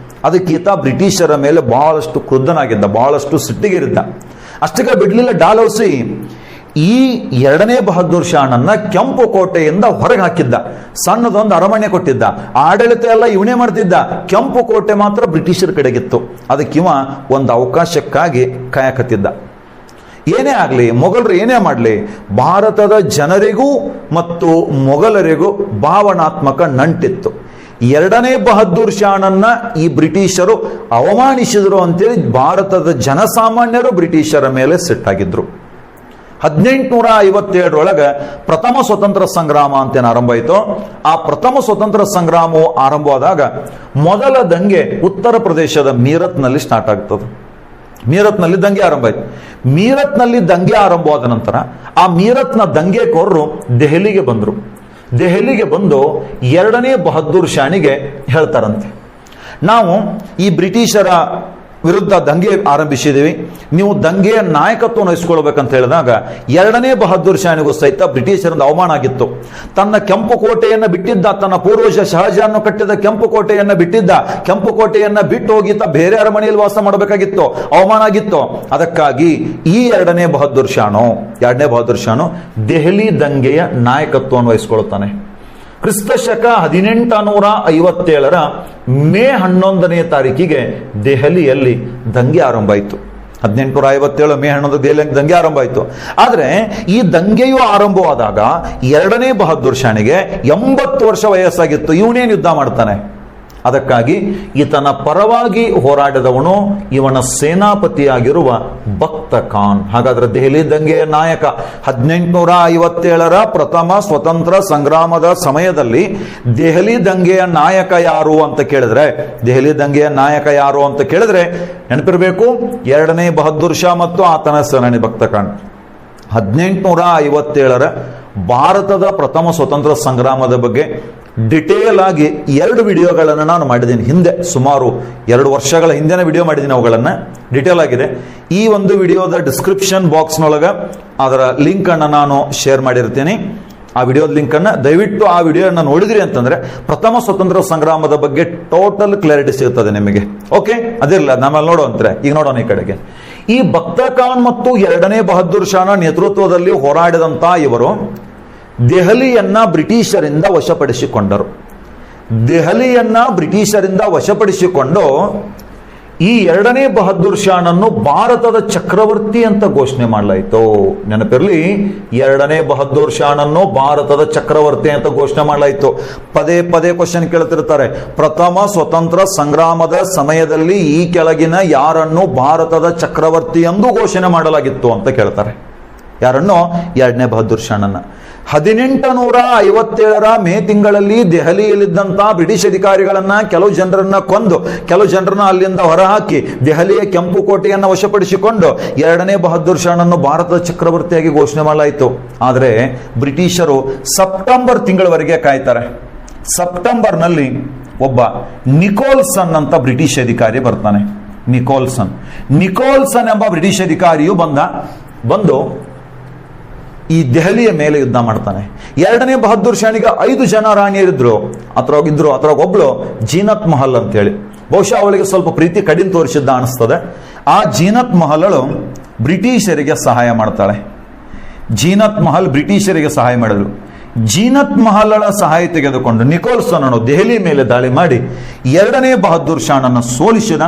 ಅದಕ್ಕೀತ ಬ್ರಿಟಿಷರ ಮೇಲೆ ಬಹಳಷ್ಟು ಕ್ರುದ್ಧನಾಗಿದ್ದ, ಬಹಳಷ್ಟು ಸಿಟ್ಟಿಗಿರಿದ್ದ. ಅಷ್ಟಕ್ಕೆ ಬಿಡ್ಲಿಲ್ಲ ಡಾಲ್ ಹೌಸಿ. ಈ ಎರಡನೇ ಬಹದ್ದೂರ್ ಶಾನನ್ನ ಕೆಂಪು ಕೋಟೆಯಿಂದ ಹೊರಗೆ ಹಾಕಿದ್ದ. ಸಣ್ಣದೊಂದು ಅರಮನೆ ಕೊಟ್ಟಿದ್ದ, ಆಡಳಿತ ಎಲ್ಲ ಇವನೇ ಮಾಡ್ತಿದ್ದ, ಕೆಂಪು ಕೋಟೆ ಮಾತ್ರ ಬ್ರಿಟಿಷರ ಕಡೆಗಿತ್ತು. ಅದಕ್ಕಿವ ಒಂದು ಅವಕಾಶಕ್ಕಾಗಿ ಕಾಯಕತ್ತಿದ್ದ. ಏನೇ ಆಗಲಿ, ಮೊಘಲರು ಏನೇ ಮಾಡಲಿ, ಭಾರತದ ಜನರಿಗೂ ಮತ್ತು ಮೊಘಲರಿಗೂ ಭಾವನಾತ್ಮಕ ನಂಟಿತ್ತು. ಎರಡನೇ ಬಹದ್ದೂರ್ ಶಾನನ್ನ ಈ ಬ್ರಿಟಿಷರು ಅವಮಾನಿಸಿದ್ರು ಅಂತೇಳಿ ಭಾರತದ ಜನಸಾಮಾನ್ಯರು ಬ್ರಿಟಿಷರ ಮೇಲೆ ಸಿಟ್ಟಾಗಿದ್ರು. 1857 ಪ್ರಥಮ ಸ್ವತಂತ್ರ ಸಂಗ್ರಾಮ ಅಂತೇನು ಆರಂಭ ಆಯಿತು. ಆ ಪ್ರಥಮ ಸ್ವತಂತ್ರ ಸಂಗ್ರಾಮವು ಆರಂಭವಾದಾಗ ಮೊದಲ ದಂಗೆ ಉತ್ತರ ಪ್ರದೇಶದ ಮೀರತ್ನಲ್ಲಿ ಸ್ಟಾರ್ಟ್ ಆಗ್ತದೆ. ಮೀರತ್ನಲ್ಲಿ ದಂಗೆ ಆರಂಭ ಆಯ್ತು. ಮೀರತ್ನಲ್ಲಿ ದಂಗೆ ಆರಂಭವಾದ ನಂತರ ಆ ಮೀರತ್ನ ದಂಗೆಕೋರರು ದೆಹಲಿಗೆ ಬಂದರು. ದೆಹಲಿಗೆ ಬಂದು ಎರಡನೇ ಬಹದ್ದೂರ್ ಶಾನಿಗೆ ಹೇಳ್ತಾರಂತೆ, ನಾವು ಈ ಬ್ರಿಟಿಷರ ವಿರುದ್ಧ ದಂಗೆ ಆರಂಭಿಸಿದ್ದೀವಿ, ನೀವು ದಂಗೆಯ ನಾಯಕತ್ವವನ್ನು ವಹಿಸ್ಕೊಳ್ಬೇಕಂತ ಹೇಳಿದಾಗ ಎರಡನೇ ಬಹದ್ದೂರ್ ಶಾನಿಗೂ ಸಹಿತ ಬ್ರಿಟಿಷರಿಂದ ಅವಮಾನ ಆಗಿತ್ತು. ತನ್ನ ಕೆಂಪು ಕೋಟೆಯನ್ನು ಬಿಟ್ಟಿದ್ದ, ತನ್ನ ಪೂರ್ವಜ ಶಹಜಾನ್ ಕಟ್ಟಿದ ಕೆಂಪು ಕೋಟೆಯನ್ನು ಬಿಟ್ಟಿದ್ದ, ಕೆಂಪು ಕೋಟೆಯನ್ನ ಬಿಟ್ಟು ಹೋಗಿದ್ದ, ಬೇರೆ ಅರಮನೆಯಲ್ಲಿ ವಾಸ ಮಾಡಬೇಕಾಗಿತ್ತು, ಅವಮಾನ ಆಗಿತ್ತು. ಅದಕ್ಕಾಗಿ ಈ ಎರಡನೇ ಬಹದ್ದೂರ್ ಶಾನು ದೆಹಲಿ ದಂಗೆಯ ನಾಯಕತ್ವವನ್ನು ವಹಿಸಿಕೊಳ್ಳುತ್ತಾನೆ. ಕ್ರಿಸ್ತಶಕ 1857 ಮೇ 11ನೇ ತಾರೀಕಿಗೆ ದೆಹಲಿಯಲ್ಲಿ ದಂಗೆ ಆರಂಭ ಆಯಿತು. 1857 ಮೇ 11 ದೆಹಲಿಯಲ್ಲಿ ದಂಗೆ ಆರಂಭ ಆಯಿತು. ಆದರೆ ಈ ದಂಗೆಯು ಆರಂಭವಾದಾಗ ಎರಡನೇ ಬಹದ್ದೂರ್ ಶಾನಿಗೆ 80 ವರ್ಷ ವಯಸ್ಸಾಗಿತ್ತು. ಇವನೇನು ಯುದ್ಧ ಮಾಡ್ತಾನೆ? ಅದಕ್ಕಾಗಿ ಈತನ ಪರವಾಗಿ ಹೋರಾಡಿದವನು ಇವನ ಸೇನಾಪತಿಯಾಗಿರುವ ಬಕ್ತ ಖಾನ್. ಹಾಗಾದ್ರೆ ದೆಹಲಿ ದಂಗೆಯ ನಾಯಕ 1857 ಪ್ರಥಮ ಸ್ವತಂತ್ರ ಸಂಗ್ರಾಮದ ಸಮಯದಲ್ಲಿ ದೆಹಲಿ ದಂಗೆಯ ನಾಯಕ ಯಾರು ಅಂತ ಕೇಳಿದ್ರೆ, ನೆನಪಿರಬೇಕು ಎರಡನೇ ಬಹದ್ದೂರ್ ಶಾ ಮತ್ತು ಆತನ ಸೇನಾನಿ ಬಕ್ತ ಖಾನ್. 1857 ಭಾರತದ ಪ್ರಥಮ ಸ್ವತಂತ್ರ ಸಂಗ್ರಾಮದ ಬಗ್ಗೆ ಡಿಟೇಲ್ ಆಗಿ 2 ವಿಡಿಯೋಗಳನ್ನು ನಾನು ಮಾಡಿದ್ದೀನಿ. ಹಿಂದೆ ಸುಮಾರು 2 ವರ್ಷಗಳ ಹಿಂದಿನ ವಿಡಿಯೋ ಮಾಡಿದ್ದೀನಿ. ಅವುಗಳನ್ನು ಡಿಟೇಲ್ ಆಗಿದೆ. ಈ ಒಂದು ವಿಡಿಯೋದ ಡಿಸ್ಕ್ರಿಪ್ಷನ್ ಬಾಕ್ಸ್ನೊಳಗೆ ಅದರ ಲಿಂಕ್ ಅನ್ನು ನಾನು ಶೇರ್ ಮಾಡಿರ್ತೀನಿ. ಆ ವಿಡಿಯೋದ ಲಿಂಕ್ ಅನ್ನು ದಯವಿಟ್ಟು ಆ ವಿಡಿಯೋನ ನೋಡಿದ್ರಿ ಅಂತಂದ್ರೆ ಪ್ರಥಮ ಸ್ವತಂತ್ರ ಸಂಗ್ರಾಮದ ಬಗ್ಗೆ ಟೋಟಲ್ ಕ್ಲಾರಿಟಿ ಸಿಗುತ್ತದೆ ನಿಮಗೆ. ಓಕೆ, ಅದಿರಲ್ಲ ನಮ್ಮಲ್ಲಿ ನೋಡುವಂದ್ರೆ ಈಗ ನೋಡೋಣ ಈ ಕಡೆಗೆ. ಈ ಬಕ್ತ ಖಾನ್ ಮತ್ತು ಎರಡನೇ ಬಹದ್ದೂರ್ ಶಾನ ನೇತೃತ್ವದಲ್ಲಿ ಹೋರಾಡಿದಂತ ಇವರು ದೆಹಲಿಯನ್ನ ಬ್ರಿಟಿಷರಿಂದ ವಶಪಡಿಸಿಕೊಂಡು ಈ ಎರಡನೇ ಬಹದ್ದೂರ್ ಶಾನನ್ನು ಭಾರತದ ಚಕ್ರವರ್ತಿ ಅಂತ ಘೋಷಣೆ ಮಾಡಲಾಯಿತು. ನೆನಪಿರಲಿ, ಎರಡನೇ ಬಹದ್ದೂರ್ ಶಾನನ್ನು ಭಾರತದ ಚಕ್ರವರ್ತಿ ಅಂತ ಘೋಷಣೆ ಮಾಡಲಾಯಿತು. ಪದೇ ಪದೇ ಕ್ವಶನ್ ಕೇಳ್ತಿರ್ತಾರೆ, ಪ್ರಥಮ ಸ್ವತಂತ್ರ ಸಂಗ್ರಾಮದ ಸಮಯದಲ್ಲಿ ಈ ಕೆಳಗಿನ ಯಾರನ್ನು ಭಾರತದ ಚಕ್ರವರ್ತಿ ಎಂದು ಘೋಷಣೆ ಮಾಡಲಾಗಿತ್ತು ಅಂತ ಕೇಳ್ತಾರೆ. ಯಾರನ್ನು? ಎರಡನೇ ಬಹದ್ದೂರ್ ಶಾನನ್ನ. 1857 ಮೇ ತಿಂಗಳಲ್ಲಿ ದೆಹಲಿಯಲ್ಲಿದ್ದಂತ ಬ್ರಿಟಿಷ್ ಅಧಿಕಾರಿಗಳನ್ನ, ಕೆಲವು ಜನರನ್ನ ಕೊಂದು, ಕೆಲವು ಜನರನ್ನ ಅಲ್ಲಿಂದ ಹೊರಹಾಕಿ ದೆಹಲಿಯ ಕೆಂಪು ಕೋಟೆಯನ್ನು ವಶಪಡಿಸಿಕೊಂಡು ಎರಡನೇ ಬಹದ್ದೂರ್ ಶಾನನ್ನು ಭಾರತದ ಚಕ್ರವರ್ತಿಯಾಗಿ ಘೋಷಣೆ ಮಾಡಲಾಯಿತು. ಆದರೆ ಬ್ರಿಟಿಷರು ಸೆಪ್ಟೆಂಬರ್ ತಿಂಗಳವರೆಗೆ ಕಾಯ್ತಾರೆ. ಸೆಪ್ಟೆಂಬರ್ನಲ್ಲಿ ಒಬ್ಬ ನಿಕೋಲ್ಸನ್ ಅಂತ ಬ್ರಿಟಿಷ್ ಅಧಿಕಾರಿ ಬರ್ತಾನೆ. ನಿಕೋಲ್ಸನ್ ಎಂಬ ಬ್ರಿಟಿಷ್ ಅಧಿಕಾರಿಯು ಬಂದು ಈ ದೆಹಲಿಯ ಮೇಲೆ ಯುದ್ಧ ಮಾಡ್ತಾನೆ. ಎರಡನೇ ಬಹದ್ದೂರ್ ಶಾನಿಗೆ 5 ಜನ ರಾಣಿಯರಿದ್ರು. ಅದ್ರಾಗ ಒಬ್ಳು ಜೀನತ್ ಮಹಲ್ ಅಂತೇಳಿ, ಬಹುಶಃ ಅವಳಿಗೆ ಸ್ವಲ್ಪ ಪ್ರೀತಿ ಕಡಿಮೆ ತೋರಿಸಿದ್ದ ಅನಿಸ್ತದೆ. ಆ ಜೀನತ್ ಮಹಲಳು ಬ್ರಿಟಿಷರಿಗೆ ಸಹಾಯ ಮಾಡ್ತಾಳೆ. ಜೀನತ್ ಮಹಲ್ ಬ್ರಿಟಿಷರಿಗೆ ಸಹಾಯ ಮಾಡಿದ್ರು. ಜೀನತ್ ಮಹಲಳ ಸಹಾಯ ತೆಗೆದುಕೊಂಡು ನಿಕೋಲ್ಸನ್ ಅನ್ನು ದೆಹಲಿ ಮೇಲೆ ದಾಳಿ ಮಾಡಿ ಎರಡನೇ ಬಹದ್ದೂರ್ ಶಾನನ್ನು ಸೋಲಿಸಿದ.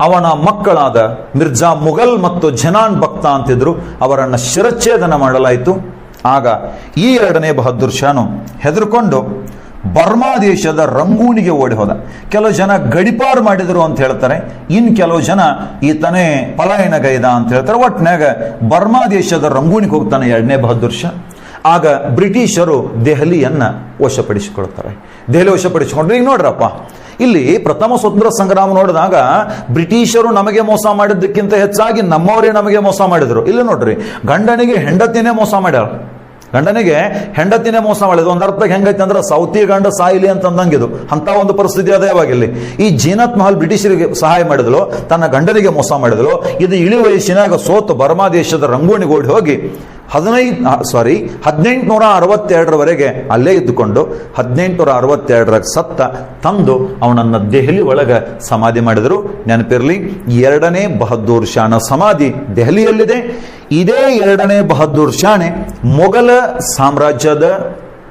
ಅವನ ಮಕ್ಕಳಾದ ಮಿರ್ಜಾ ಮುಘಲ್ ಮತ್ತು ಜನಾನ್ ಬಕ್ತ ಅಂತಿದ್ರು, ಅವರನ್ನು ಶಿರಚ್ಛೇದನ ಮಾಡಲಾಯಿತು. ಆಗ ಈ ಎರಡನೇ ಬಹದ್ದೂರ್ ಶಾನು ಹೆದರ್ಕೊಂಡು ಬರ್ಮಾ ದೇಶದ ರಂಗೂನಿಗೆ ಓಡಿ ಹೋದ. ಕೆಲವು ಜನ ಗಡಿಪಾರು ಮಾಡಿದರು ಅಂತ ಹೇಳ್ತಾರೆ, ಇನ್ನು ಕೆಲವು ಜನ ಈತನೇ ಪಲಾಯನಗೈದ ಅಂತ ಹೇಳ್ತಾರೆ. ಒಟ್ಟಿನಾಗ ಬರ್ಮಾ ದೇಶದ ರಂಗೂನಿಗೆ ಹೋಗ್ತಾನೆ ಎರಡನೇ ಬಹದ್ದೂರ್ ಶಾ. ಆಗ ಬ್ರಿಟಿಷರು ದೆಹಲಿಯನ್ನ ವಶಪಡಿಸಿಕೊಳ್ತಾರೆ. ದೆಹಲಿ ವಶಪಡಿಸಿಕೊಂಡ್ರೆ ಈಗ ನೋಡ್ರಪ್ಪ, ಇಲ್ಲಿ ಪ್ರಥಮ ಸ್ವತಂತ್ರ ಸಂಗ್ರಾಮ ನೋಡಿದಾಗ ಬ್ರಿಟಿಷರು ನಮಗೆ ಮೋಸ ಮಾಡಿದ್ದಕ್ಕಿಂತ ಹೆಚ್ಚಾಗಿ ನಮ್ಮವರೇ ನಮಗೆ ಮೋಸ ಮಾಡಿದ್ರು. ಇಲ್ಲಿ ನೋಡ್ರಿ, ಗಂಡನಿಗೆ ಹೆಂಡತಿನೇ ಮೋಸ ಮಾಡ್ಯಾರ. ಗಂಡನಿಗೆ ಹೆಂಡತಿನೇ ಮೋಸ ಮಾಡಿದ್ರು. ಒಂದು ಅರ್ಥಕ್ಕೆ ಹೆಂಗೈತೆ ಅಂದ್ರೆ ಸೌತಿ ಗಂಡ ಸಾಯಿಲಿ ಅಂತಂದಂಗಿದು ಅಂತ ಒಂದು ಪರಿಸ್ಥಿತಿ ಅದೇ ಇವಾಗಿಲ್ಲಿ. ಈ ಜೀನತ್ ಮಹಲ್ ಬ್ರಿಟಿಷರಿಗೆ ಸಹಾಯ ಮಾಡಿದಳು, ತನ್ನ ಗಂಡನಿಗೆ ಮೋಸ ಮಾಡಿದಳು. ಇದು ಇಳಿ ವಯಸ್ಸಿನಾಗ ಸೋತು ಬರ್ಮಾ ದೇಶದ ರಂಗೂಣಿಗೆ ಓಡಿ ಹೋಗಿ 1862ರವರೆಗೆ ಅಲ್ಲೇ ಇದ್ದುಕೊಂಡು 1862 ಸತ್ತ ತಂದು ಅವನನ್ನು ದೆಹಲಿ ಒಳಗೆ ಸಮಾಧಿ ಮಾಡಿದರು. ನೆನಪಿರಲಿ, ಎರಡನೇ ಬಹದ್ದೂರ್ ಶಾನ ಸಮಾಧಿ ದೆಹಲಿಯಲ್ಲಿದೆ. ಇದೇ ಎರಡನೇ ಬಹದ್ದೂರ್ ಶಾನೆ ಮೊಘಲ ಸಾಮ್ರಾಜ್ಯದ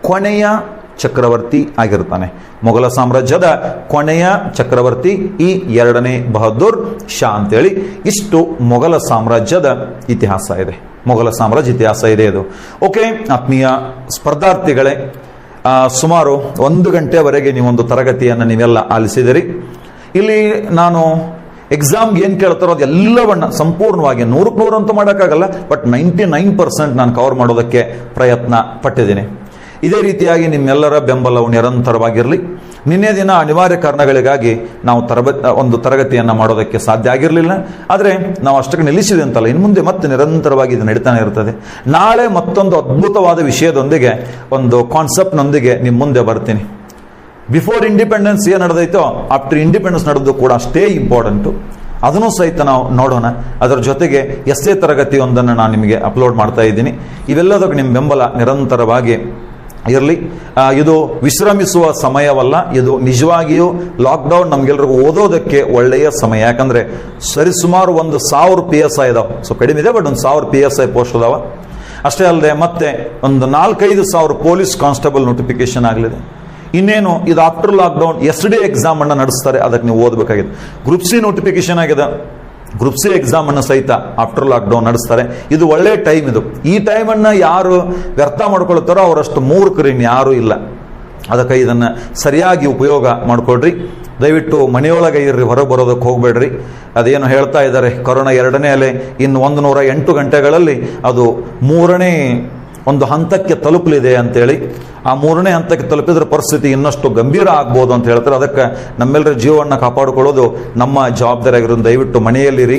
ಕೊನೆಯ ಚಕ್ರವರ್ತಿ ಆಗಿರ್ತಾನೆ. ಮೊಘಲ ಸಾಮ್ರಾಜ್ಯದ ಕೊನೆಯ ಚಕ್ರವರ್ತಿ ಈ ಎರಡನೇ ಬಹದ್ದೂರ್ ಶಾ ಅಂತೇಳಿ. ಇಷ್ಟು ಮೊಘಲ ಸಾಮ್ರಾಜ್ಯದ ಇತಿಹಾಸ ಇದೆ. ಮೊಘಲ ಸಾಮ್ರಾಜ್ಯ ಇತಿಹಾಸ ಇದೆ ಇದು. ಓಕೆ ಆತ್ಮೀಯ ಸ್ಪರ್ಧಾರ್ಥಿಗಳೇ, ಸುಮಾರು 1 ಗಂಟೆವರೆಗೆ ನೀವೊಂದು ತರಗತಿಯನ್ನು ನೀವೆಲ್ಲ ಆಲಿಸಿದಿರಿ. ಇಲ್ಲಿ ನಾನು ಎಕ್ಸಾಮ್ಗೆ ಏನು ಕೇಳ್ತಾರೋ ಅದೆಲ್ಲವನ್ನ ಸಂಪೂರ್ಣವಾಗಿ 100ಕ್ಕೆ 100 ಅಂತೂ ಮಾಡೋಕ್ಕಾಗಲ್ಲ, ಬಟ್ 99% ನಾನು ಕವರ್ ಮಾಡೋದಕ್ಕೆ ಪ್ರಯತ್ನ ಪಟ್ಟಿದ್ದೀನಿ. ಇದೇ ರೀತಿಯಾಗಿ ನಿಮ್ಮೆಲ್ಲರ ಬೆಂಬಲವು ನಿರಂತರವಾಗಿರಲಿ. ನಿನ್ನೆ ದಿನ ಅನಿವಾರ್ಯ ಕಾರಣಗಳಿಗಾಗಿ ನಾವು ಒಂದು ತರಗತಿಯನ್ನು ಮಾಡೋದಕ್ಕೆ ಸಾಧ್ಯ ಆಗಿರಲಿಲ್ಲ. ಆದರೆ ನಾವು ಅಷ್ಟಕ್ಕೆ ನಿಲ್ಲಿಸಿದೆ ಅಂತಲ್ಲ, ಇನ್ನು ಮುಂದೆ ಮತ್ತೆ ನಿರಂತರವಾಗಿ ಇದು ನಡೀತಾನೆ ಇರ್ತದೆ. ನಾಳೆ ಮತ್ತೊಂದು ಅದ್ಭುತವಾದ ವಿಷಯದೊಂದಿಗೆ, ಒಂದು ಕಾನ್ಸೆಪ್ಟ್ನೊಂದಿಗೆ ನಿಮ್ಮ ಮುಂದೆ ಬರ್ತೀನಿ. ಬಿಫೋರ್ ಇಂಡಿಪೆಂಡೆನ್ಸ್ ಏನು ನಡೆದೈತೋ ಆಫ್ಟರ್ ಇಂಡಿಪೆಂಡೆನ್ಸ್ ನಡೆದು ಕೂಡ ಅಷ್ಟೇ ಇಂಪಾರ್ಟೆಂಟು. ಅದನ್ನು ಸಹಿತ ನಾವು ನೋಡೋಣ. ಅದರ ಜೊತೆಗೆ ಎಸ್ಸೇ ತರಗತಿಯೊಂದನ್ನು ನಾನು ನಿಮಗೆ ಅಪ್ಲೋಡ್ ಮಾಡ್ತಾ ಇದ್ದೀನಿ. ಇವೆಲ್ಲದಕ್ಕೆ ನಿಮ್ಮ ಬೆಂಬಲ ನಿರಂತರವಾಗಿ ಇರಲಿ. ಇದು ವಿಶ್ರಮಿಸುವ ಸಮಯವಲ್ಲ, ಇದು ನಿಜವಾಗಿಯೂ ಲಾಕ್ಡೌನ್ ನಮ್ಗೆಲ್ರಿಗೂ ಓದೋದಕ್ಕೆ ಒಳ್ಳೆಯ ಸಮಯ. ಯಾಕಂದ್ರೆ ಸರಿಸುಮಾರು 1000 PSI ಇದಾವೆ. ಸೊ ಕಡಿಮೆ ಇದೆ, ಬಟ್ 1000 PSI ಪೋಸ್ಟ್ ಅದಾವ. ಅಷ್ಟೇ ಅಲ್ಲದೆ ಮತ್ತೆ ಒಂದು 4-5 ಸಾವಿರ ಪೊಲೀಸ್ ಕಾನ್ಸ್ಟೇಬಲ್ ನೋಟಿಫಿಕೇಶನ್ ಆಗಲಿದೆ. ಇನ್ನೇನು ಇದು ಆಫ್ಟರ್ ಲಾಕ್ಡೌನ್ SDA ಎಕ್ಸಾಮ್ ಅನ್ನು ನಡೆಸ್ತಾರೆ, ಅದಕ್ಕೆ ನೀವು ಓದಬೇಕಾಗಿದೆ. ಗ್ರೂಪ್ C ನೋಟಿಫಿಕೇಶನ್ ಆಗಿದೆ, ಗ್ರೂಪ್ C ಎಕ್ಸಾಮ್ ಅನ್ನು ಸಹಿತ ಆಫ್ಟರ್ ಲಾಕ್ಡೌನ್ ನಡೆಸ್ತಾರೆ. ಇದು ಒಳ್ಳೆ ಟೈಮ್. ಇದು ಈ ಟೈಮನ್ನು ಯಾರು ವ್ಯರ್ಥ ಮಾಡ್ಕೊಳ್ತಾರೋ ಅವರಷ್ಟು ಮೂರ್ಖರು ಯಾರೂ ಇಲ್ಲ. ಅದಕ್ಕೆ ಇದನ್ನು ಸರಿಯಾಗಿ ಉಪಯೋಗ ಮಾಡಿಕೊಡ್ರಿ. ದಯವಿಟ್ಟು ಮನೆಯೊಳಗೆ ಇರ್ರಿ, ಹೊರಗೆ ಬರೋದಕ್ಕೆ ಹೋಗಬೇಡ್ರಿ. ಅದೇನು ಹೇಳ್ತಾ ಇದ್ದಾರೆ, ಕೊರೋನಾ 2ನೇ ಅಲೆ ಇನ್ನು 108 ಗಂಟೆಗಳಲ್ಲಿ ಅದು 3ನೇ ಒಂದು ಹಂತಕ್ಕೆ ತಲುಪಲಿದೆ ಅಂತೇಳಿ. ಆ 3ನೇ ಹಂತಕ್ಕೆ ತಲುಪಿದ್ರೆ ಪರಿಸ್ಥಿತಿ ಇನ್ನಷ್ಟು ಗಂಭೀರ ಆಗ್ಬೋದು ಅಂತ ಹೇಳ್ತಾರೆ. ಅದಕ್ಕೆ ನಮ್ಮೆಲ್ಲರ ಜೀವವನ್ನು ಕಾಪಾಡಿಕೊಳ್ಳೋದು ನಮ್ಮ ಜವಾಬ್ದಾರಿ ಆಗಿರೋದು. ದಯವಿಟ್ಟು ಮನೆಯಲ್ಲಿರಿ,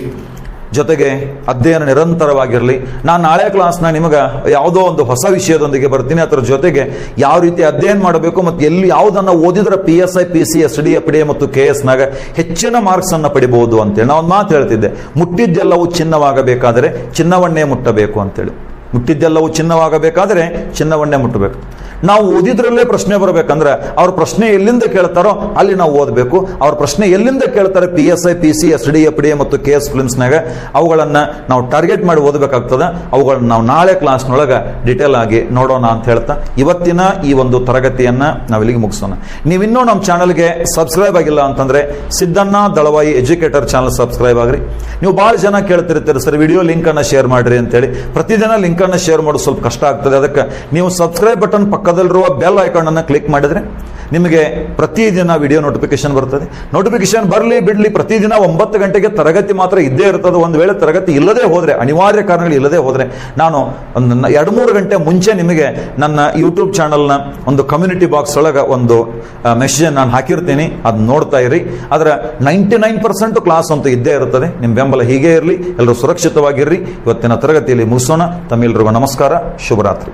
ಜೊತೆಗೆ ಅಧ್ಯಯನ ನಿರಂತರವಾಗಿರಲಿ. ನಾನು ನಾಳೆ ಕ್ಲಾಸ್ನ ನಿಮಗೆ ಯಾವುದೋ ಒಂದು ಹೊಸ ವಿಷಯದೊಂದಿಗೆ ಬರ್ತೀನಿ. ಅದರ ಜೊತೆಗೆ ಯಾವ ರೀತಿ ಅಧ್ಯಯನ ಮಾಡಬೇಕು ಮತ್ತು ಎಲ್ಲಿ ಯಾವುದನ್ನು ಓದಿದ್ರೆ PSI, PC, SDA, PDA ಮತ್ತು KSನಾಗ ಹೆಚ್ಚಿನ ಮಾರ್ಕ್ಸ್ ಅನ್ನು ಪಡಿಬಹುದು ಅಂತೇಳಿ ನಾನು ಒಂದು ಮಾತು ಹೇಳ್ತಿದ್ದೆ. ಮುಟ್ಟಿದ್ದೆಲ್ಲವೂ ಚಿನ್ನವಾಗಬೇಕಾದರೆ ಚಿನ್ನವನ್ನೇ ಮುಟ್ಟಬೇಕು ಅಂತೇಳಿ. ಮುಟ್ಟಿದ್ದೆಲ್ಲವೂ ಚಿನ್ನವಾಗಬೇಕಾದ್ರೆ ಚಿನ್ನವನ್ನೇ ಮುಟ್ಟಬೇಕು. ನಾವು ಓದಿದ್ರಲ್ಲೇ ಪ್ರಶ್ನೆ ಬರಬೇಕಂದ್ರೆ ಅವ್ರ ಪ್ರಶ್ನೆ ಎಲ್ಲಿಂದ ಕೇಳ್ತಾರೋ ಅಲ್ಲಿ ನಾವು ಓದಬೇಕು. ಅವ್ರ ಪ್ರಶ್ನೆ ಎಲ್ಲಿಂದ ಕೇಳ್ತಾರೆ PSI, PC, SDA, PDA ಮತ್ತು KS ಫಿಲ್ಮ್ಸ್ನಾಗ ಅವುಗಳನ್ನು ನಾವು ಟಾರ್ಗೆಟ್ ಮಾಡಿ ಓದಬೇಕಾಗ್ತದೆ. ಅವುಗಳನ್ನ ನಾವು ನಾಳೆ ಕ್ಲಾಸ್ನೊಳಗೆ ಡಿಟೇಲ್ ಆಗಿ ನೋಡೋಣ ಅಂತ ಹೇಳ್ತಾ ಇವತ್ತಿನ ಈ ಒಂದು ತರಗತಿಯನ್ನು ನಾವಿಲ್ಲಿಗೆ ಮುಗಿಸೋಣ. ನೀವಿನ್ನೂ ನಮ್ಮ ಚಾನಲ್ಗೆ ಸಬ್ಸ್ಕ್ರೈಬ್ ಆಗಿಲ್ಲ ಅಂತಂದ್ರೆ ಸಿದ್ದಣ್ಣ ದಳವಾಯಿ ಎಜುಕೇಟರ್ ಚಾನಲ್ ಸಬ್ಸ್ಕ್ರೈಬ್ ಆಗ್ರಿ. ನೀವು ಭಾಳ ಜನ ಕೇಳ್ತಿರ್ತೀರಿ, ಸರ್ ವಿಡಿಯೋ ಲಿಂಕನ್ನು ಶೇರ್ ಮಾಡಿರಿ ಅಂತೇಳಿ. ಪ್ರತಿದಿನ ಲಿಂಕನ್ನು ಶೇರ್ ಮಾಡೋದು ಸ್ವಲ್ಪ ಕಷ್ಟ ಆಗ್ತದೆ. ಅದಕ್ಕೆ ನೀವು ಸಬ್ಸ್ಕ್ರೈಬ್ ಬಟನ್ ಪಕ್ಕದಲ್ಲಿರುವ ಬೆಲ್ ಐಕಾನ್ ಅನ್ನು ಕ್ಲಿಕ್ ಮಾಡಿದ್ರೆ ನಿಮಗೆ ಪ್ರತಿದಿನ ವಿಡಿಯೋ ನೋಟಿಫಿಕೇಶನ್ ಬರ್ತದೆ. ನೋಟಿಫಿಕೇಶನ್ ಬರಲಿ ಬಿಡಲಿ, ಪ್ರತಿದಿನ 9 ಗಂಟೆಗೆ ತರಗತಿ ಮಾತ್ರ ಇದ್ದೇ ಇರ್ತದೆ. ಒಂದು ವೇಳೆ ತರಗತಿ ಇಲ್ಲದೆ ಹೋದರೆ, ಅನಿವಾರ್ಯ ಕಾರಣಗಳು ಇಲ್ಲದೆ ಹೋದರೆ, ನಾನು ಒಂದು 2-3 ಗಂಟೆ ಮುಂಚೆ ನಿಮಗೆ ನನ್ನ ಯೂಟ್ಯೂಬ್ ಚಾನಲ್ನ ಒಂದು ಕಮ್ಯುನಿಟಿ ಬಾಕ್ಸ್ ಒಳಗೆ ಒಂದು ಮೆಸೇಜ್ ನಾನು ಹಾಕಿರ್ತೀನಿ, ಅದು ನೋಡ್ತಾ ಇರಿ. ಆದರೆ 99% ಕ್ಲಾಸ್ ಅಂತೂ ಇದ್ದೇ ಇರ್ತದೆ. ನಿಮ್ಮ ಬೆಂಬಲ ಹೀಗೆ ಇರಲಿ. ಎಲ್ಲರೂ ಸುರಕ್ಷಿತವಾಗಿರ್ರಿ. ಇವತ್ತಿನ ತರಗತಿಯಲ್ಲಿ ಮುಗಿಸೋಣ. ತಮ್ಮೆಲ್ಲರಿಗೂ ನಮಸ್ಕಾರ, ಶುಭರಾತ್ರಿ.